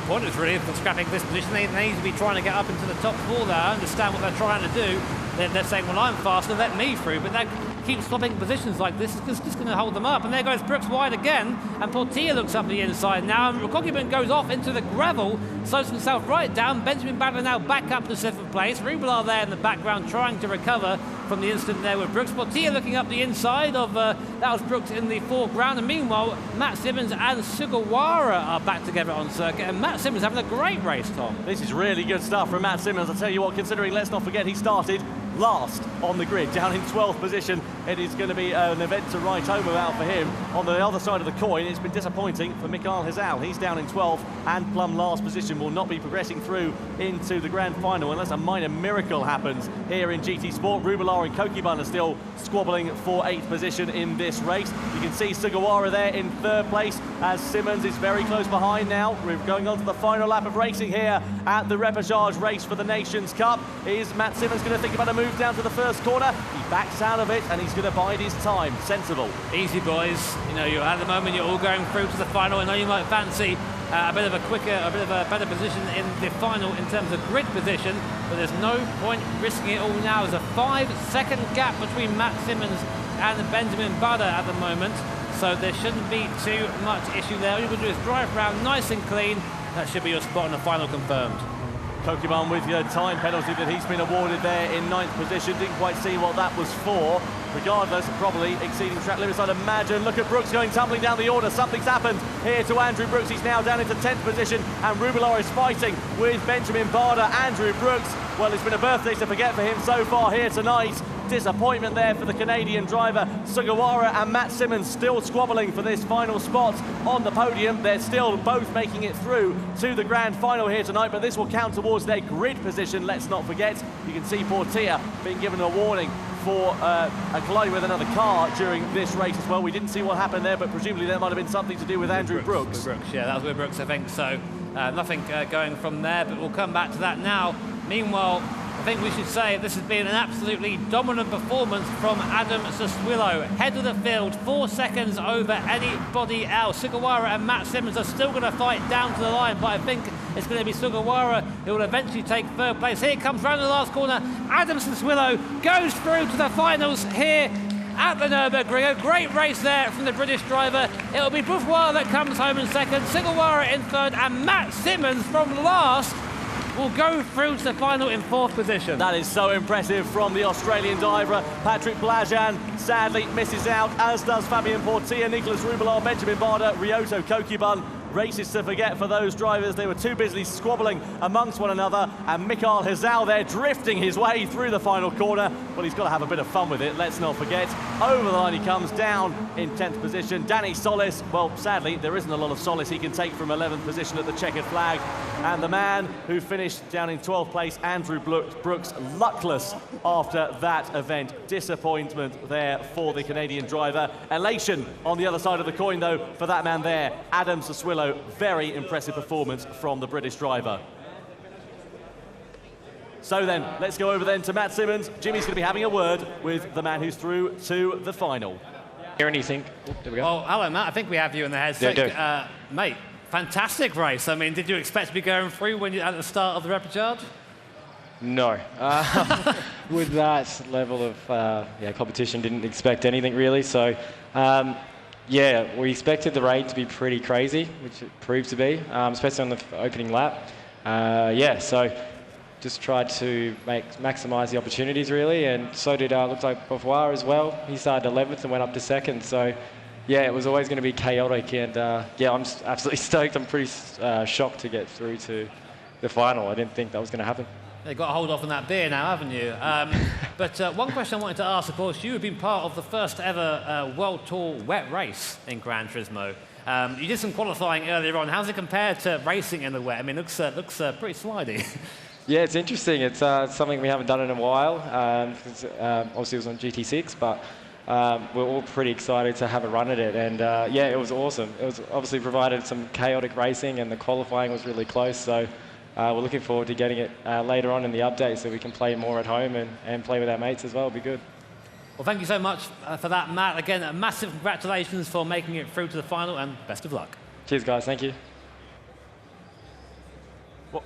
pointless really for scrapping this position. They need to be trying to get up into the top 4 there. I understand what they're trying to do. They're saying, well, I'm faster, let me through, but they keep swapping positions like this. It's just going to hold them up. And there goes Brooks wide again, and Portier looks up the inside now, and Kokiban goes off into the gravel, slows himself right down. Benjamin Bada now back up to 7th place. Rubelar there in the background trying to recover, from the incident there with Brooks. Portilla looking up the inside of, that was Brooks in the foreground. And meanwhile, Matt Simmons and Sugawara are back together on circuit. And Matt Simmons having a great race, Tom. This is really good stuff from Matt Simmons. I'll tell you what, considering, let's not forget, he started last on the grid, down in 12th position. It is going to be an event to write home about for him. On the other side of the coin, it's been disappointing for Mikhail Hazal. He's down in 12th and plumb last position, will not be progressing through into the grand final unless a minor miracle happens here in GT Sport. Rubilar and Kokibun are still squabbling for 8th position in this race. You can see Sugawara there in 3rd place as Simmons is very close behind now. We're going on to the final lap of racing here at the Repechage race for the Nations Cup. Is Matt Simmons going to think about a move down to the first corner? He backs out of it and he's going to bide his time. Sensible. Easy, boys. You know, you're at the moment, you're all going through to the final. I know you might fancy a bit of a better position in the final in terms of grid position, but there's no point risking it all now. There's a 5-second gap between Matt Simmons and Benjamin Butter at the moment, so there shouldn't be too much issue there. All you've got to do is drive around nice and clean. That should be your spot in the final confirmed. Kokibun with the time penalty that he's been awarded there in 9th position. Didn't quite see what that was for. Regardless, probably exceeding track limits, I'd imagine. Look at Brooks going tumbling down the order. Something's happened here to Andrew Brooks. He's now down into 10th position, and Rubilar is fighting with Benjamin Barder. Andrew Brooks, well, it's been a birthday to forget for him so far here tonight. Disappointment there for the Canadian driver. Sugawara and Matt Simmons still squabbling for this final spot on the podium. They're still both making it through to the grand final here tonight, but this will count towards their grid position. Let's not forget, you can see Portilla being given a warning for colliding with another car during this race as well. We didn't see what happened there, but presumably that might have been something to do with Andrew Brooks. Yeah, that was with Brooks, I think. So nothing going from there, but we'll come back to that now. Meanwhile, I think we should say this has been an absolutely dominant performance from Adam Sassuillo. Head of the field, 4 seconds over anybody else. Sugawara and Matt Simmons are still going to fight down to the line, but I think it's going to be Sugawara who will eventually take 3rd place. Here comes round the last corner. Adam Sassuillo goes through to the finals here at the Nürburgring. A great race there from the British driver. It'll be Boulevard that comes home in 2nd, Sugawara in 3rd, and Matt Simmons from last will go through to the final in 4th position. That is so impressive from the Australian diver. Patrick Blajan sadly misses out, as does Fabien Portilla, Nicolas Rubilar, Benjamin Barder, Ryoto Kokibun. Races to forget for those drivers. They were too busy squabbling amongst one another, and Mikhail Hazal there drifting his way through the final corner. Well, he's got to have a bit of fun with it, let's not forget. Over the line he comes, down in 10th position. Danny Solis, well, sadly, there isn't a lot of solace he can take from 11th position at the checkered flag. And the man who finished down in 12th place, Andrew Brooks, luckless after that event. Disappointment there for the Canadian driver. Elation on the other side of the coin, though, for that man there, Adam Sassuillo. Very impressive performance from the British driver. So then, let's go over then to Matt Simmons. Jimmy's going to be having a word with the man who's through to the final. Hear anything? There we go. Oh, hello, Matt. I think we have you in the headset. Mate, fantastic race. I mean, did you expect to be going through when you at the start of the Repechage? No. With that level of competition, didn't expect anything really. So, yeah, we expected the raid to be pretty crazy, which it proved to be, especially on the opening lap. So just tried to maximise the opportunities really, and so did looks like Beauvoir as well. He started 11th and went up to 2nd. So yeah, it was always going to be chaotic, and I'm just absolutely stoked. I'm pretty shocked to get through to the final. I didn't think that was going to happen. You've got to hold off on that beer now, haven't you? But one question I wanted to ask, of course, you have been part of the first ever World Tour wet race in Gran Turismo. You did some qualifying earlier on. How's it compared to racing in the wet? I mean, it looks pretty slidey. Yeah, it's interesting. It's something we haven't done in a while. Obviously, it was on GT6, but we're all pretty excited to have a run at it. And yeah, it was awesome. It was obviously provided some chaotic racing, and the qualifying was really close. So we're looking forward to getting it later on in the update so we can play more at home and play with our mates as well. It'll be good. Well, thank you so much for that, Matt. Again, a massive congratulations for making it through to the final, and best of luck. Cheers, guys. Thank you.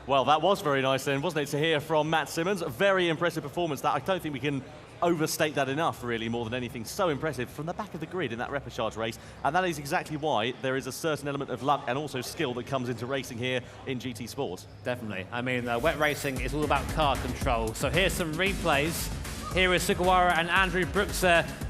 Well, that was very nice then, wasn't it, to hear from Matt Simmons. A very impressive performance. That I don't think we can overstate that enough, really, more than anything. So impressive from the back of the grid in that Repechage race. And that is exactly why there is a certain element of luck and also skill that comes into racing here in GT Sports. Definitely. I mean, wet racing is all about car control. So here's some replays Here is Sugawara and Andrew Brooks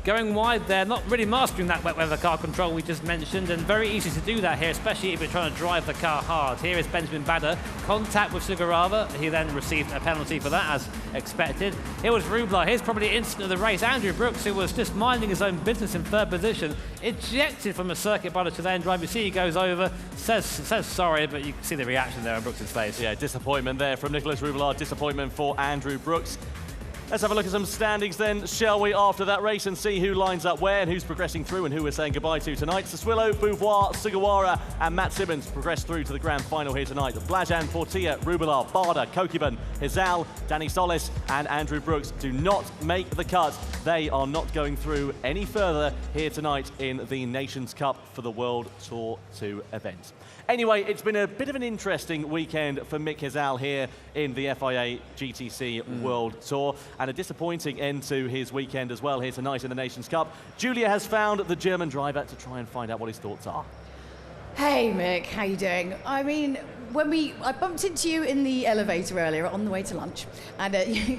going wide there, not really mastering that wet weather car control we just mentioned, and very easy to do that here, especially if you're trying to drive the car hard. Here is Benjamin Bader, contact with Sugawara. He then received a penalty for that, as expected. Here was Rubler. Here's probably the instant of the race. Andrew Brooks, who was just minding his own business in third position, ejected from the circuit by the Chilean driver. You see he goes over, says sorry, but you can see the reaction there on Brooks' face. Yeah, disappointment there from Nicolas Rubler, disappointment for Andrew Brooks. Let's have a look at some standings then, shall we, after that race, and see who lines up where and who's progressing through and who we're saying goodbye to tonight. Sassuolo, Beauvoir, Sugawara and Matt Simmons progress through to the grand final here tonight. Blajan, Portilla, Rubler, Barda, Kokiban, Hizal, Danny Solis and Andrew Brooks do not make the cut. They are not going through any further here tonight in the Nations Cup for the World Tour 2 event. Anyway, it's been a bit of an interesting weekend for Mick Hizal here in the FIA GTC World Tour, and a disappointing end to his weekend as well here tonight in the Nations Cup. Julia has found the German driver to try and find out what his thoughts are. Hey Mick, how you doing? I mean, I bumped into you in the elevator earlier on the way to lunch, and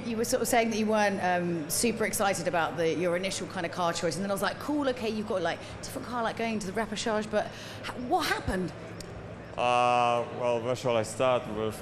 you were sort of saying that you weren't super excited about your initial kind of car choice, and then I was like, cool, okay, you've got like different car, like going to the Repechage, but what happened? Well, where shall I start with?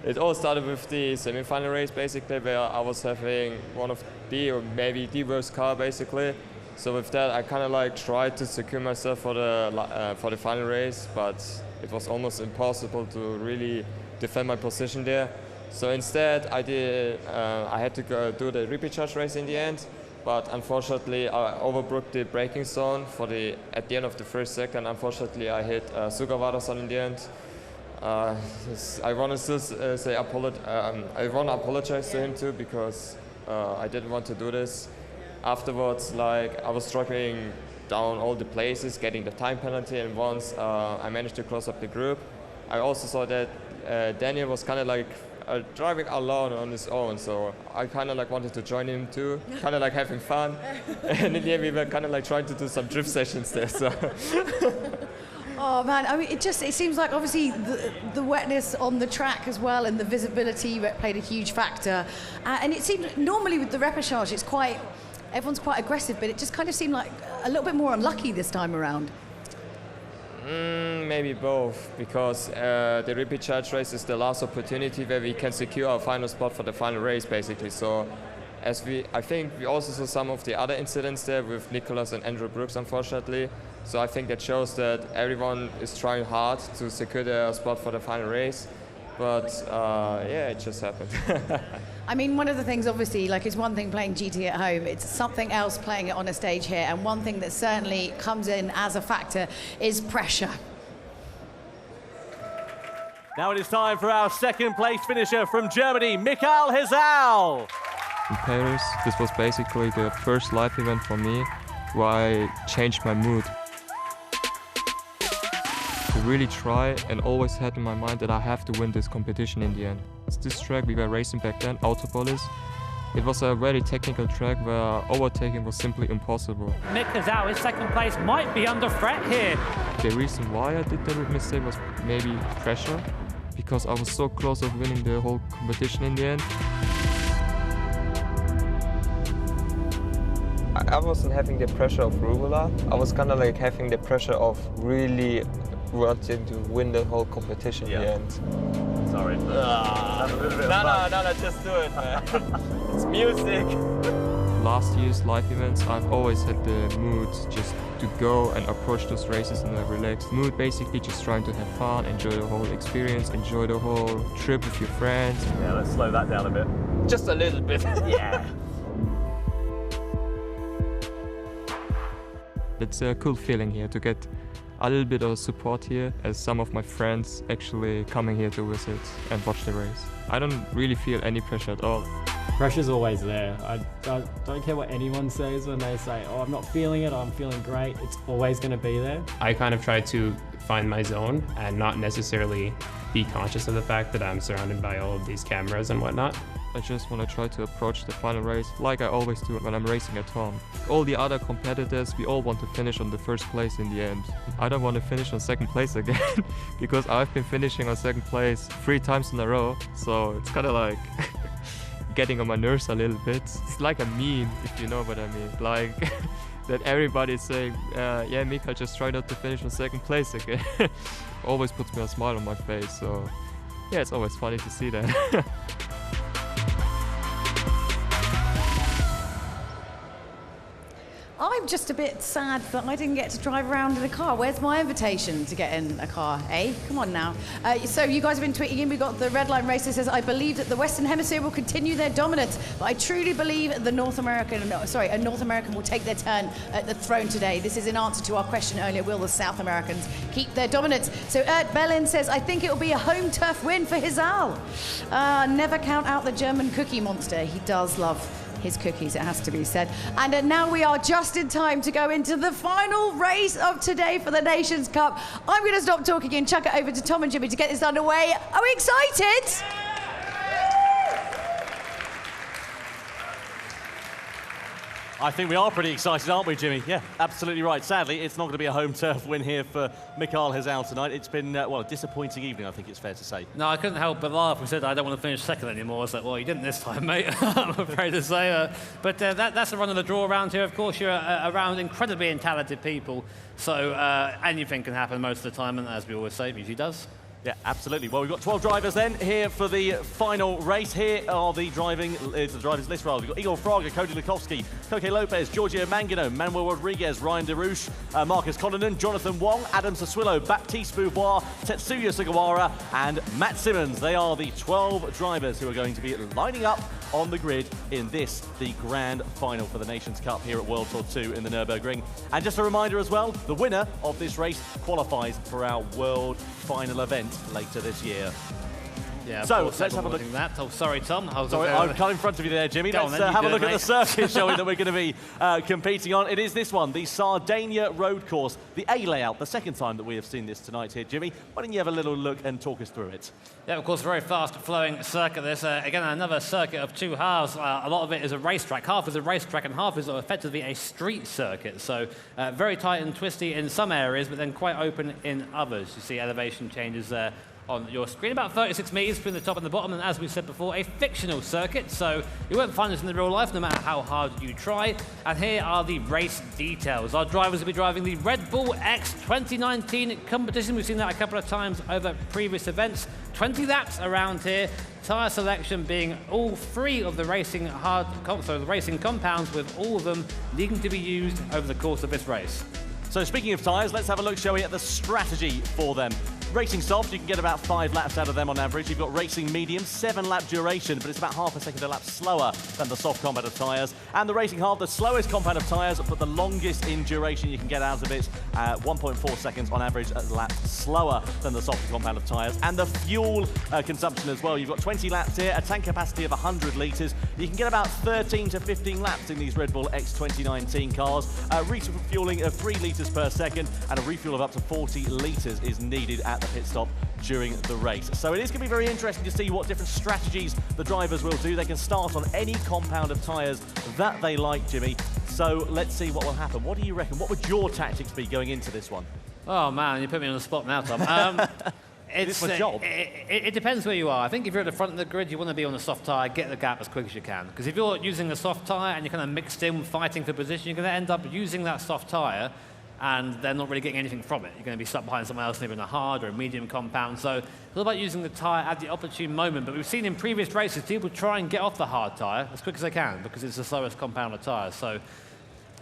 It all started with the semi-final race, basically, where I was having one of or maybe the worst car, basically. So with that, I kind of like tried to secure myself for the final race, but it was almost impossible to really defend my position there. So instead, I had to go do the repechage race in the end. But unfortunately, I overbooked the braking zone at the end of the first second. Unfortunately, I hit Sugawara's zone in the end. I want to still say I want to apologize to him too, because I didn't want to do this. Afterwards, like, I was struggling down all the places, getting the time penalty, and once I managed to close up the group, I also saw that Daniel was kind of like driving alone on his own, so I kind of like wanted to join him too, kind of like having fun, and in the end we were kind of like trying to do some drift sessions there. So. Oh man, I mean, it seems like obviously the wetness on the track as well, and the visibility played a huge factor. And it seemed normally with the repechage, everyone's quite aggressive, but it just kind of seemed like a little bit more unlucky this time around. Maybe both, because the repechage race is the last opportunity where we can secure our final spot for the final race, basically. So, I think we also saw some of the other incidents there with Nicolas and Andrew Brooks, unfortunately. So I think that shows that everyone is trying hard to secure their spot for the final race. But yeah, it just happened. I mean, one of the things, obviously, like, it's one thing playing GT at home, it's something else playing it on a stage here, and one thing that certainly comes in as a factor is pressure. Now it is time for our second place finisher from Germany, Michael Hizal. In Paris, this was basically the first live event for me where I changed my mood. To really try, and always had in my mind that I have to win this competition in the end. It's this track we were racing back then, Autopolis. It was a very technical track where overtaking was simply impossible. Mick Hizal, his second place might be under threat here. The reason why I did that mistake was maybe pressure, because I was so close of winning the whole competition in the end. I wasn't having the pressure of Rubula. I was kind of like having the pressure of really wanting to win the whole competition in the end. Sorry. No, just do it, man. It's music. Last year's live events, I've always had the mood just to go and approach those races in a relaxed mood, basically just trying to have fun, enjoy the whole experience, enjoy the whole trip with your friends. Yeah, let's slow that down a bit. Just a little bit. Yeah. It's a cool feeling here to get a little bit of support here, as some of my friends actually coming here to visit and watch the race. I don't really feel any pressure at all. Pressure's always there. I don't care what anyone says when they say, oh, I'm not feeling it, I'm feeling great. It's always going to be there. I kind of try to find my zone and not necessarily be conscious of the fact that I'm surrounded by all of these cameras and whatnot. I just want to try to approach the final race like I always do when I'm racing at home. All the other competitors, we all want to finish on the first place in the end. I don't want to finish on second place again because I've been finishing on second place 3 times in a row, so it's kind of like getting on my nerves a little bit. It's like a meme, if you know what I mean. Like that everybody's saying, yeah, Mika, just try not to finish in second place again. Always puts me a smile on my face. So yeah, it's always funny to see that. I'm just a bit sad that I didn't get to drive around in a car. Where's my invitation to get in a car, eh? Come on now. So you guys have been tweeting in. We've got the red line racer says, I believe that the Western Hemisphere will continue their dominance, but I truly believe a North American will take their turn at the throne today. This is in answer to our question earlier, will the South Americans keep their dominance? So Ert Bellin says, I think it will be a home turf win for Hizal. Never count out the German cookie monster. He does love his cookies, it has to be said. And now we are just in time to go into the final race of today for the Nations Cup. I'm going to stop talking and chuck it over to Tom and Jimmy to get this underway. Are we excited? I think we are pretty excited, aren't we, Jimmy? Yeah, absolutely right. Sadly, it's not going to be a home turf win here for Mikael Hizal tonight. It's been, well, a disappointing evening, I think it's fair to say. No, I couldn't help but laugh. We said, I don't want to finish second anymore. I was like, well, you didn't this time, mate, I'm afraid to say. But that's the run of the draw around here. Of course, you're around incredibly talented people, so anything can happen most of the time, and as we always say, it usually does. Yeah, absolutely. Well, we've got 12 drivers then here for the final race. Here are the drivers list. Rather, we've got Igor Fraga, Cody Lukowski, Koke Lopez, Giorgio Mangano, Manuel Rodriguez, Ryan DeRouche, Marcus Collinan, Jonathan Wong, Adam Sassuillo, Baptiste Beauvoir, Tetsuya Sugawara, and Matt Simmons. They are the 12 drivers who are going to be lining up on the grid in this, the grand final for the Nations Cup here at World Tour 2 in the Nürburgring. And just a reminder as well, the winner of this race qualifies for our world final event later this year. Yeah, so let's have a look at that. Oh, sorry, Tom. Sorry, I've come in front of you there, Jimmy. Let's have a look at the circuit, shall we, that we're going to be competing on. It is this one, the Sardinia Road Course, the A layout, the second time that we have seen this tonight here, Jimmy. Why don't you have a little look and talk us through it? Yeah, of course, very fast-flowing circuit. This again, another circuit of two halves. A lot of it is a racetrack. Half is a racetrack, and half is effectively a street circuit. So very tight and twisty in some areas, but then quite open in others. You see elevation changes there on your screen, about 36 metres between the top and the bottom, and as we said before, a fictional circuit, so you won't find this in the real life no matter how hard you try. And here are the race details. Our drivers will be driving the Red Bull X 2019 competition. We've seen that a couple of times over previous events. 20 laps around here. Tyre selection being all three of the racing compounds, with all of them needing to be used over the course of this race. So speaking of tyres, let's have a look, shall we, at the strategy for them. Racing soft, you can get about 5 laps out of them on average. You've got racing medium, 7-lap duration, but it's about half a second a lap slower than the soft compound of tyres. And the racing hard, the slowest compound of tyres, but the longest in duration you can get out of it, 1.4 seconds on average a lap slower than the soft compound of tyres. And the fuel consumption as well. You've got 20 laps here, a tank capacity of 100 litres. You can get about 13 to 15 laps in these Red Bull X 2019 cars. Refueling of 3 litres per second, and a refuel of up to 40 litres is needed at the pit stop during the race. So it is going to be very interesting to see what different strategies the drivers will do. They can start on any compound of tyres that they like, Jimmy. So let's see what will happen. What do you reckon? What would your tactics be going into this one? Oh man, you put me on the spot now, Tom. It's my job. It depends where you are. I think if you're at the front of the grid, you want to be on the soft tyre, get the gap as quick as you can. Because if you're using a soft tyre and you're kind of mixed in fighting for position, you're going to end up using that soft tyre and they're not really getting anything from it. You're going to be stuck behind someone else, maybe in a hard or a medium compound. So it's all about using the tyre at the opportune moment. But we've seen in previous races, people try and get off the hard tyre as quick as they can because it's the slowest compound of tyres. So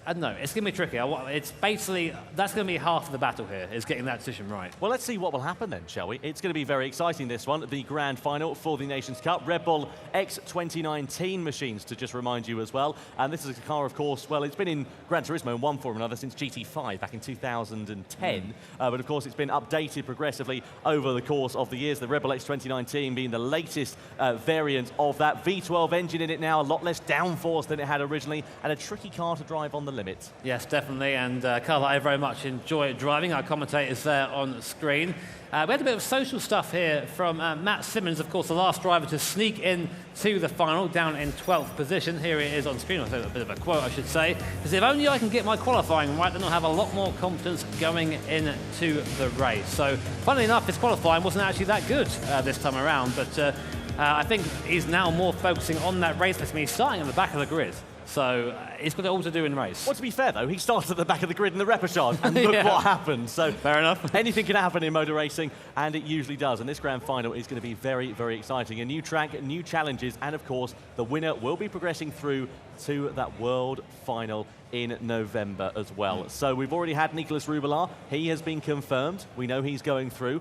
I don't know, it's going to be tricky. It's basically, that's going to be half of the battle here, is getting that decision right. Well, let's see what will happen then, shall we? It's going to be very exciting, this one, the grand final for the Nations Cup. Red Bull X 2019 machines, to just remind you as well. And this is a car, of course, well, it's been in Gran Turismo in one form or another since GT5 back in 2010. But, of course, it's been updated progressively over the course of the years. The Red Bull X 2019 being the latest variant of that. V12 engine in it now, a lot less downforce than it had originally, and a tricky car to drive on the limit. Yes, definitely, and Carl, I very much enjoy driving. Our commentators there on screen. We had a bit of social stuff here from Matt Simmons, of course, the last driver to sneak in to the final, down in 12th position. Here it is on screen, a bit of a quote, I should say. Because if only I can get my qualifying right, then I'll have a lot more confidence going into the race. So, funnily enough, his qualifying wasn't actually that good this time around, but I think he's now more focusing on that race. He's starting at the back of the grid. So it's got it all to do in race. Well, to be fair, though, he started at the back of the grid in the Repechage, and look what happened. So fair enough. Anything can happen in motor racing, and it usually does. And this grand final is going to be very, very exciting. A new track, new challenges, and of course, the winner will be progressing through to that world final in November as well. So we've already had Nicolas Rubelar. He has been confirmed. We know he's going through.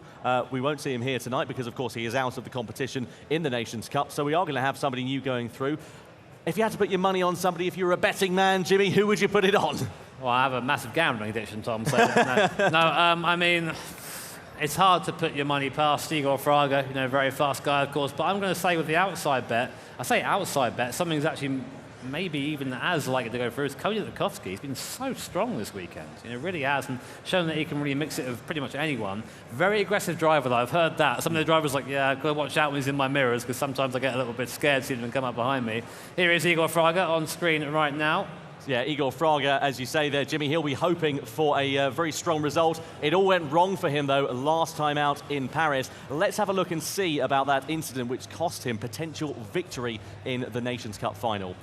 We won't see him here tonight because, of course, he is out of the competition in the Nations Cup. So we are going to have somebody new going through. If you had to put your money on somebody, if you're a betting man, Jimmy, who would you put it on? Well, I have a massive gambling addiction, Tom. So I mean, it's hard to put your money past Igor Fraga, very fast guy, of course. But I'm going to say with the outside bet, I say outside bet, something's actually maybe even as likely to go through is Cody Lutkowski. He's been so strong this weekend. Really has, and shown that he can really mix it with pretty much anyone. Very aggressive driver, though. I've heard that. Some of the drivers are like, yeah, I've got to watch out when he's in my mirrors, because sometimes I get a little bit scared seeing him come up behind me. Here is Igor Fraga on screen right now. Yeah, Igor Fraga, as you say there, Jimmy, he'll be hoping for a very strong result. It all went wrong for him, though, last time out in Paris. Let's have a look and see about that incident which cost him potential victory in the Nations Cup final.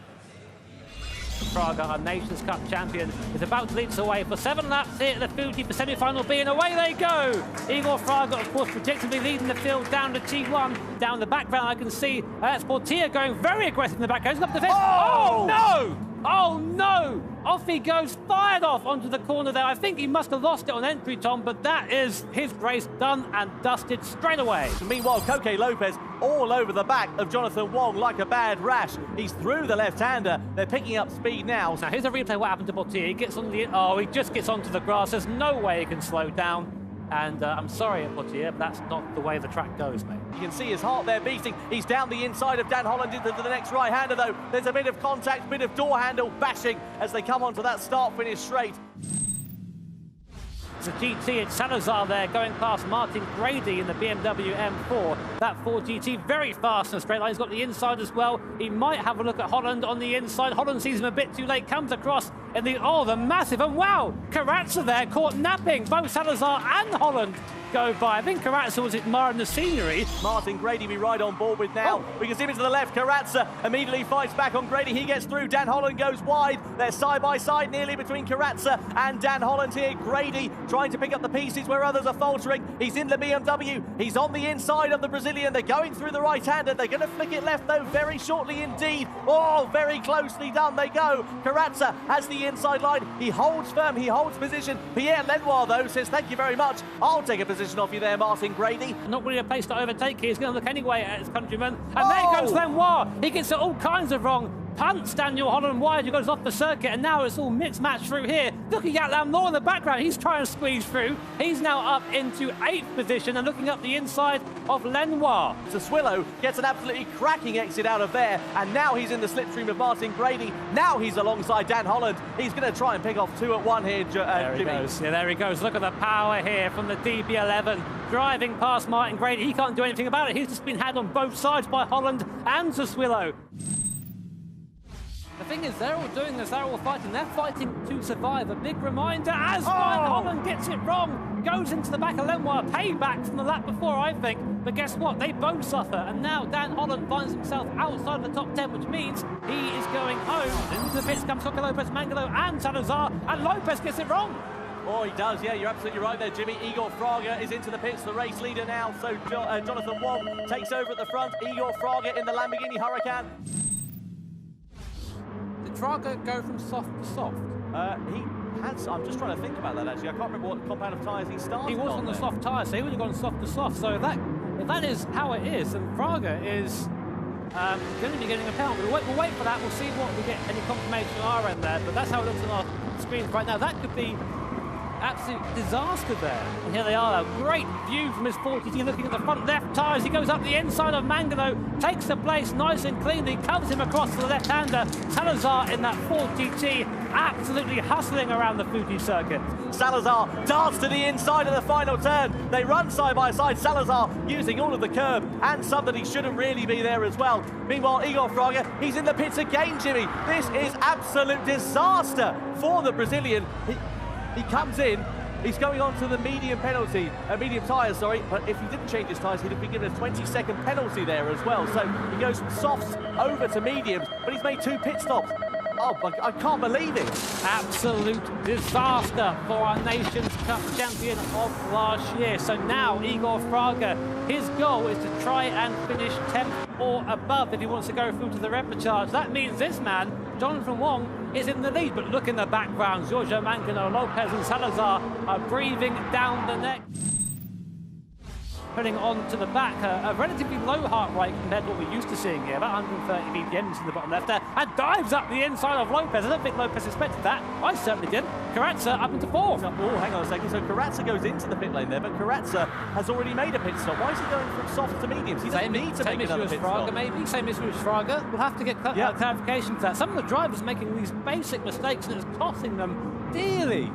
Fraga, our Nations Cup champion, is about to lead us away for 7 laps here at the Fuji for semi-final B, and away they go! Igor Fraga, of course, predictably leading the field down to T1. Down the background, I can see that's Portier going very aggressive in the background. He's up the fence. Oh, no! Oh, no! Off he goes, fired off onto the corner there. I think he must have lost it on entry, Tom, but that is his race done and dusted straight away. Meanwhile, Koke Lopez all over the back of Jonathan Wong like a bad rash. He's through the left-hander. They're picking up speed now. Now, here's a replay of what happened to Portier. He gets on the... Oh, he just gets onto the grass. There's no way he can slow down. And I'm sorry, Portier, but that's not the way the track goes, mate. You can see his heart there beating. He's down the inside of Dan Holland into the next right-hander, though. There's a bit of contact, bit of door handle bashing as they come onto that start-finish straight. It's a GT, it's Salazar there going past Martin Grady in the BMW M4. That Ford GT very fast in a straight line. He's got the inside as well. He might have a look at Holland on the inside. Holland sees him a bit too late, comes across in the, the massive, and wow, Carrazza there caught napping. Both Salazar and Holland go by. I think Carrazza was admiring the scenery. Martin Grady we ride on board with now. We can see him to the left. Carrazza immediately fights back on Grady. He gets through. Dan Holland goes wide. They're side by side nearly between Carrazza and Dan Holland here. Grady trying to pick up the pieces where others are faltering. He's in the BMW. He's on the inside of the Brazilian. They're going through the right-hander. They're going to flick it left, though, very shortly indeed. Oh, very closely done they go. Carrazza has the inside line. He holds firm. He holds position. Pierre Lenoir, though, says, thank you very much. I'll take a position off you there, Martin Grady. Not really a place to overtake here. He's going to look anyway at his countryman. And there goes Lenoir. He gets it all kinds of wrong. Punts Daniel Holland wide, he goes off the circuit, and now it's all mixed match through here. Looking at Lenoir in the background, he's trying to squeeze through. He's now up into 8th position and looking up the inside of Lenoir. Swillow gets an absolutely cracking exit out of there, and now he's in the slipstream of Martin Grady. Now he's alongside Dan Holland. He's going to try and pick off 2 at 1 here, there he goes. Yeah, there he goes. Look at the power here from the DB11. Driving past Martin Grady. He can't do anything about it. He's just been had on both sides by Holland and Swillow. The thing is, they're all doing this, they're all fighting. They're fighting to survive. A big reminder as Holland gets it wrong, goes into the back of Lenoir. Payback from the lap before, I think. But guess what? They both suffer. And now Dan Holland finds himself outside of the top 10, which means he is going home. Into the pits comes Koke Lopez, Mangalo and Salazar. And Lopez gets it wrong. Oh, he does, yeah, you're absolutely right there, Jimmy. Igor Fraga is into the pits, the race leader now. So Jonathan Wong takes over at the front. Igor Fraga in the Lamborghini Huracan. Fraga go from soft to soft? He has. I'm just trying to think about that actually. I can't remember what compound of tyres he started. He was on the soft tyres, so he would have gone soft to soft. So if that is how it is, then Fraga is going to be getting a penalty. We'll wait for that. We'll see what we get any confirmation on our end there. But that's how it looks on our screens right now. That could be absolute disaster there. And here they are, a great view from his 40T looking at the front left tyres. He goes up the inside of Mangalo, takes the place nice and cleanly, covers him across to the left-hander. Salazar in that 40T, absolutely hustling around the Fuji circuit. Salazar darts to the inside of the final turn. They run side by side. Salazar using all of the curb and some that he shouldn't really be there as well. Meanwhile, Igor Fraga, he's in the pits again, Jimmy. This is absolute disaster for the Brazilian. He comes in, He's going on to the medium penalty, medium tyres, sorry, but if he didn't change his tyres, he'd have been given a 20-second penalty there as well. So he goes from softs over to mediums, but he's made 2 pit stops. Oh, I can't believe it. Absolute disaster for our Nations Cup champion of last year. So now Igor Fraga, his goal is to try and finish 10th or above if he wants to go through to the repechage. That means this man, Jonathan Wong, is in the lead. But look in the background, Giorgio Mangano, Lopez and Salazar are breathing down the neck. Putting on to the back, a relatively low heart rate compared to what we're used to seeing here, about 130 BPMs in the bottom left there, and dives up the inside of Lopez. I don't think Lopez expected that. I certainly did. Karatsa up into 4th. Oh, hang on a second. So Karatsa goes into the pit lane there, but Karatsa has already made a pit stop. Why is he going from soft to mediums? He doesn't need to make another pit stop. Maybe. Same issue as Fraga. We'll have to get clarification to that. Some of the drivers making these basic mistakes and it's costing them dearly.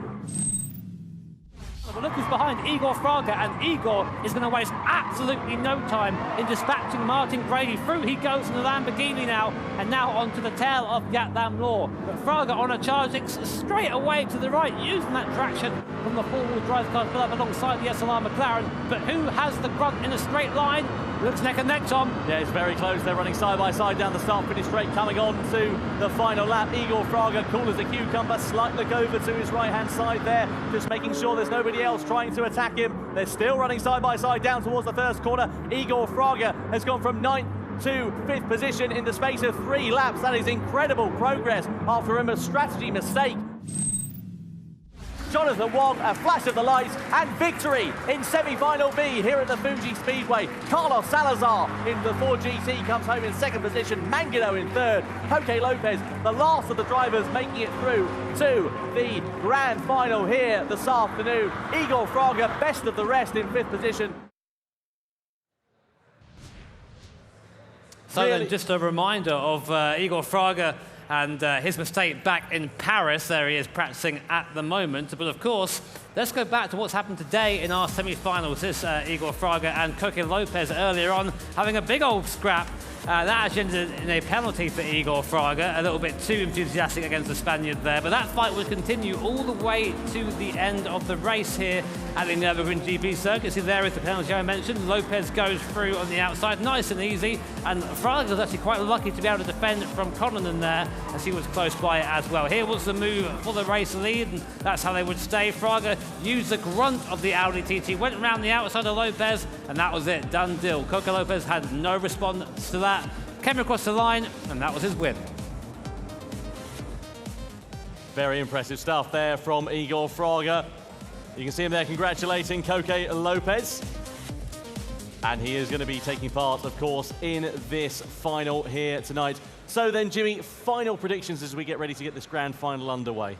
But look who's behind, Igor Fraga, and Igor is going to waste absolutely no time in dispatching Martin Brady. Through he goes in the Lamborghini now, and now onto the tail of Gatlam Law. But Fraga on a charge straight away to the right, using that traction from the four-wheel drive car club alongside the SLR McLaren. But who has the grunt in a straight line? Looks neck and neck, Tom. Yeah, it's very close. They're running side by side down the start-finish straight, coming on to the final lap. Igor Fraga, cool as a cucumber, slight look over to his right-hand side there, just making sure there's nobody else trying to attack him. They're still running side by side down towards the first corner. Igor Fraga has gone from 9th to 5th position in the space of 3 laps. That is incredible progress after a strategy mistake. Jonathan Wong, a flash of the lights, and victory in semi-final B here at the Fuji Speedway. Carlos Salazar in the 4GT comes home in 2nd position, Mangano in 3rd, Coque Lopez, the last of the drivers, making it through to the grand final here this afternoon. Igor Fraga, best of the rest, in 5th position. So then just a reminder of Igor Fraga and his mistake back in Paris. There he is practicing at the moment. But of course, let's go back to what's happened today in our semi-finals. This Igor Fraga and Coque Lopez earlier on having a big old scrap. That actually ended in a penalty for Igor Fraga, a little bit too enthusiastic against the Spaniard there, but that fight would continue all the way to the end of the race here at the Nürburgring GP circuit. See, there is the penalty I mentioned. Lopez goes through on the outside, nice and easy, and Fraga was actually quite lucky to be able to defend from Connaughton there, as he was close by as well. Here was the move for the race lead, and that's how they would stay. Fraga used the grunt of the Audi TT, went around the outside of Lopez, and that was it, done deal. Coque Lopez had no response to that, came across the line, and that was his win. Very impressive stuff there from Igor Fraga. You can see him there congratulating Coque Lopez. And he is going to be taking part, of course, in this final here tonight. So then, Jimmy, final predictions as we get ready to get this grand final underway.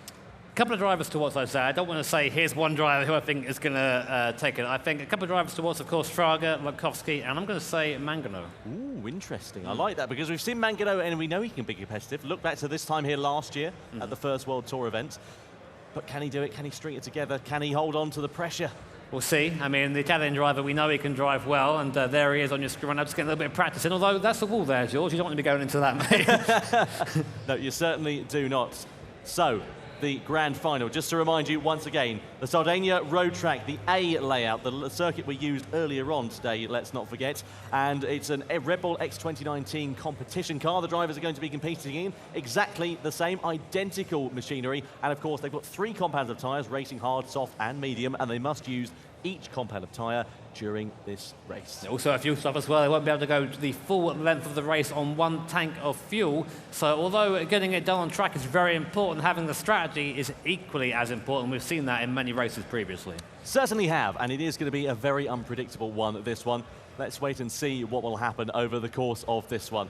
A couple of drivers to watch, I'd say. I don't want to say here's one driver who I think is going to take it. I think a couple of drivers to watch, of course, Fraga, Lukowski, and I'm going to say Mangano. Ooh, interesting. I like that because we've seen Mangano and we know he can be competitive. Look back to this time here last year at the first World Tour event. But can he do it? Can he string it together? Can he hold on to the pressure? We'll see. I mean, the Italian driver, we know he can drive well, and there he is on your screen. I'm just getting a little bit of practice in, although that's the wall there, George. You don't want to be going into that, mate. No, you certainly do not. So, the grand final. Just to remind you once again, the Sardinia road track, the A layout, the circuit we used earlier on today, let's not forget. And it's an Red Bull X2019 competition car. The drivers are going to be competing in exactly the same, identical machinery. And of course, they've got 3 compounds of tyres, racing hard, soft and medium, and they must use each compound of tyre during this race. Also a fuel stop as well. They won't be able to go the full length of the race on 1 tank of fuel. So although getting it done on track is very important, having the strategy is equally as important. We've seen that in many races previously. Certainly have, and it is going to be a very unpredictable one, this one. Let's wait and see what will happen over the course of this one.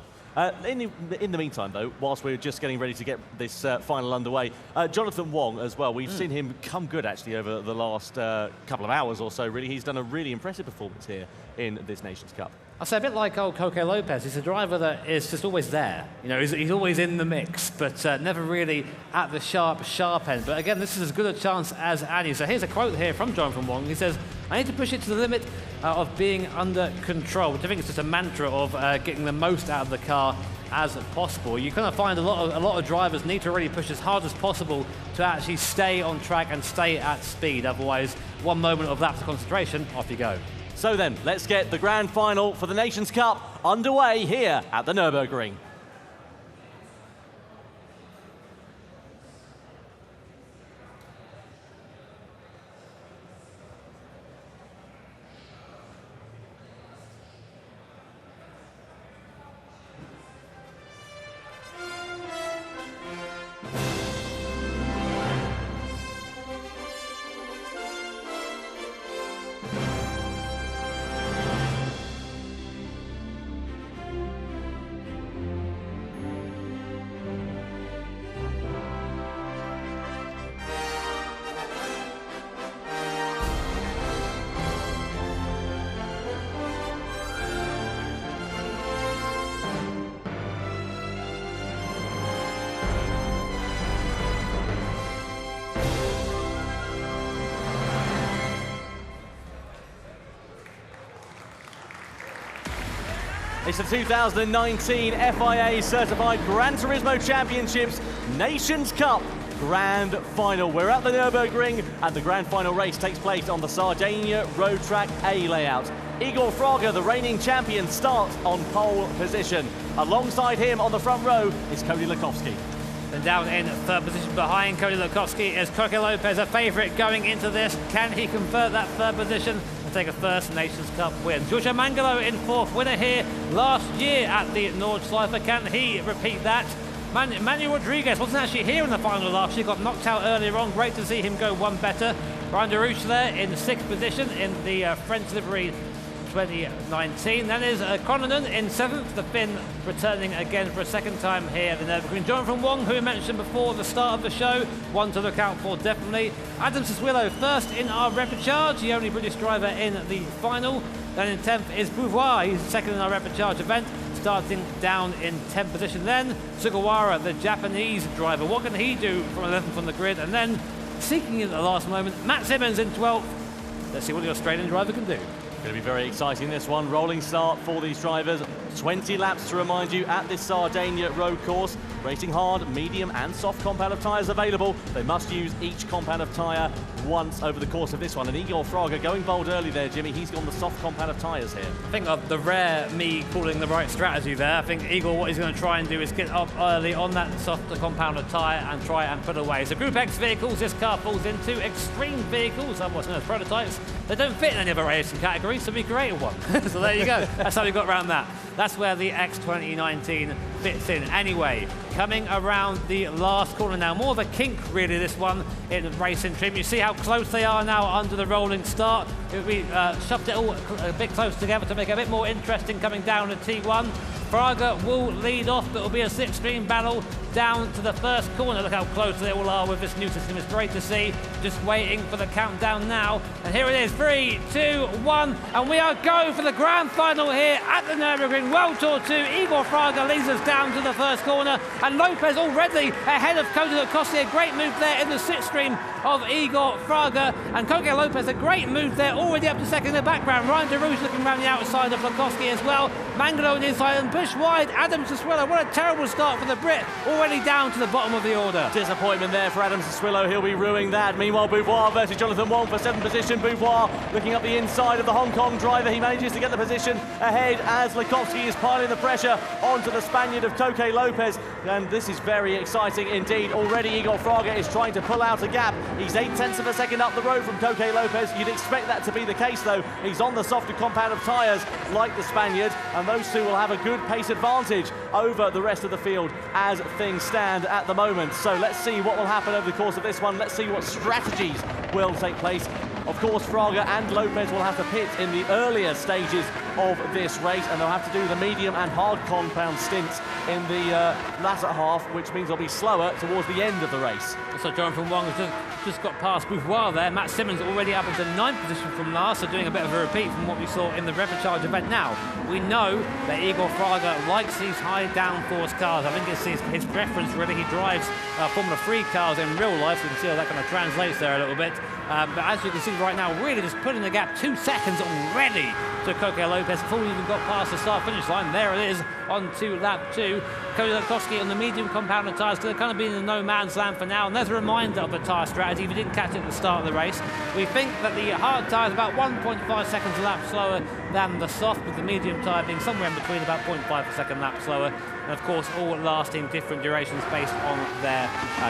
In the meantime, though, whilst we're just getting ready to get this final underway, Jonathan Wong as well, we've seen him come good, actually, over the last couple of hours or so, really. He's done a really impressive performance here in this Nations Cup. I say a bit like old Coque Lopez. He's a driver that is just always there. You know, he's always in the mix, but never really at the sharp end. But again, this is as good a chance as any. So here's a quote here from Jonathan Wong. He says, "I need to push it to the limit of being under control," which I think is just a mantra of getting the most out of the car as possible. You're going to find a lot of drivers need to really push as hard as possible to actually stay on track and stay at speed. Otherwise, one moment of lapse of concentration, off you go. So then, let's get the grand final for the Nations Cup underway here at the Nürburgring. It's the 2019 FIA Certified Gran Turismo Championships Nations Cup Grand Final. We're at the Nürburgring and the Grand Final race takes place on the Sardinia Road Track A layout. Igor Fraga, the reigning champion, starts on pole position. Alongside him on the front row is Cody Lukowski. And down in third position behind Cody Lukowski is Coque Lopez, a favourite going into this. Can he convert that third position and take a first Nations Cup win? Giorgio Mangalo in fourth, winner here last year at the Nordschleife. Can he repeat that? Manuel Rodriguez wasn't actually here in the final last year, got knocked out earlier on. Great to see him go one better. Brian de Rouche there in sixth position in the French livery 2019. Then is Cronin in seventh, the Finn returning again for a second time here at the Nürburgring. Jonathan Wong, who we mentioned before at the start of the show, one to look out for definitely. Adam Siswillo first in our repechage, the only British driver in the final. Then in 10th is Beauvoir, he's second in our repechage event, starting down in 10th position. Then Sugawara, the Japanese driver, what can he do from 11th on the grid? And then, seeking in at the last moment, Matt Simmons in 12th. Let's see what the Australian driver can do. Going to be very exciting, this one. Rolling start for these drivers. 20 laps to remind you at this Sardinia road course. Racing hard, medium and soft compound of tyres available. They must use each compound of tyre once over the course of this one. And Igor Fraga going bold early there, Jimmy. He's gone the soft compound of tyres here. I think of the rare me calling the right strategy there. I think Igor, what he's going to try and do is get up early on that soft compound of tyre and try and put away. So Group X vehicles, this car falls into extreme vehicles, otherwise known as prototypes. They don't fit in any other racing category, so we created one. So there you go. That's how we got around that. That's where the X 2019 fits in. Anyway, coming around the last corner now. More of a kink, really, this one in the racing trim. You see how close they are now under the rolling start. We shoved it all a bit close together to make it a bit more interesting coming down to T1. Fraga will lead off, but it will be a slipstream battle down to the first corner. Look how close they all are with this new system. It's great to see. Just waiting for the countdown now. And here it is, 3, 2, 1. And we are going for the grand final here at the Nürburgring World Tour 2. Igor Fraga leads us down to the first corner. And Lopez already ahead of Cody Lukowski. A great move there in the slipstream of Igor Fraga. And Coque Lopez, a great move there, already up to second in the background. Ryan de Rouge looking around the outside of Lukowski as well. Mangalo on the inside and push wide. Adam Siswillo, what a terrible start for the Brit. Already down to the bottom of the order. Disappointment there for Adam Siswillo. He'll be ruining that. Meanwhile, Beauvoir versus Jonathan Wong for 7th position. Beauvoir looking up the inside of the Hong Kong driver. He manages to get the position ahead as Lukowski is piling the pressure onto the Spaniard of Coque Lopez. And this is very exciting indeed. Already Igor Fraga is trying to pull out a gap. He's 0.8 of a second up the road from Coque Lopez. You'd expect that to be the case though. He's on the softer compound of tyres like the Spaniard, and those two will have a good pace advantage over the rest of the field as things stand at the moment. So let's see what will happen over the course of this one. Let's see what strategies will take place. Of course, Fraga and Lopez will have to pit in the earlier stages of this race, and they'll have to do the medium and hard compound stints in the latter half, which means they'll be slower towards the end of the race. So Jonathan Wong has just got past Beauvoir there. Matt Simmons already up into 9th position from last, so doing a bit of a repeat from what we saw in the Repechage event. Now, we know that Igor Fraga likes these high downforce cars. I think it's his preference, really. He drives Formula 3 cars in real life, so you can see how that kind of translates there a little bit. But as you can see right now, really just putting the gap 2 seconds already to Coque Lopez before we even got past the start-finish line. There it is, on to lap 2. Cody Lukowski on the medium compound of tyres, going to kind of be in the no man's land for now. And there's a reminder of the tyre strategy if you didn't catch it at the start of the race. We think that the hard tyre is about 1.5 seconds a lap slower than the soft, with the medium tyre being somewhere in between, about 0.5 a second lap slower. And of course, all lasting different durations based on their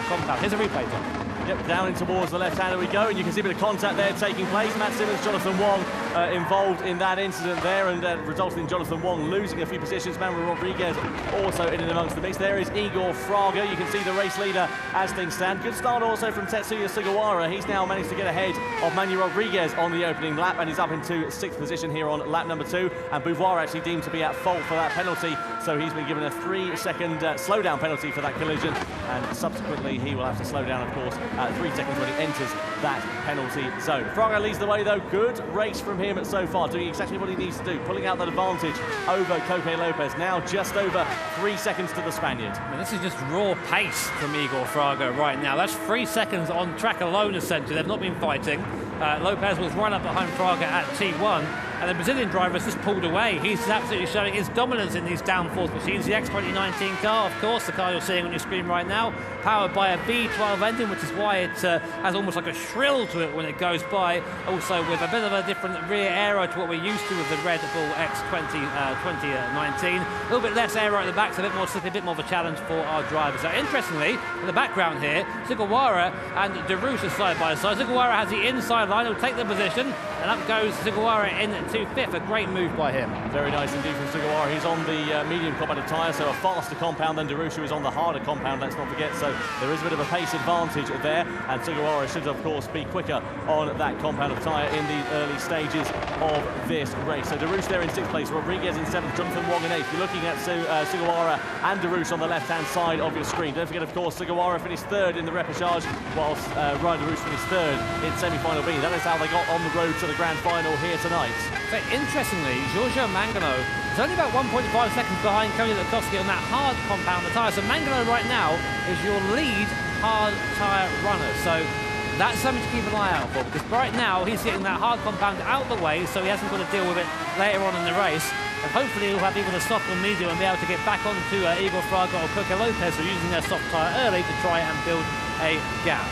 compound. Here's a replay, John. Yep, down in towards the left-hander we go, and you can see a bit of contact there taking place. Matt Simmons, Jonathan Wong involved in that incident there, and resulting in Jonathan Wong losing a few positions. Manuel Rodriguez also in and amongst the mix. There is Igor Fraga. You can see the race leader as things stand. Good start also from Tetsuya Sugawara. He's now managed to get ahead of Manuel Rodriguez on the opening lap, and he's up into 6th position here on lap number 2. And Beauvoir actually deemed to be at fault for that penalty, so he's been given a 3-second slowdown penalty for that collision, and subsequently he will have to slow down, of course, 3 seconds when he enters that penalty zone. Fraga leads the way though. Good race from him so far, doing exactly what he needs to do, pulling out that advantage over Coque Lopez. Now just over 3 seconds to the Spaniard. I mean, this is just raw pace from Igor Fraga right now. That's 3 seconds on track alone, essentially. They've not been fighting. Lopez was right up behind Fraga at T1, and the Brazilian driver has just pulled away. He's absolutely showing his dominance in these downforce machines. The X2019 car, of course, the car you're seeing on your screen right now, powered by a V12 engine, which is why it has almost like a shrill to it when it goes by. Also with a bit of a different rear aero to what we're used to with the Red Bull X2019. A little bit less aero at the back, so a bit more slippy, a bit more of a challenge for our drivers. So interestingly, in the background here, Sugawara and Derouche are side by side. Sugawara has the inside line, he'll take the position, and up goes Sugawara into 5th. A great move by him. Very nice indeed from Sugawara. He's on the medium compound tyre, so a faster compound than Derouche, who is on the harder compound, let's not forget. So there is a bit of a pace advantage there, and Sugawara should, of course, be quicker on that compound of tyre in the early stages of this race. So Derouche there in 6th place, Rodriguez in 7th, Jonathan Wong in 8th. You're looking at Sugawara and Derouche on the left-hand side of your screen. Don't forget, of course, Sugawara finished 3rd in the repechage, whilst Ryan Derouche finished 3rd in semi-final B. That is how they got on the road to the grand final here tonight. So interestingly, Giorgio Mangano is only about 1.5 seconds behind Cody Lukowski on that hard compound of tyre. So Mangano right now is your lead hard tyre runner. So that's something to keep an eye out for, because right now he's getting that hard compound out of the way, so he hasn't got to deal with it later on in the race. And hopefully he'll have either the soft or medium and be able to get back onto Igor Fraga or Coque Lopez, who are using their soft tyre early to try and build a gap.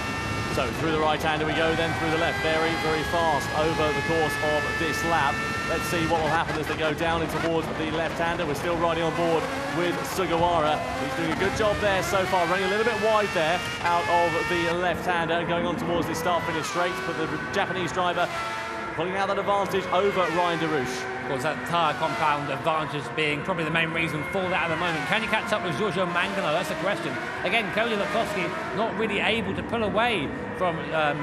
So through the right-hander we go, then through the left, very, very fast over the course of this lap. Let's see what will happen as they go down in towards the left-hander. We're still riding on board with Sugawara. He's doing a good job there so far, running a little bit wide there out of the left-hander, going on towards the start-finish straight, but the Japanese driver pulling out that advantage over Ryan Derouche. Of course, that tyre compound advantage being probably the main reason for that at the moment. Can you catch up with Giorgio Mangano? That's the question. Again, Cody Lukowski not really able to pull away from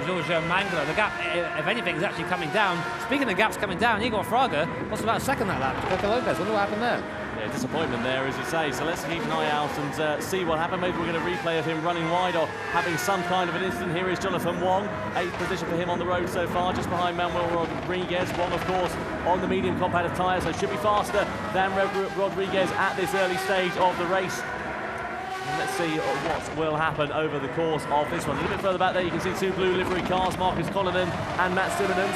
Giorgio Mangano. The gap, if anything, is actually coming down. Speaking of gaps coming down, Igor Fraga lost about a second that lap to Coque Lopez. Wonder what happened there. Yeah, disappointment there, as you say. So let's keep an eye out and see what happened. Maybe we're going to replay of him running wide or having some kind of an incident. Here is Jonathan Wong, 8th position for him on the road so far, just behind Manuel Rodriguez. Wong, of course, on the medium compound of tyres, so should be faster than Rodriguez at this early stage of the race. And let's see what will happen over the course of this one. A little bit further back there, you can see 2 blue livery cars, Marcus Cullinan and Matt Simmons.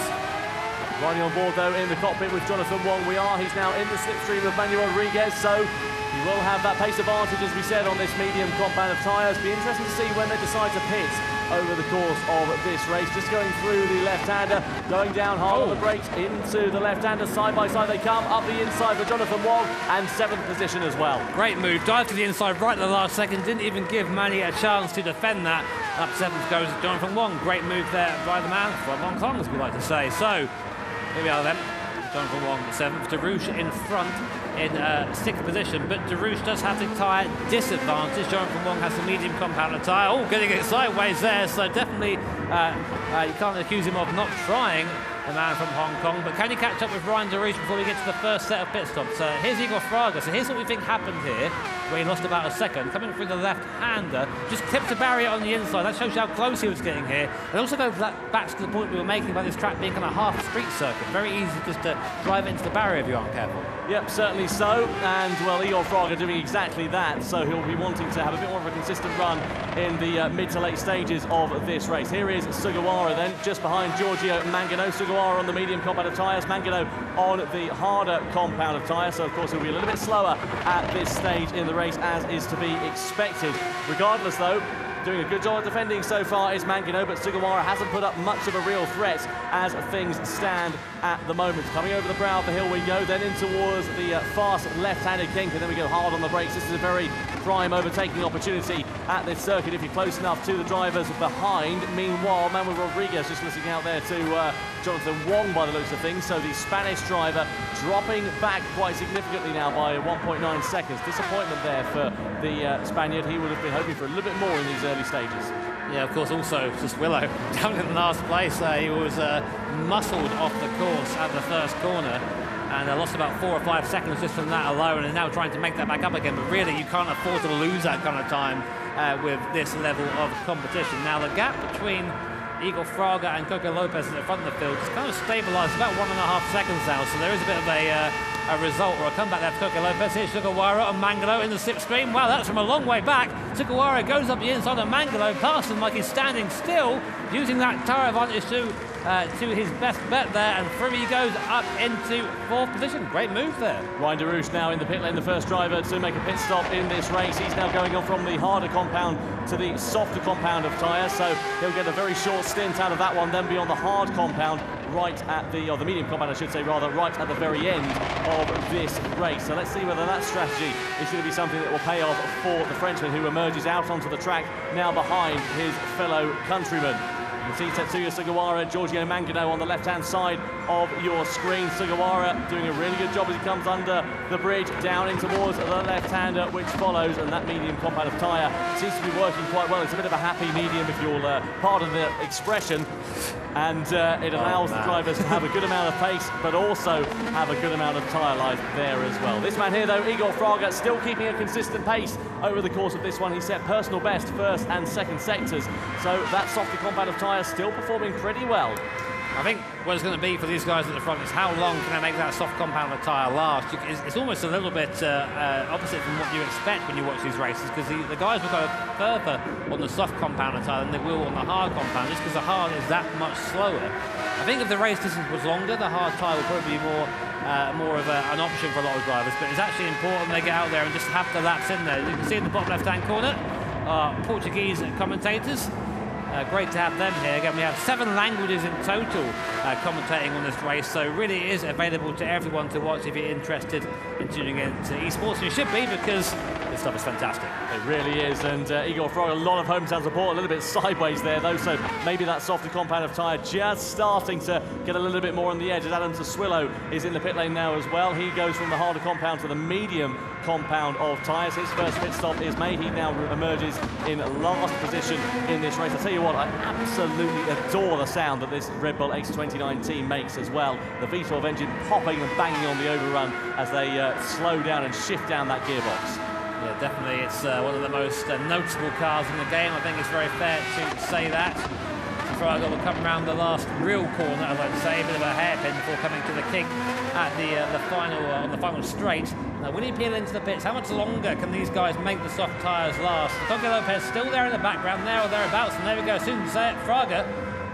Riding on board though in the cockpit with Jonathan Wong he's now in the slipstream of Manuel Rodriguez, so he will have that pace advantage, as we said, on this medium compound of tyres. Be interesting to see when they decide to pit over the course of this race. Just going through the left-hander, going down hard on the brakes into the left-hander, side by side they come, up the inside for Jonathan Wong, and 7th position as well. Great move, dive to the inside right at the last second, didn't even give Manny a chance to defend that. Up 7th goes Jonathan Wong, great move there by the man from Hong Kong, as we like to say. So, here we are then, Jonathan Wong 7th, Derouche in front in 6th position, but Derouche does have the tyre disadvantage. Jonathan Wong has the medium compound tyre. Oh, getting it sideways there, so definitely you can't accuse him of not trying, the man from Hong Kong. But can you catch up with Ryan Derouche before we get to the first set of pit stops? Here's Igor Fraga. So here's what we think happened here, where he lost about a second. Coming through the left-hander, just tipped a barrier on the inside. That shows you how close he was getting here. And also goes back to the point we were making about this track being kind of half a street circuit. Very easy just to drive into the barrier if you aren't careful. Yep, certainly so. And, well, Igor Fraga doing exactly that. So he'll be wanting to have a bit more of a consistent run in the mid to late stages of this race. Here is Sugawara then, just behind Giorgio Mangano. Sugawara Sugawara on the medium compound of tyres, Mangano on the harder compound of tyres, so of course he'll be a little bit slower at this stage in the race, as is to be expected. Regardless though, doing a good job of defending so far is Mangano, but Sugawara hasn't put up much of a real threat as things stand at the moment. Coming over the brow of the hill we go, then in towards the fast left-handed kink, and then we go hard on the brakes. This is a very prime overtaking opportunity at this circuit if you're close enough to the drivers behind. Meanwhile, Manuel Rodriguez just listening out there to Jonathan Wong by the looks of things, so the Spanish driver dropping back quite significantly now by 1.9 seconds. Disappointment there for the Spaniard. He would have been hoping for a little bit more in these early stages. Yeah, of course, also just Willow down in the last place. He was muscled off the course at the first corner and lost about 4 or 5 seconds just from that alone, and is now trying to make that back up again. But really, you can't afford to lose that kind of time with this level of competition. Now, the gap between Igor Fraga and Coco Lopez at the front of the field has kind of stabilised about 1.5 seconds now, so there is a bit of a result or a comeback there for Coco Lopez. Here's Sugawara and Mangano in the slipstream. Wow, that's from a long way back. Sugawara goes up the inside of Mangano, past him like he's standing still, using that tyre advantage to his best bet there, and through he goes up into 4th position. Great move there. Ryan DeRouche now in the pit lane, the first driver to make a pit stop in this race. He's now going on from the harder compound to the softer compound of tyres, so he'll get a very short stint out of that one, then be on the hard compound right at the, or the medium compound I should say rather, right at the very end of this race. So let's see whether that strategy is going to be something that will pay off for the Frenchman, who emerges out onto the track now behind his fellow countrymen. You can see Tetsuya Sugawara, Giorgio Mangano on the left-hand side of your screen. Sugawara doing a really good job as he comes under the bridge, down in towards the left-hander, which follows, and that medium compound of tyre seems to be working quite well. It's a bit of a happy medium, if you'll pardon the expression, and it allows the drivers to have a good amount of pace, but also have a good amount of tyre life there as well. This man here, though, Igor Fraga, still keeping a consistent pace over the course of this one. He set personal best first and second sectors, so that softer compound of tyre still performing pretty well. I think what it's going to be for these guys at the front is how long can they make that soft compound of tyre last. It's almost a little bit opposite from what you expect when you watch these races, because the guys will go further on the soft compound of tyre than they will on the hard compound, just because the hard is that much slower. I think if the race distance was longer, the hard tyre would probably be more of an option for a lot of drivers, but it's actually important they get out there and just have the laps in there. You can see in the bottom left-hand corner, Portuguese commentators. Great to have them here. Again, we have 7 languages in total commentating on this race, so really it is available to everyone to watch if you're interested in tuning in to esports. You should be, because this stuff is fantastic. It really is, and Igor Fraga, a lot of hometown support, a little bit sideways there though, so maybe that softer compound of tyre just starting to get a little bit more on the edge. As Adam Sassuillo is in the pit lane now as well. He goes from the harder compound to the medium compound of tyres. His first pit stop is made. He now emerges in last position in this race. I tell you what, I absolutely adore the sound that this Red Bull X2019 makes as well. The V12 engine popping and banging on the overrun as they slow down and shift down that gearbox. Yeah, definitely. It's one of the most noticeable cars in the game. I think it's very fair to say that. Fraga will come around the last real corner, I'd like to say, a bit of a hairpin before coming to the kink at on the final straight. Now, will he peel into the pits? How much longer can these guys make the soft tyres last? Coco Lopez still there in the background, there or thereabouts, and there we go. Soon to say it, Fraga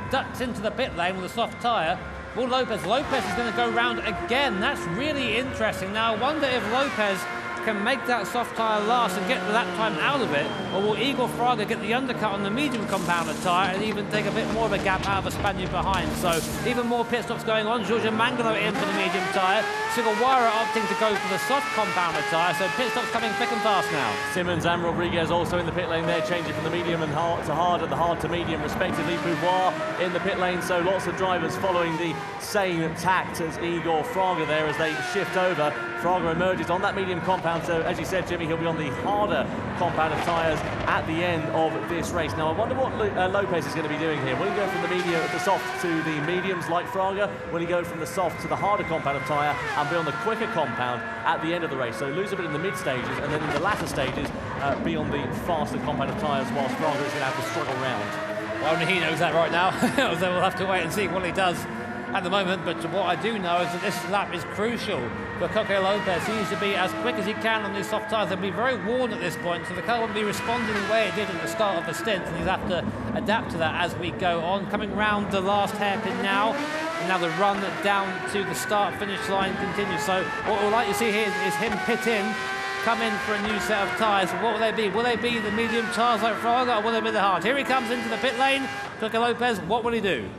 ducks into the pit lane with a soft tyre. Will Lopez is going to go round again. That's really interesting. Now, I wonder if Lopez can make that soft tyre last and get the lap time out of it, or will Igor Fraga get the undercut on the medium compounded tyre and even take a bit more of a gap out of the Spaniard behind? So even more pit stops going on. Giorgio Mangano in for the medium tyre. Sugawara opting to go for the soft compounded tyre, so pit stops coming thick and fast now. Simmons and Rodriguez also in the pit lane there, changing from the medium and hard to hard and the hard to medium respectively. Beauvoir in the pit lane, so lots of drivers following the same tact as Igor Fraga there as they shift over. Fraga emerges on that medium compound, so as you said, Jimmy, he'll be on the harder compound of tyres at the end of this race. Now, I wonder what Lopez is going to be doing here. Will he go from the soft to the mediums like Fraga? Will he go from the soft to the harder compound of tyre and be on the quicker compound at the end of the race? So lose a bit in the mid stages, and then in the latter stages, be on the faster compound of tyres, whilst Fraga is going to have to struggle round. Well, only he knows that right now, so we'll have to wait and see what he does at the moment. But what I do know is that this lap is crucial for Coco Lopez. He needs to be as quick as he can on these soft tyres. They'll be very worn at this point, so the car won't be responding the way it did at the start of the stint, and he'll have to adapt to that as we go on. Coming round the last hairpin now, and now the run down to the start-finish line continues. So what we'll like to see here is him pit in, come in for a new set of tyres. What will they be? Will they be the medium tyres like Fraga, or will they be the hard? Here he comes into the pit lane. Coca Lopez, what will he do?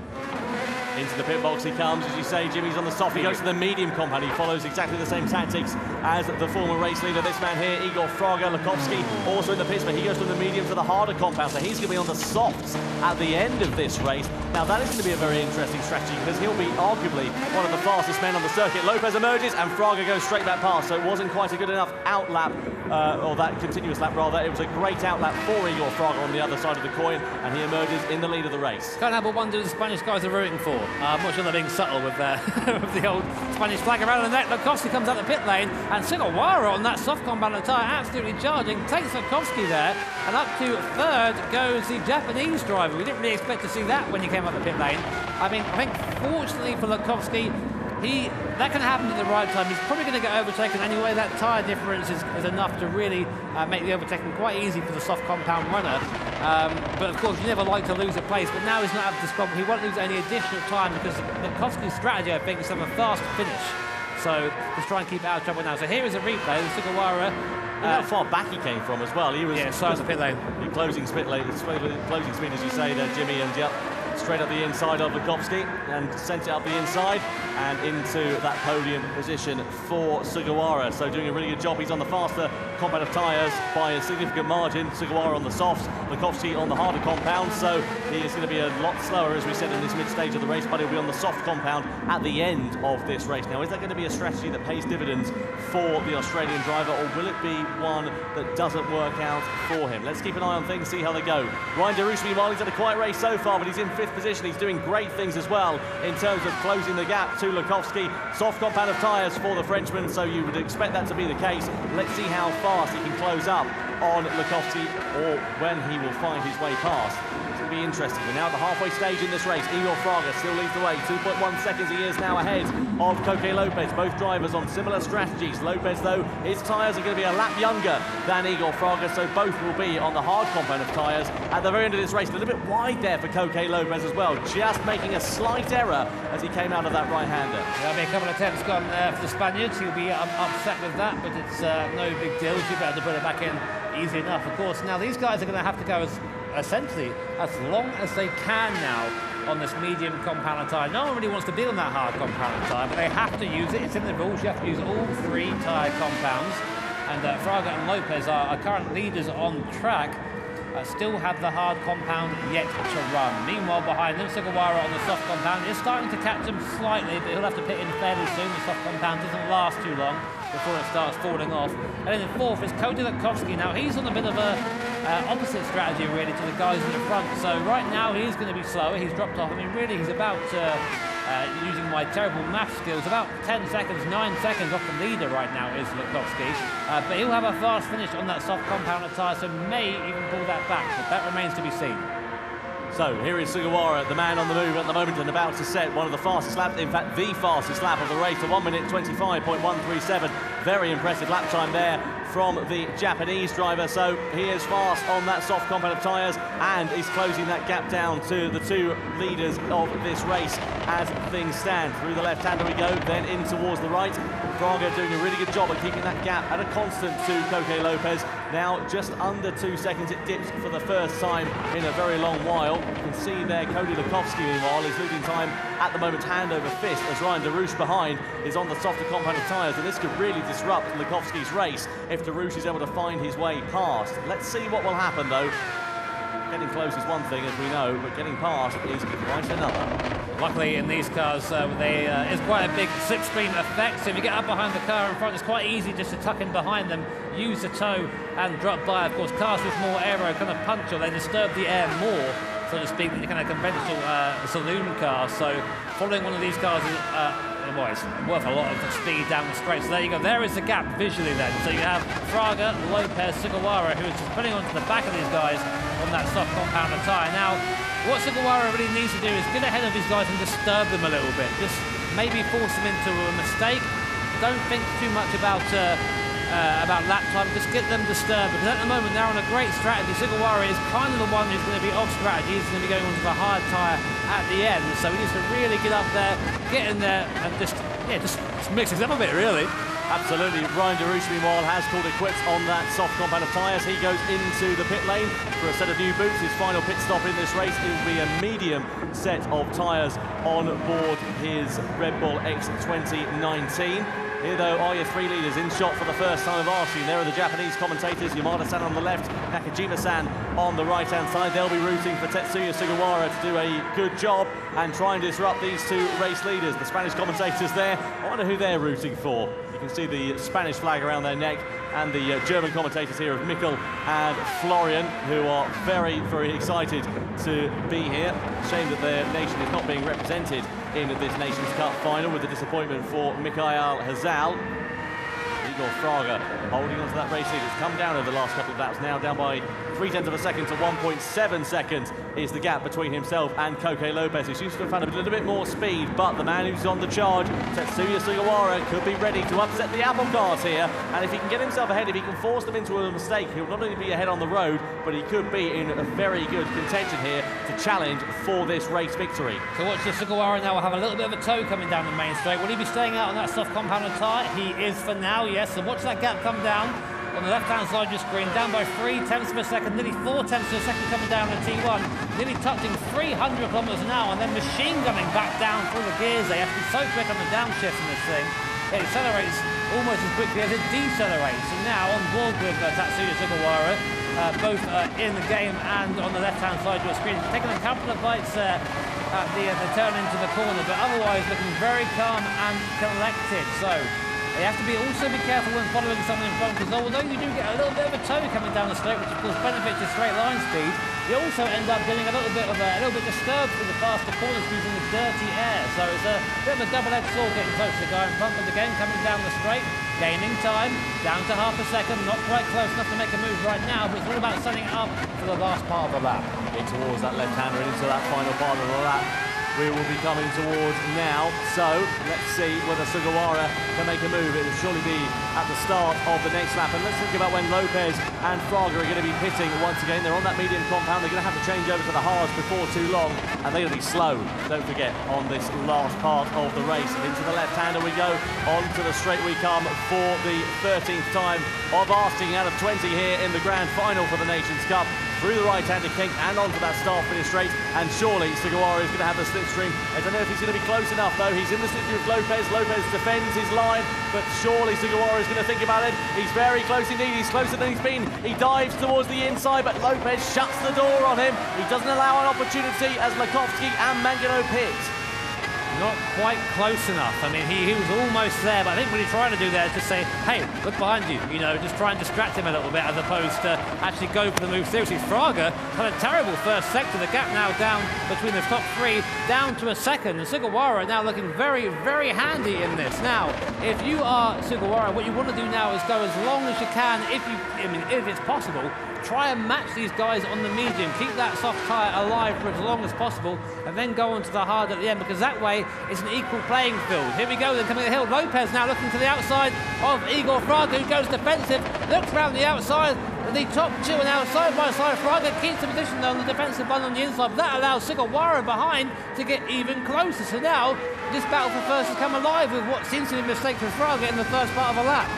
Into the pit box he comes, as you say, Jimmy's on the soft. He goes to the medium compound. He follows exactly the same tactics as the former race leader. This man here, Igor Fraga, Lukovsky, also in the pits, but he goes from the medium to the harder compound. So he's going to be on the softs at the end of this race. Now that is going to be a very interesting strategy because he'll be arguably one of the fastest men on the circuit. Lopez emerges and Fraga goes straight back past. So it wasn't quite a good enough outlap, or that continuous lap rather. It was a great outlap for Igor Fraga on the other side of the coin, and he emerges in the lead of the race. Can't help but wonder who the Spanish guys are rooting for. I'm not sure they're being subtle with, with the old Spanish flag around the neck. Lukovsky comes out the pit lane, and Sugawara on that soft compound tyre absolutely charging, takes Lukovsky there, and up to third goes the Japanese driver. We didn't really expect to see that when he came up the pit lane. I mean, I think fortunately for Lukovsky, that can happen at the right time. He's probably going to get overtaken anyway. That tyre difference is enough to really make the overtaking quite easy for the soft compound runner. But of course, you never like to lose a place. But now he's not having this problem. He won't lose any additional time because Lukovsky's strategy, I think, is to have a fast finish. So just try and keep out of trouble now. So here is a replay. Sugawara. How far back he came from as well. He was side of the pit lane. Closing speed, as you say there, Jimmy, and yep, straight up the inside of Lukovsky and sent it up the inside and into that podium position for Sugawara. So doing a really good job. He's on the faster compound of tyres by a significant margin. Sugawara on the softs, Lukovsky on the harder compound. So he is going to be a lot slower, as we said, in this mid-stage of the race, but he'll be on the soft compound at the end of this race. Now, is that going to be a strategy that pays dividends for the Australian driver, or will it be one that doesn't work out for him? Let's keep an eye on things, see how they go. Ryan de Roos, meanwhile, he's had a quiet race so far, but he's in 5th position. He's doing great things as well in terms of closing the gap to Lukovsky. Soft compound of tyres for the Frenchman, so you would expect that to be the case. Let's see how fast he can close up on Lukovsky, or when he will find his way past. It's going to be interesting. We're now at the halfway stage in this race. Igor Fraga still leads the way. 2.1 seconds he is now ahead of Koke Lopez. Both drivers on similar strategies. Lopez, though, his tyres are going to be a lap younger than Igor Fraga, so both will be on the hard compound of tyres at the very end of this race. A little bit wide there for Koke Lopez as well, just making a slight error as he came out of that right-hander. There'll be a couple of attempts gone for the Spaniards. He'll be upset with that, but it's no big deal. She'll be able to put it back in easy enough. Of course, now these guys are going to have to go essentially as long as they can now on this medium compound tyre. No one really wants to be on that hard compound tyre, but they have to use it. It's in the rules. You have to use all 3 tyre compounds. And Fraga and Lopez are current leaders on track. Still have the hard compound yet to run. Meanwhile, behind them, Sugawara on the soft compound is starting to catch him slightly, but he'll have to pit in fairly soon. The soft compound doesn't last too long before it starts falling off. And then in 4th is Koji Lukovsky. Now, he's on a bit of a opposite strategy, really, to the guys in the front. So right now, he's going to be slower. He's dropped off. I mean, really, he's about, using my terrible math skills, about 10 seconds, 9 seconds off the leader right now is Lukovsky. But he'll have a fast finish on that soft compound tyre, so may even pull that back, but that remains to be seen. So here is Sugawara, the man on the move at the moment and about to set one of the fastest laps, in fact the fastest lap of the race, to 1 minute 25.137. Very impressive lap time there from the Japanese driver. So he is fast on that soft compound of tyres and is closing that gap down to the 2 leaders of this race as things stand. Through the left-hander we go, then in towards the right. Fraga doing a really good job of keeping that gap at a constant to Koke Lopez. Now just under 2 seconds it dips for the first time in a very long while. You can see there Cody Lukovsky meanwhile is losing time at the moment, hand over fist, as Ryan de Roos behind is on the softer compound of tyres, and this could really disrupt Lukovsky's race if de Roos is able to find his way past. Let's see what will happen though. Getting close is one thing, as we know, but getting past is quite another. Luckily, in these cars, it's quite a big slipstream effect. So if you get up behind the car in front, it's quite easy just to tuck in behind them, use the toe, and drop by. Of course, cars with more aero kind of punch, or they disturb the air more, so to speak, than the kind of conventional saloon car. So following one of these cars is it's worth a lot of speed down the straight. So there you go. There is the gap visually then. So you have Fraga, Lopez, Sugawara, who is just putting onto the back of these guys on that soft compound of tyre. Now, what Sugawara really needs to do is get ahead of these guys and disturb them a little bit. Just maybe force them into a mistake. Don't think too much about lap time. Just get them disturbed, because at the moment they're on a great strategy. Sugawara is kind of the one who's going to be off strategy. He's going to be going onto the hard tyre at the end. So he needs to really get up there, get in there, and just mix it up a bit, really. Absolutely. Ryan DeRouche, meanwhile, has called it quits on that soft compound of tyres. He goes into the pit lane for a set of new boots. His final pit stop in this race, it will be a medium set of tyres on board his Red Bull X 2019. Here, though, are your three leaders in shot for the first time of our team. There are the Japanese commentators, Yamada-san on the left, Nakajima-san on the right-hand side. They'll be rooting for Tetsuya Sugawara to do a good job and try and disrupt these two race leaders. The Spanish commentators there, I wonder who they're rooting for. You can see the Spanish flag around their neck, and the German commentators here of Mikkel and Florian, who are very, very excited to be here. Shame that their nation is not being represented in this Nations Cup final, with the disappointment for Mikhail Hazal. Igor Fraga holding on to that race lead. It's come down over the last couple of laps, now down by 0.3 of a second to 1.7 seconds is the gap between himself and Koke Lopez, who seems to have found a little bit more speed, but the man who's on the charge, Tetsuya Sugawara, could be ready to upset the apple cart here, and if he can get himself ahead, if he can force them into a mistake, he'll not only be ahead on the road, but he could be in a very good contention here to challenge for this race victory. So watch the Sugawara now will have a little bit of a toe coming down the main straight. Will he be staying out on that soft compound of tyre? He is for now, yes. So watch that gap come down on the left-hand side of your screen, down by 0.3 of a second, nearly 0.4 of a second coming down the T1, nearly touching 300 kilometers an hour, and then machine gunning back down through the gears. They have to be so quick on the downshift in this thing. It accelerates almost as quickly as it decelerates. And now on board with Tatsuya Sugawara, both in the game and on the left-hand side of your screen, taking a couple of bites at the turn into the corner, but otherwise looking very calm and collected. So they have to also be careful when following someone in front, because although you do get a little bit of a toe coming down the straight, which of course benefits your straight line speed, you also end up getting a little bit disturbed through the faster corners using the dirty air. So it's a bit of a double-edged sword getting close to the guy in front, but again coming down the straight, gaining time, down to half a second, not quite close enough to make a move right now, but it's all about setting up for the last part of the lap. In towards that left-hander and into that final part of the lap we will be coming towards now. So let's see whether Sugawara can make a move. It will surely be at the start of the next lap. And let's think about when Lopez and Fraga are going to be pitting once again. They're on that medium compound. They're going to have to change over to the hards before too long, and they're going to be slow, don't forget, on this last part of the race. Into the left-hander we go, onto the straight we come for the 13th time of asking out of 20 here in the grand final for the Nations Cup. Through the right-hander kink and onto that start-finish straight, and surely Sugawara is going to have the slipstream. I don't know if he's going to be close enough though. He's in the slipstream with Lopez. Lopez defends his line, but surely Sugawara is going to think about it. He's very close indeed. He's closer than he's been. He dives towards the inside, but Lopez shuts the door on him. He doesn't allow an opportunity as Lakovsky and Mangano pit. Not quite close enough. I mean, he was almost there, but I think what he's trying to do there is just say, hey, look behind you, you know, just try and distract him a little bit as opposed to actually go for the move seriously. Fraga had a terrible first sector. The gap now down between the top three, down to a second, and Sugawara now looking very, very handy in this. Now, if you are Sugawara, what you want to do now is go as long as you can, if it's possible. Try and match these guys on the medium. Keep that soft tyre alive for as long as possible, and then go on to the hard at the end, because that way it's an equal playing field. Here we go, then coming the hill. Lopez now looking to the outside of Igor Fraga, who goes defensive, looks around the outside. The top two are now side by side. Fraga keeps the position on the defensive one on the inside, but that allows Sugawara behind to get even closer. So now this battle for first has come alive with what seems to be a mistake for Fraga in the first part of a lap.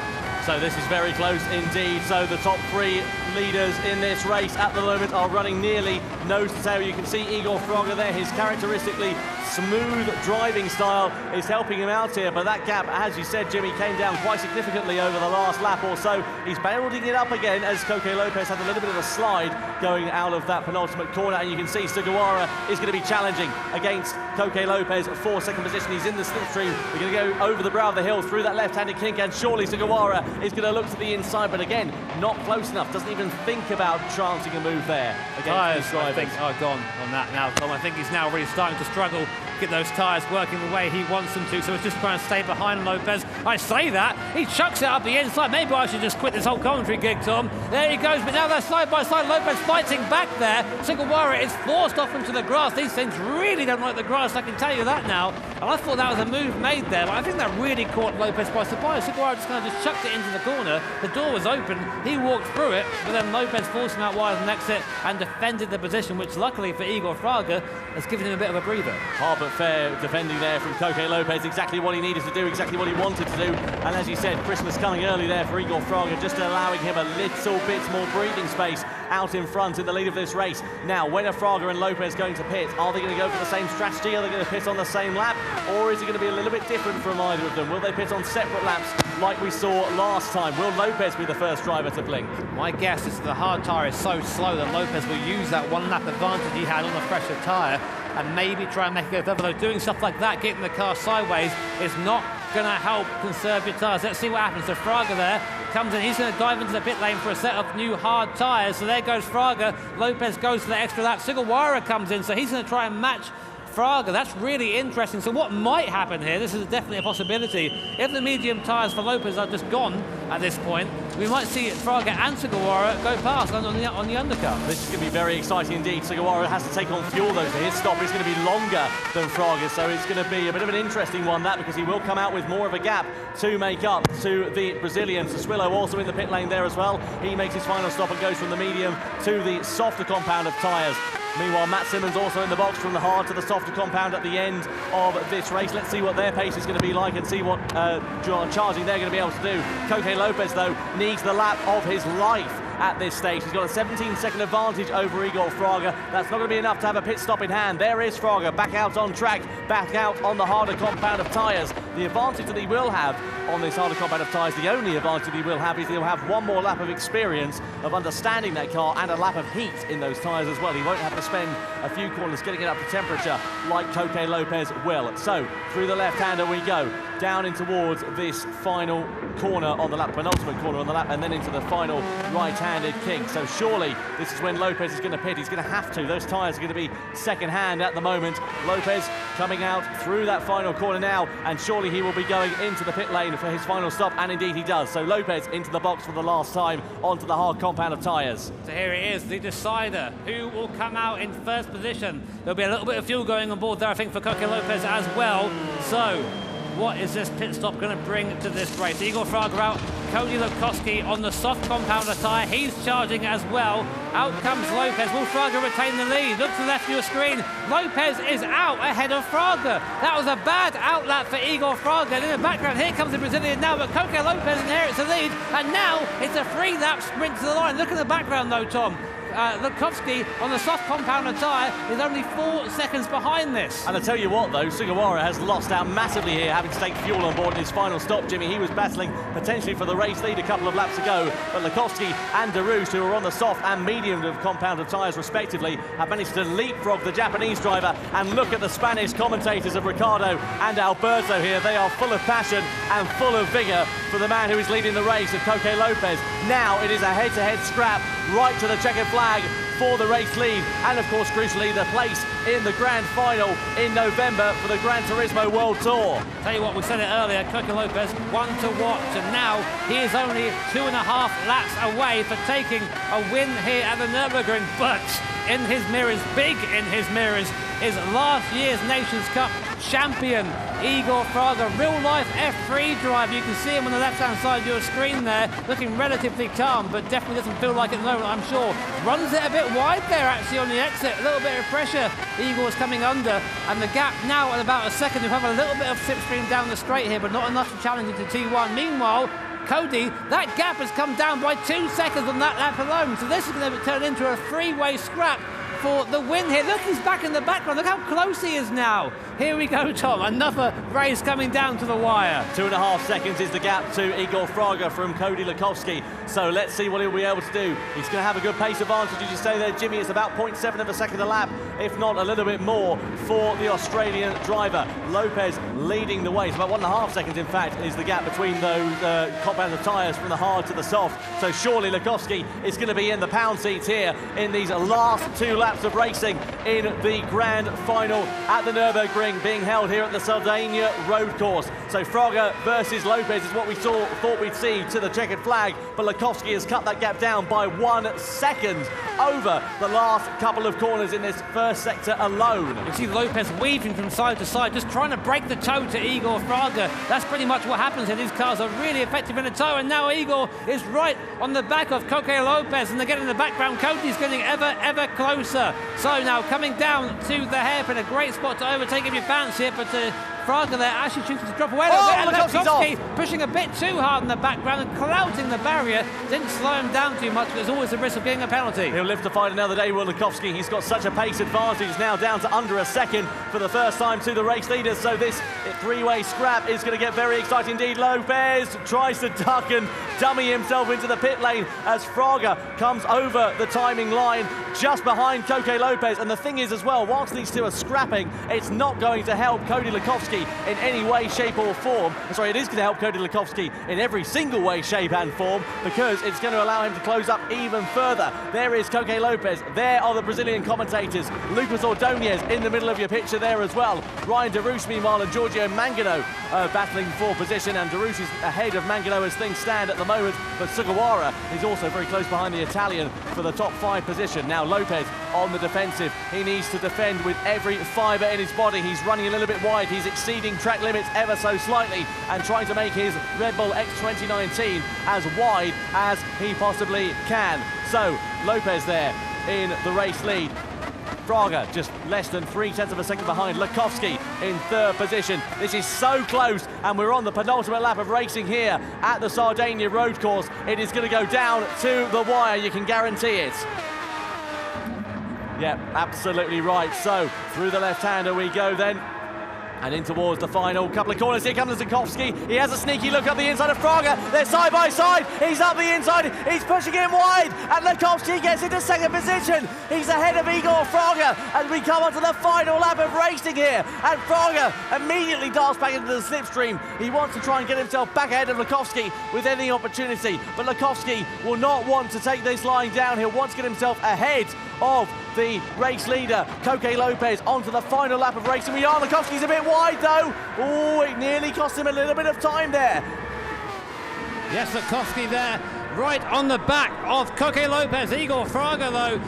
So this is very close indeed. So the top three leaders in this race at the moment are running nearly nose to tail. You can see Igor Fraga there. His characteristically smooth driving style is helping him out here, but that gap, as you said, Jimmy, came down quite significantly over the last lap or so. He's building it up again as Koke Lopez had a little bit of a slide going out of that penultimate corner, and you can see Sugawara is going to be challenging against Koke Lopez for second position. He's in the slipstream. We're going to go over the brow of the hill through that left-handed kink, and surely Sugawara is going to look to the inside, but again, not close enough. Doesn't even think about chancing a move there against these drivers. I think are gone on that now, Tom. I think he's now really starting to struggle get those tyres working the way he wants them to, so he's just trying to stay behind Lopez. I say that, he chucks it up the inside. Maybe I should just quit this whole commentary gig, Tom. There he goes, but now they're side by side. Lopez fighting back there. Sugawara is forced off into the grass. These things really don't like the grass, I can tell you that now. And I thought that was a move made there, but I think that really caught Lopez by surprise. Sugawara just kind of just chucked it into the corner. The door was open, he walked through it, but then Lopez forced him out wide on exit and defended the position, which luckily for Igor Fraga has given him a bit of a breather. Hard but fair defending there from Koke Lopez, exactly what he needed to do, exactly what he wanted to do. And as you said, Christmas coming early there for Igor Fraga, just allowing him a little bit more breathing space out in front in the lead of this race. Now, when are Fraga and Lopez going to pit? Are they going to go for the same strategy? Are they going to pit on the same lap? Or is it going to be a little bit different from either of them? Will they pit on separate laps like we saw last time? Will Lopez be the first driver to blink? My guess is that the hard tyre is so slow that Lopez will use that one lap advantage he had on the fresher tyre and maybe try and make it go further. Though doing stuff like that, getting the car sideways, is not going to help conserve your tyres. Let's see what happens. So Fraga there comes in, he's going to dive into the pit lane for a set of new hard tyres. So there goes Fraga. Lopez goes for the extra lap. Sugawara comes in, so he's going to try and match Fraga. That's really interesting. So what might happen here, this is definitely a possibility, if the medium tyres for Lopez are just gone at this point, we might see Fraga and Sugawara go past on the undercut. This is going to be very exciting indeed. Sugawara has to take on fuel though, so his stop is going to be longer than Fraga's, so it's going to be a bit of an interesting one, that, because he will come out with more of a gap to make up to the Brazilian. Swillo also in the pit lane there as well. He makes his final stop and goes from the medium to the softer compound of tyres. Meanwhile, Matt Simmons also in the box from the hard to the softer compound at the end of this race. Let's see what their pace is going to be like and see what charging they're going to be able to do. Koke Lopez, though, needs the lap of his life at this stage. He's got a 17-second advantage over Igor Fraga. That's not going to be enough to have a pit stop in hand. There is Fraga, back out on track, back out on the harder compound of tyres. The advantage that he will have on this harder compound of tyres, the only advantage that he will have, is he'll have one more lap of experience of understanding that car and a lap of heat in those tyres as well. He won't have to spend a few corners getting it up to temperature like Koke Lopez will. So, through the left-hander we go, down in towards this final corner on the lap, penultimate corner on the lap, and then into the final right-handed kick. So surely this is when Lopez is going to pit. He's going to have to. Those tyres are going to be second-hand at the moment. Lopez coming out through that final corner now, and surely he will be going into the pit lane for his final stop, and indeed he does. So Lopez into the box for the last time onto the hard compound of tyres. So here it is, the decider. Who will come out in first position? There'll be a little bit of fuel going on board there, I think, for Koke Lopez as well. So what is this pit stop going to bring to this race? Igor Fraga out, Cody Lukowski on the soft compounder tyre. He's charging as well. Out comes Lopez. Will Fraga retain the lead? Look to the left of your screen. Lopez is out ahead of Fraga. That was a bad outlap for Igor Fraga. And in the background, here comes the Brazilian now, but Koke Lopez inherits the lead. And now it's a 3-lap sprint to the line. Look at the background though, Tom. Lukowski on the soft compounder tyre is only 4 seconds behind this. And I tell you what though, Sugawara has lost out massively here, having to take fuel on board in his final stop, Jimmy. He was battling potentially for the race lead a couple of laps ago, but Lukowski and De Roos, who are on the soft and medium of compounded tyres respectively, have managed to leapfrog the Japanese driver. And look at the Spanish commentators of Ricardo and Alberto here. They are full of passion and full of vigour for the man who is leading the race, of Koke Lopez. Now it is a head-to-head scrap right to the checkered flag for the race lead, and of course crucially the place in the grand final in November for the Gran Turismo World Tour. Tell you what, we said it earlier, Koke Lopez, one to watch, and now he is only 2.5 laps away for taking a win here at the Nürburgring. But in his mirrors, big in his mirrors, is last year's Nations Cup champion Igor Fraga, real-life F3 driver. You can see him on the left-hand side of your screen there, looking relatively calm, but definitely doesn't feel like it at the moment, I'm sure. Runs it a bit wide there, actually, on the exit. A little bit of pressure. Igor's coming under, and the gap now at about a second. We've had a little bit of slipstream down the straight here, but not enough to challenge into T1. Meanwhile, Cody, that gap has come down by 2 seconds on that lap alone, so this is going to turn into a 3-way scrap for the win here. Look, he's back in the background. Look how close he is now. Here we go, Tom. Another race coming down to the wire. 2.5 seconds is the gap to Igor Fraga from Cody Lukowski. So let's see what he'll be able to do. He's going to have a good pace advantage. Did you say there, Jimmy? It's about 0.7 of a second a lap, if not a little bit more, for the Australian driver. Lopez leading the way. It's about 1.5 seconds, in fact, is the gap between those compound of tyres from the hard to the soft. So surely Lukowski is going to be in the pound seats here in these last 2 laps laps of racing in the grand final at the Nürburgring, being held here at the Sardinia road course. So Fraga versus Lopez is what we thought we'd see to the checkered flag, but Lekowski has cut that gap down by 1 second over the last couple of corners in this first sector alone. You see Lopez weaving from side to side, just trying to break the toe to Igor Fraga. That's pretty much what happens here. These cars are really effective in the toe, and now Igor is right on the back of Coque Lopez, and again in the background, Cody's getting ever closer. So now coming down to the hairpin, a great spot to overtake if you fancy it, but Fraga there actually chooses to drop away a little bit, and Lekowski pushing a bit too hard in the background and clouting the barrier. Didn't slow him down too much, but there's always a risk of getting a penalty. He'll live to fight another day, Will Lekowski. He's got such a pace advantage, now down to under a second for the first time to the race leaders. So this three-way scrap is going to get very exciting indeed. Lopez tries to duck and dummy himself into the pit lane as Fraga comes over the timing line just behind Coque Lopez. And the thing is as well, whilst these two are scrapping, it's not going to help Cody Lekowski in any way, shape or form. Sorry, it is going to help Cody Lekowski in every single way, shape and form, because it's going to allow him to close up even further. There is Coque Lopez. There are the Brazilian commentators. Lucas Ordonez in the middle of your picture there as well. Ryan Derouche, meanwhile, and Giorgio Mangano battling for position, and Derouche is ahead of Mangano as things stand at the moment, but Sugawara is also very close behind the Italian for the top 5 position. Now Lopez on the defensive. He needs to defend with every fibre in his body. He's running a little bit wide. He's exceeding track limits ever so slightly and trying to make his Red Bull X 2019 as wide as he possibly can. So Lopez there in the race lead. Fraga just less than 0.3 of a second behind. Lekowski in 3rd position. This is so close, and we're on the penultimate lap of racing here at the Sardinia road course. It is going to go down to the wire, you can guarantee it. Yeah, absolutely right. So through the left-hander we go then, and in towards the final couple of corners. Here comes Zakowski. He has a sneaky look up the inside of Fraga. They're side by side. He's up the inside. He's pushing him wide. And Lekowski gets into 2nd position. He's ahead of Igor Fraga as we come onto the final lap of racing here. And Fraga immediately darts back into the slipstream. He wants to try and get himself back ahead of Lekowski with any opportunity. But Lekowski will not want to take this line down. He'll want to get himself ahead of the race leader, Coque Lopez, onto the final lap of racing. Lekowski's a bit wide though. Oh, it nearly cost him a little bit of time there. Yes, Lekowski there, right on the back of Coque Lopez. Igor Fraga, though,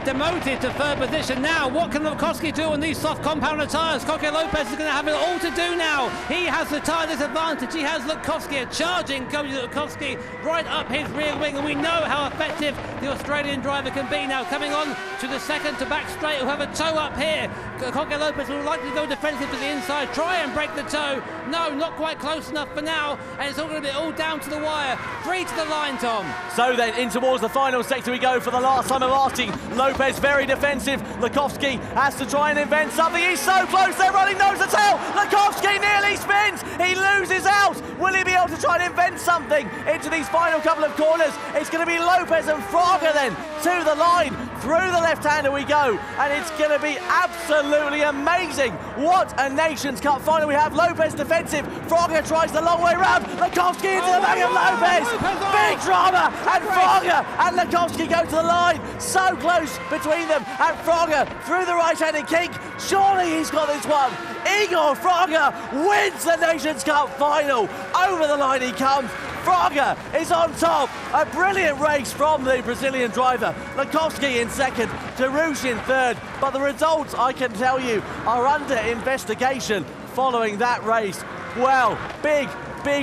demoted to 3rd position. Now, what can Lekowski do on these soft compounder tyres? Coque Lopez is going to have it all to do now. He has the tyre disadvantage. He has Lekowski, a charging Cody Lekowski right up his rear wing, and we know how effective the Australian driver can be now. Coming on to the second to back straight, who have a toe up here. Coque Lopez will likely go defensive to the inside, try and break the toe. No, not quite close enough for now, and it's all going to be all down to the wire. 3 to the line, Tom. So then, in towards the final sector we go for the last time of asking. Lopez very defensive. Lekowski has to try and invent something. He's so close, they're running nose to tail. Lekowski nearly spins. He loses out. Will he be able to try and invent something into these final couple of corners? It's going to be Lopez and Fraga then to the line. Through the left-hander we go, and it's going to be absolutely amazing. What a Nations Cup final we have. Lopez defensive. Fraga tries the long way round. Lekowski into the back of Lopez. Big drama, and Fraga and Lekowski go to the line. So close between them, and Fraga through the right-handed kick. Surely he's got this one. Igor Fraga wins the Nations Cup final. Over the line he comes. Fraga is on top. A brilliant race from the Brazilian driver. Lekowski in 2nd, Derouche in 3rd. But the results, I can tell you, are under investigation following that race. Well, big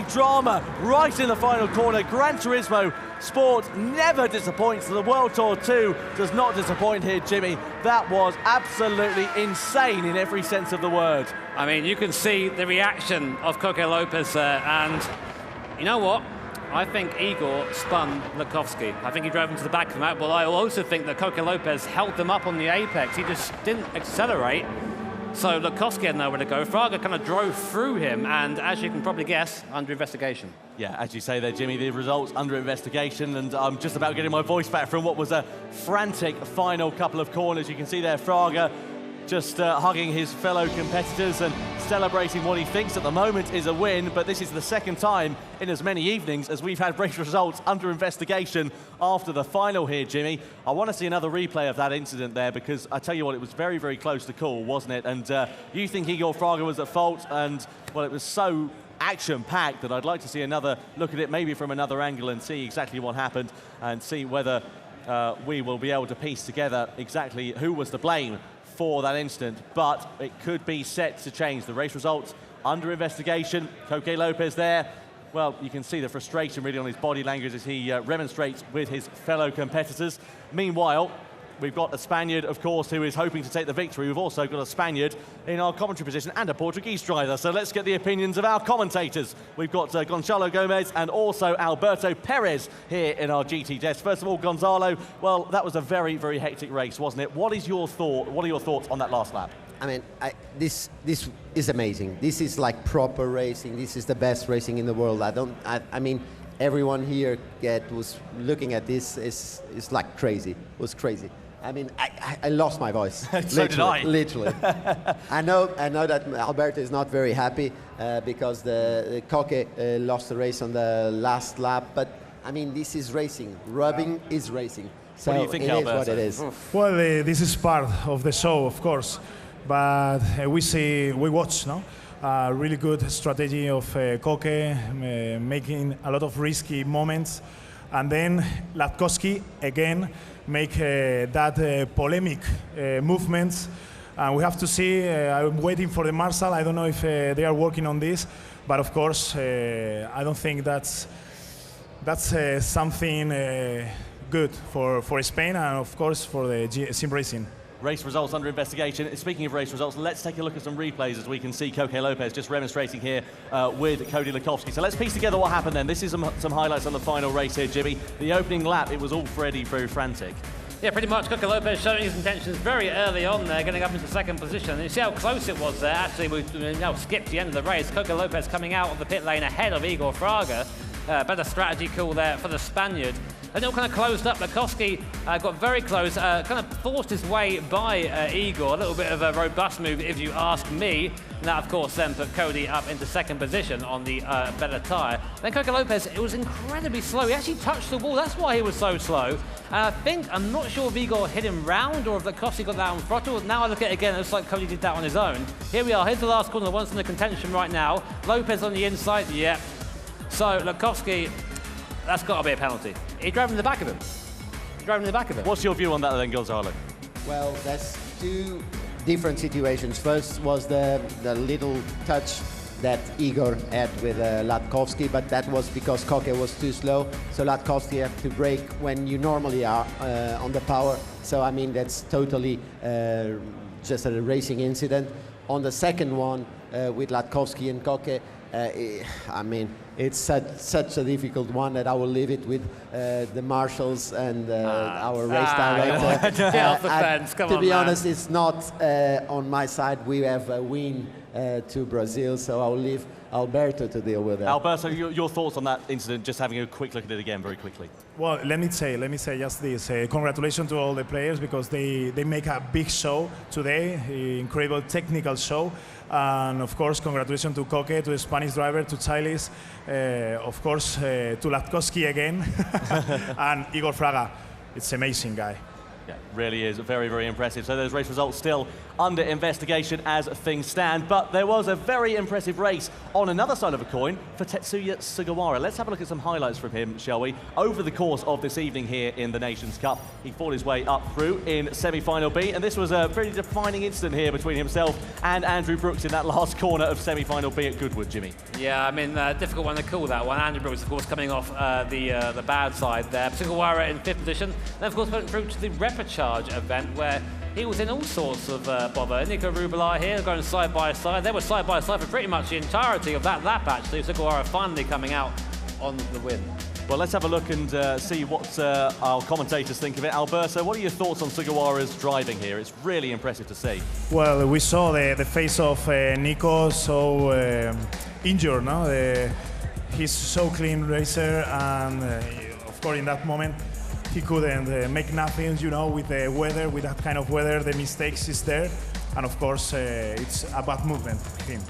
drama right in the final corner. Gran Turismo Sport never disappoints. The World Tour 2 does not disappoint here, Jimmy. That was absolutely insane in every sense of the word. I mean, you can see the reaction of Coque Lopez there, and you know what? I think Igor spun Lekowski. I think he drove him to the back of the map, but I also think that Coque Lopez held them up on the apex. He just didn't accelerate, so Lekowski had nowhere to go. Fraga kind of drove through him, and as you can probably guess, under investigation. Yeah, as you say there, Jimmy, the results under investigation, and I'm just about getting my voice back from what was a frantic final couple of corners. You can see there Fraga just hugging his fellow competitors and celebrating what he thinks at the moment is a win, but this is the second time in as many evenings as we've had race results under investigation after the final here, Jimmy. I want to see another replay of that incident there, because I tell you what, it was very, very close to call, wasn't it? And you think Igor Fraga was at fault, and, well, it was so action-packed that I'd like to see another look at it, maybe from another angle, and see exactly what happened, and see whether we will be able to piece together exactly who was to blame for that incident. But it could be set to change. The race results under investigation. Coque Lopez there. Well, you can see the frustration really on his body language as he remonstrates with his fellow competitors. Meanwhile, we've got a Spaniard, of course, who is hoping to take the victory. We've also got a Spaniard in our commentary position and a Portuguese driver. So let's get the opinions of our commentators. We've got Gonzalo Gomez and also Alberto Perez here in our GT desk. First of all, Gonzalo, well, that was a very, very hectic race, wasn't it? What are your thoughts on that last lap? I mean, this is amazing. This is like proper racing. This is the best racing in the world. I mean, everyone here was looking at this is like crazy. It was crazy. I mean, I lost my voice. So did I. Literally. I know that Alberto is not very happy because the Coque lost the race on the last lap. But I mean, this is racing. Rubbing is racing. So what do you think, it Alberto? is what it is. Well, this is part of the show, of course. But we watch, no? Really good strategy of Coque, making a lot of risky moments. And then Latkowski, again, make that polemic movements. And we have to see, I'm waiting for the Marshal. I don't know if they are working on this. But of course, I don't think that's something good for Spain and of course for the sim racing. Race results under investigation. Speaking of race results, let's take a look at some replays as we can see Coque Lopez just remonstrating here with Cody Latkowski. So let's piece together what happened then. This is some highlights on the final race here, Jimmy. The opening lap, it was all very frantic. Yeah, pretty much. Coque Lopez showing his intentions very early on there, getting up into second position. And you see how close it was there. Actually, we've now skipped the end of the race. Coque Lopez coming out of the pit lane ahead of Igor Fraga. Better strategy call there for the Spaniard. And it all kind of closed up. Latkowski got very close, kind of forced his way by Igor. A little bit of a robust move, if you ask me. And that, of course, then put Cody up into second position on the better tyre. Then Coque Lopez, it was incredibly slow. He actually touched the wall. That's why he was so slow. And I'm not sure if Igor hit him round or if Latkowski got that on throttle. Now I look at it again, it looks like Cody did that on his own. Here we are. Here's the last corner, the one's in the contention right now. Lopez on the inside, yep. So Latkowski, that's got to be a penalty. He drove in the back of him. What's your view on that then, Gonzalo? Well, that's two different situations. First was the little touch that Igor had with Latkowski, but that was because Coque was too slow. So Latkowski had to brake when you normally are on the power. So I mean, that's totally just a racing incident. On the second one with Latkowski and Coque, I mean, it's such a difficult one that I will leave it with the marshals and our race director. Get off the fence, come on, to be man. honest, it's not on my side. We have a win to Brazil, so I'll leave Alberto to deal with that. Alberto, your thoughts on that incident, just having a quick look at it again very quickly. Well, let me say just this. Congratulations to all the players because they make a big show today, incredible technical show. And of course, congratulations to Coque, to the Spanish driver, to Chiles, of course, to Latkowski again, and Igor Fraga. It's amazing guy. Yeah, really is very impressive. So those race results still under investigation as things stand, but there was a very impressive race on another side of a coin for Tetsuya Sugawara. Let's have a look at some highlights from him, shall we? Over the course of this evening here in the Nations Cup, he fought his way up through in semi-final B, and this was a very defining incident here between himself and Andrew Brooks in that last corner of semi-final B at Goodwood, Jimmy. Yeah, I mean, difficult one to call that one. Andrew Brooks, of course, coming off the bad side there. Sugawara in fifth position. Then, of course, went through to the Repechage event where he was in all sorts of bother. Nico Rubelai here going side by side. They were side by side for pretty much the entirety of that lap, actually. Sugawara finally coming out on the win. Well, let's have a look and see what our commentators think of it. Alberto, what are your thoughts on Sugawara's driving here? It's really impressive to see. Well, we saw the face of Nico so injured, no? He's so clean racer, and of course in that moment he couldn't make nothing, you know, with the weather, with that kind of weather, the mistakes is there. and of course it's a bad movement for him.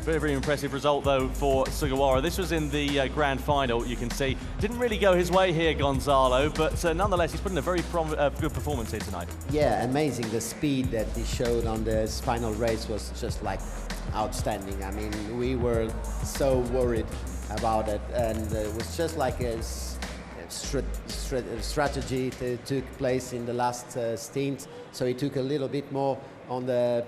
Very, very impressive result, though, for Sugawara. This was in the grand final, you can see. Didn't really go his way here, Gonzalo, but nonetheless, he's put in a very good performance here tonight. Yeah, amazing. The speed that he showed on this final race was just like outstanding. I mean, we were so worried about it, and it was just like a strategy that took place in the last stint. So he took a little bit more on the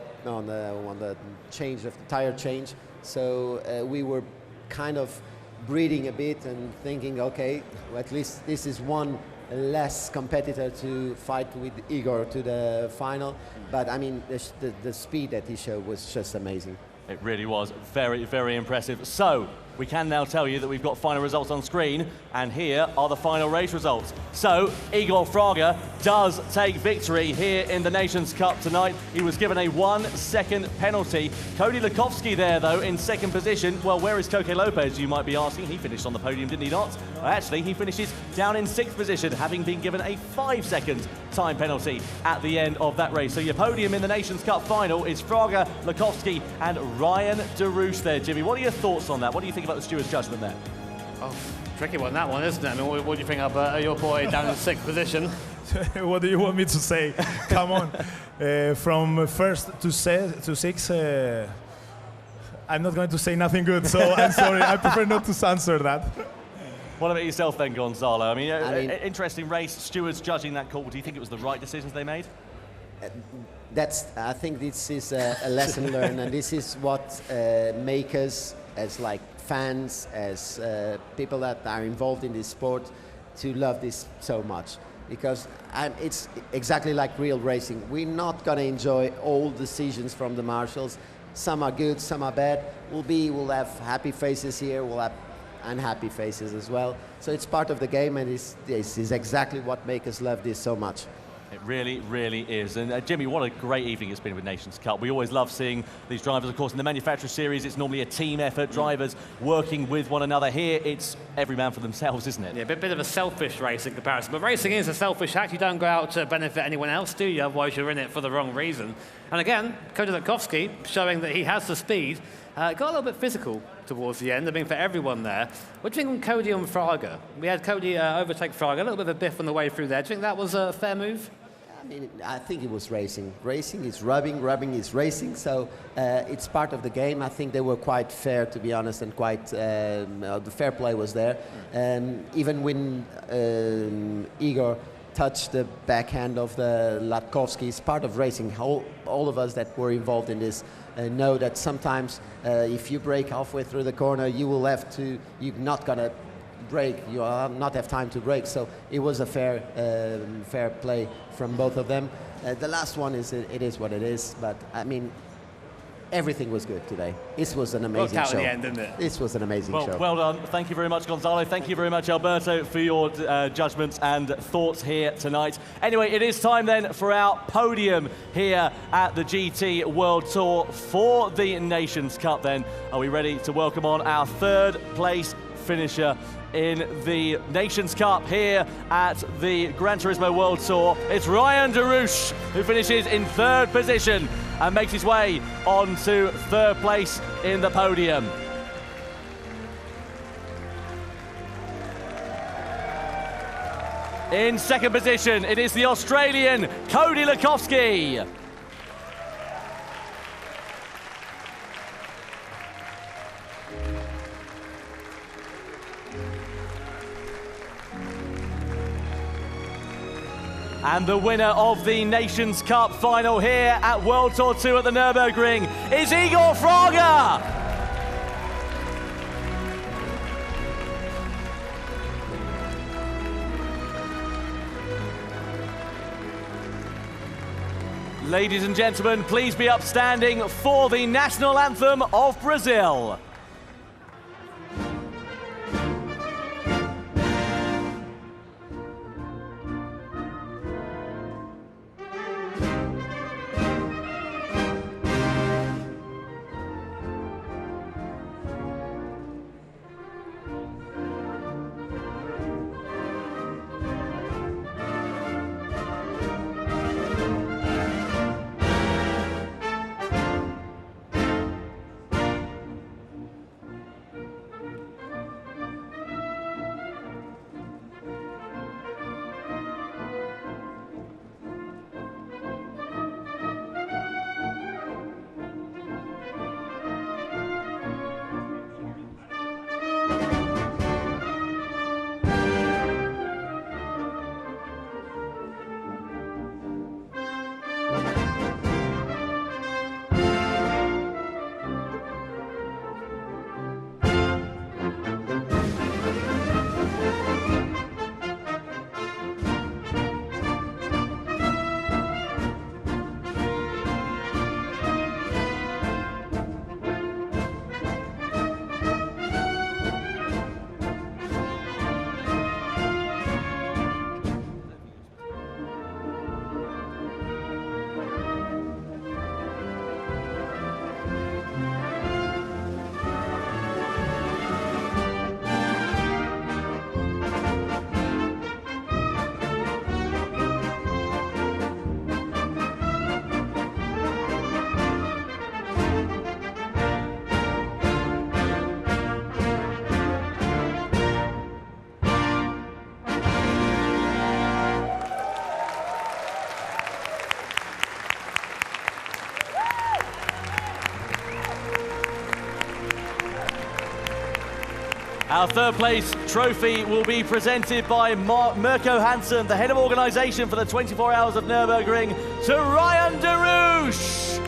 change of the tire change. So we were kind of breathing a bit and thinking, okay, well, at least this is one less competitor to fight with Igor to the final. But I mean, the speed that he showed was just amazing. It really was very, very impressive. So we can now tell you that we've got final results on screen, and here are the final race results. So Igor Fraga does take victory here in the Nations Cup tonight. He was given a 1-second penalty. Cody Lukovsky there, though, in second position. Well, where is Coque Lopez, you might be asking? He finished on the podium, didn't he not? Well, actually, he finishes down in sixth position, having been given a 5-second time penalty at the end of that race. So your podium in the Nations Cup final is Fraga, Lukovsky and Ryan DeRouche there. Jimmy, what are your thoughts on that? What do you think about the steward's judgment there? Oh, tricky one, that one, isn't it? I mean, what do you think of your boy down in sixth position? What do you want me to say? Come on. From first to sixth, I'm not going to say nothing good, so I'm sorry. I prefer not to answer that. What about yourself then, Gonzalo? I mean, interesting race, stewards judging that call. Do you think it was the right decisions they made? I think this is a lesson learned, and this is what makes us as like fans, as people that are involved in this sport, to love this so much. Because it's exactly like real racing. We're not going to enjoy all decisions from the marshals. Some are good, some are bad. We'll have happy faces here, we'll have unhappy faces as well. So it's part of the game, and this is exactly what makes us love this so much. It really, really is. And Jimmy, what a great evening it's been with Nations Cup. We always love seeing these drivers. Of course, in the manufacturer series, it's normally a team effort, drivers working with one another. Here, it's every man for themselves, isn't it? Yeah, a bit of a selfish race in comparison. But racing is a selfish act. You don't go out to benefit anyone else, do you? Otherwise, you're in it for the wrong reason. And again, Cody Lukovsky, showing that he has the speed, got a little bit physical towards the end. I mean, for everyone there. What do you think on Cody and Fraga? We had Cody overtake Fraga, a little bit of a biff on the way through there. Do you think that was a fair move? I mean, I think it was racing. Racing is rubbing, rubbing is racing, so it's part of the game. I think they were quite fair, to be honest, and quite, the fair play was there. Even when Igor touched the backhand of the Latkovsky, it's part of racing. All of us that were involved in this know that sometimes if you break halfway through the corner, you're not going to break, you will not have time to break. So it was a fair play from both of them. The last one it is what it is, but I mean, everything was good today. This was an amazing show. Worked out in the end, didn't it? This was an amazing show. Well done. Thank you very much, Gonzalo. Thank you very much, Alberto, for your judgments and thoughts here tonight. Anyway, it is time then for our podium here at the GT World Tour for the Nations Cup then. Are we ready to welcome on our third place finisher in the Nations Cup here at the Gran Turismo World Tour? It's Ryan DeRouche, who finishes in third position and makes his way on to third place in the podium. In second position, it is the Australian Cody Lukovsky. And the winner of the Nations Cup final here at World Tour 2 at the Nürburgring is Igor Fraga. Ladies and gentlemen, please be upstanding for the national anthem of Brazil. Our third place trophy will be presented by Mirko Hansen, the head of organisation for the 24 Hours of Nürburgring, to Ryan de Rouge.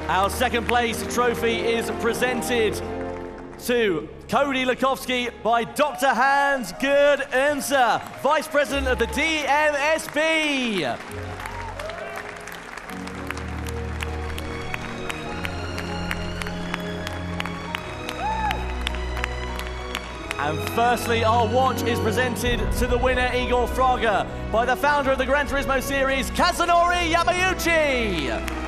Our second place trophy is presented to Cody Lukowski by Dr. Hans Gerd Ernser, Vice President of the DMSB. And firstly, our watch is presented to the winner, Igor Fraga, by the founder of the Gran Turismo series, Kazunori Yamauchi.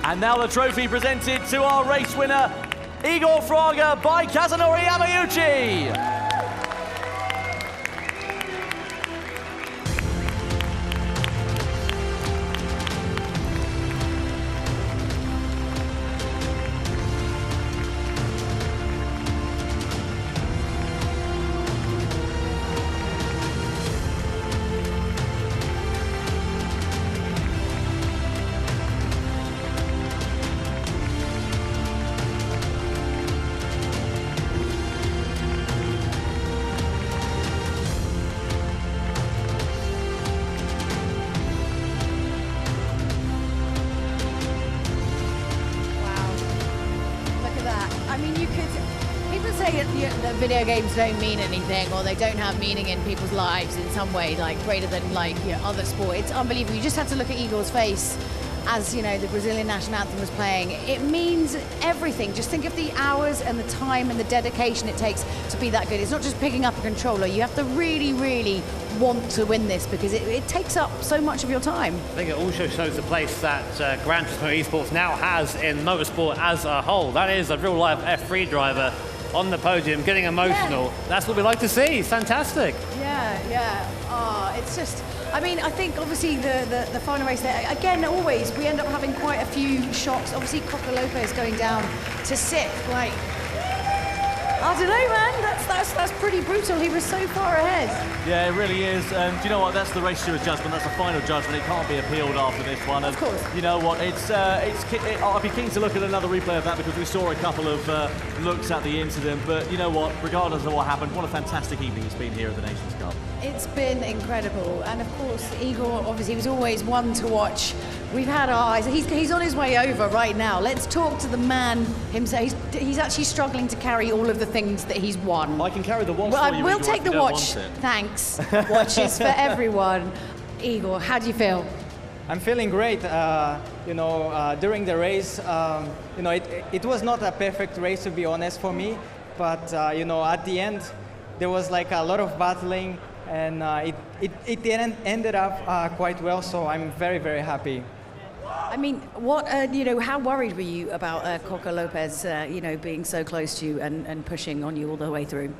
And now the trophy presented to our race winner, Igor Fraga by Kazunori Yamauchi. That video games don't mean anything, or they don't have meaning in people's lives in some way, like greater than other sport. It's unbelievable. You just have to look at Igor's face as the Brazilian national anthem was playing. It means everything. Just think of the hours and the time and the dedication it takes to be that good. It's not just picking up a controller. You have to really, really want to win this because it takes up so much of your time. I think it also shows the place that Gran Turismo Esports now has in motorsport as a whole. That is a real life F3 driver on the podium, getting emotional. Yeah. That's what we like to see. It's fantastic. Yeah. Oh, it's just, I think obviously the final race there, again, always, we end up having quite a few shocks. Obviously, Coca Lopez going down to 6th, I don't know, man. That's pretty brutal. He was so far ahead. Yeah, it really is. And do you know what? That's the race steward's judgment. That's the final judgment. It can't be appealed after this one. And of course. You know what? I'll be keen to look at another replay of that because we saw a couple of looks at the incident. But you know what? Regardless of what happened, what a fantastic evening it's been here at the Nations Cup. It's been incredible. And of course, Igor obviously was always one to watch. We've had our eyes. He's on his way over right now. Let's talk to the man himself. He's actually struggling to carry all of the things that he's won. I can carry the watch for you. We'll take the watch. Thanks. Watches for everyone. Igor, how do you feel? I'm feeling great. During the race, it was not a perfect race, to be honest, for me. But at the end, there was a lot of battling, and it ended up quite well. So I'm very, very happy. How worried were you about Coca Lopez, being so close to you and pushing on you all the way through?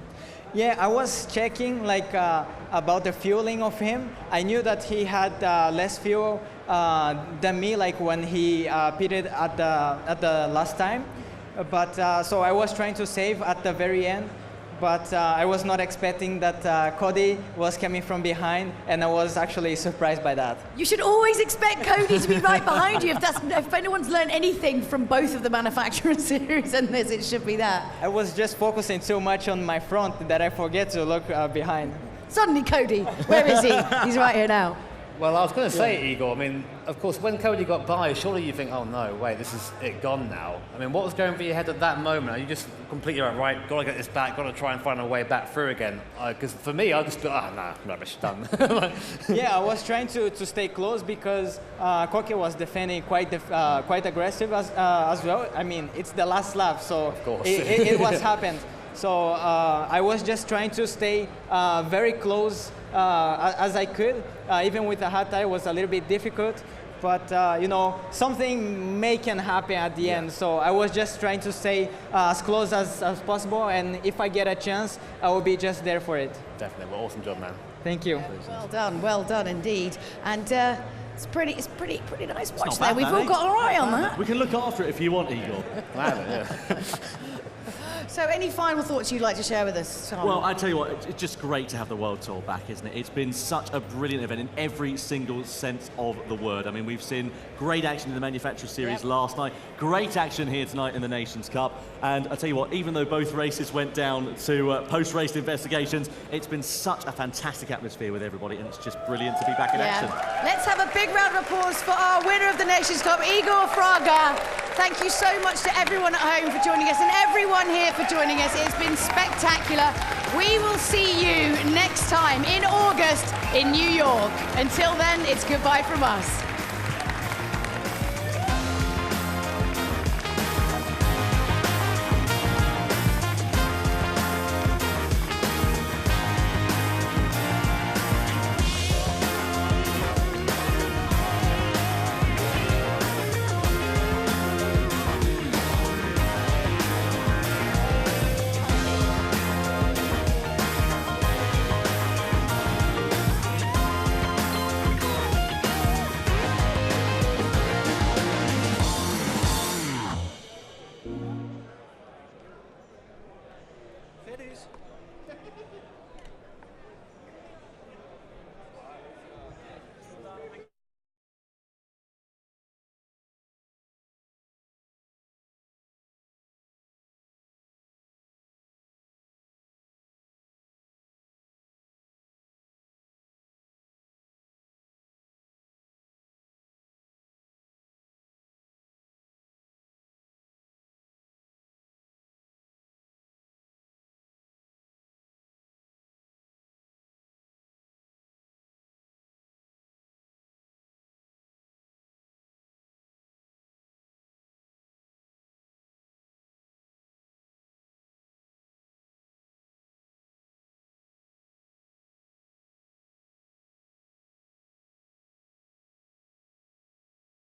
Yeah, I was checking about the fueling of him. I knew that he had less fuel than me, when he pitted at the last time. But so I was trying to save at the very end. But I was not expecting that Cody was coming from behind, and I was actually surprised by that. You should always expect Cody to be right behind you. If anyone's learned anything from both of the manufacturer series and this, it should be that. I was just focusing so much on my front that I forget to look behind. Suddenly, Cody, where is he? He's right here now. Well, I was going to say, Igor, of course, when Cody got by, surely you think, oh no, wait, this is it gone now. What was going through your head at that moment? Are you just completely right, got to get this back, got to try and find a way back through again? Because for me, I just thought, rubbish, done. Yeah, I was trying to stay close because Koke was defending quite aggressive as well. It's the last lap, so of course. it was happened. So I was just trying to stay very close as I could. Even with the hot tire, it was a little bit difficult. But, something can happen at the end. So I was just trying to stay as close as possible. And if I get a chance, I will be just there for it. Definitely. Well, awesome job, man. Thank you. Well done indeed. And It's pretty nice watch not there. bad, We've all eh? got our eye on that. We can look after it if you want, Igor. So any final thoughts you'd like to share with us, Tom? Well, I tell you what, it's just great to have the World Tour back, isn't it? It's been such a brilliant event in every single sense of the word. I mean, we've seen great action in the Manufacturer Series last night, great action here tonight in the Nations Cup, and I tell you what, even though both races went down to post-race investigations, it's been such a fantastic atmosphere with everybody, and it's just brilliant to be back in action. Let's have a big round of applause for our winner of the Nations Cup, Igor Fraga. Thank you so much to everyone at home for joining us and everyone here for joining us. It's been spectacular. We will see you next time in August in New York. Until then, it's goodbye from us.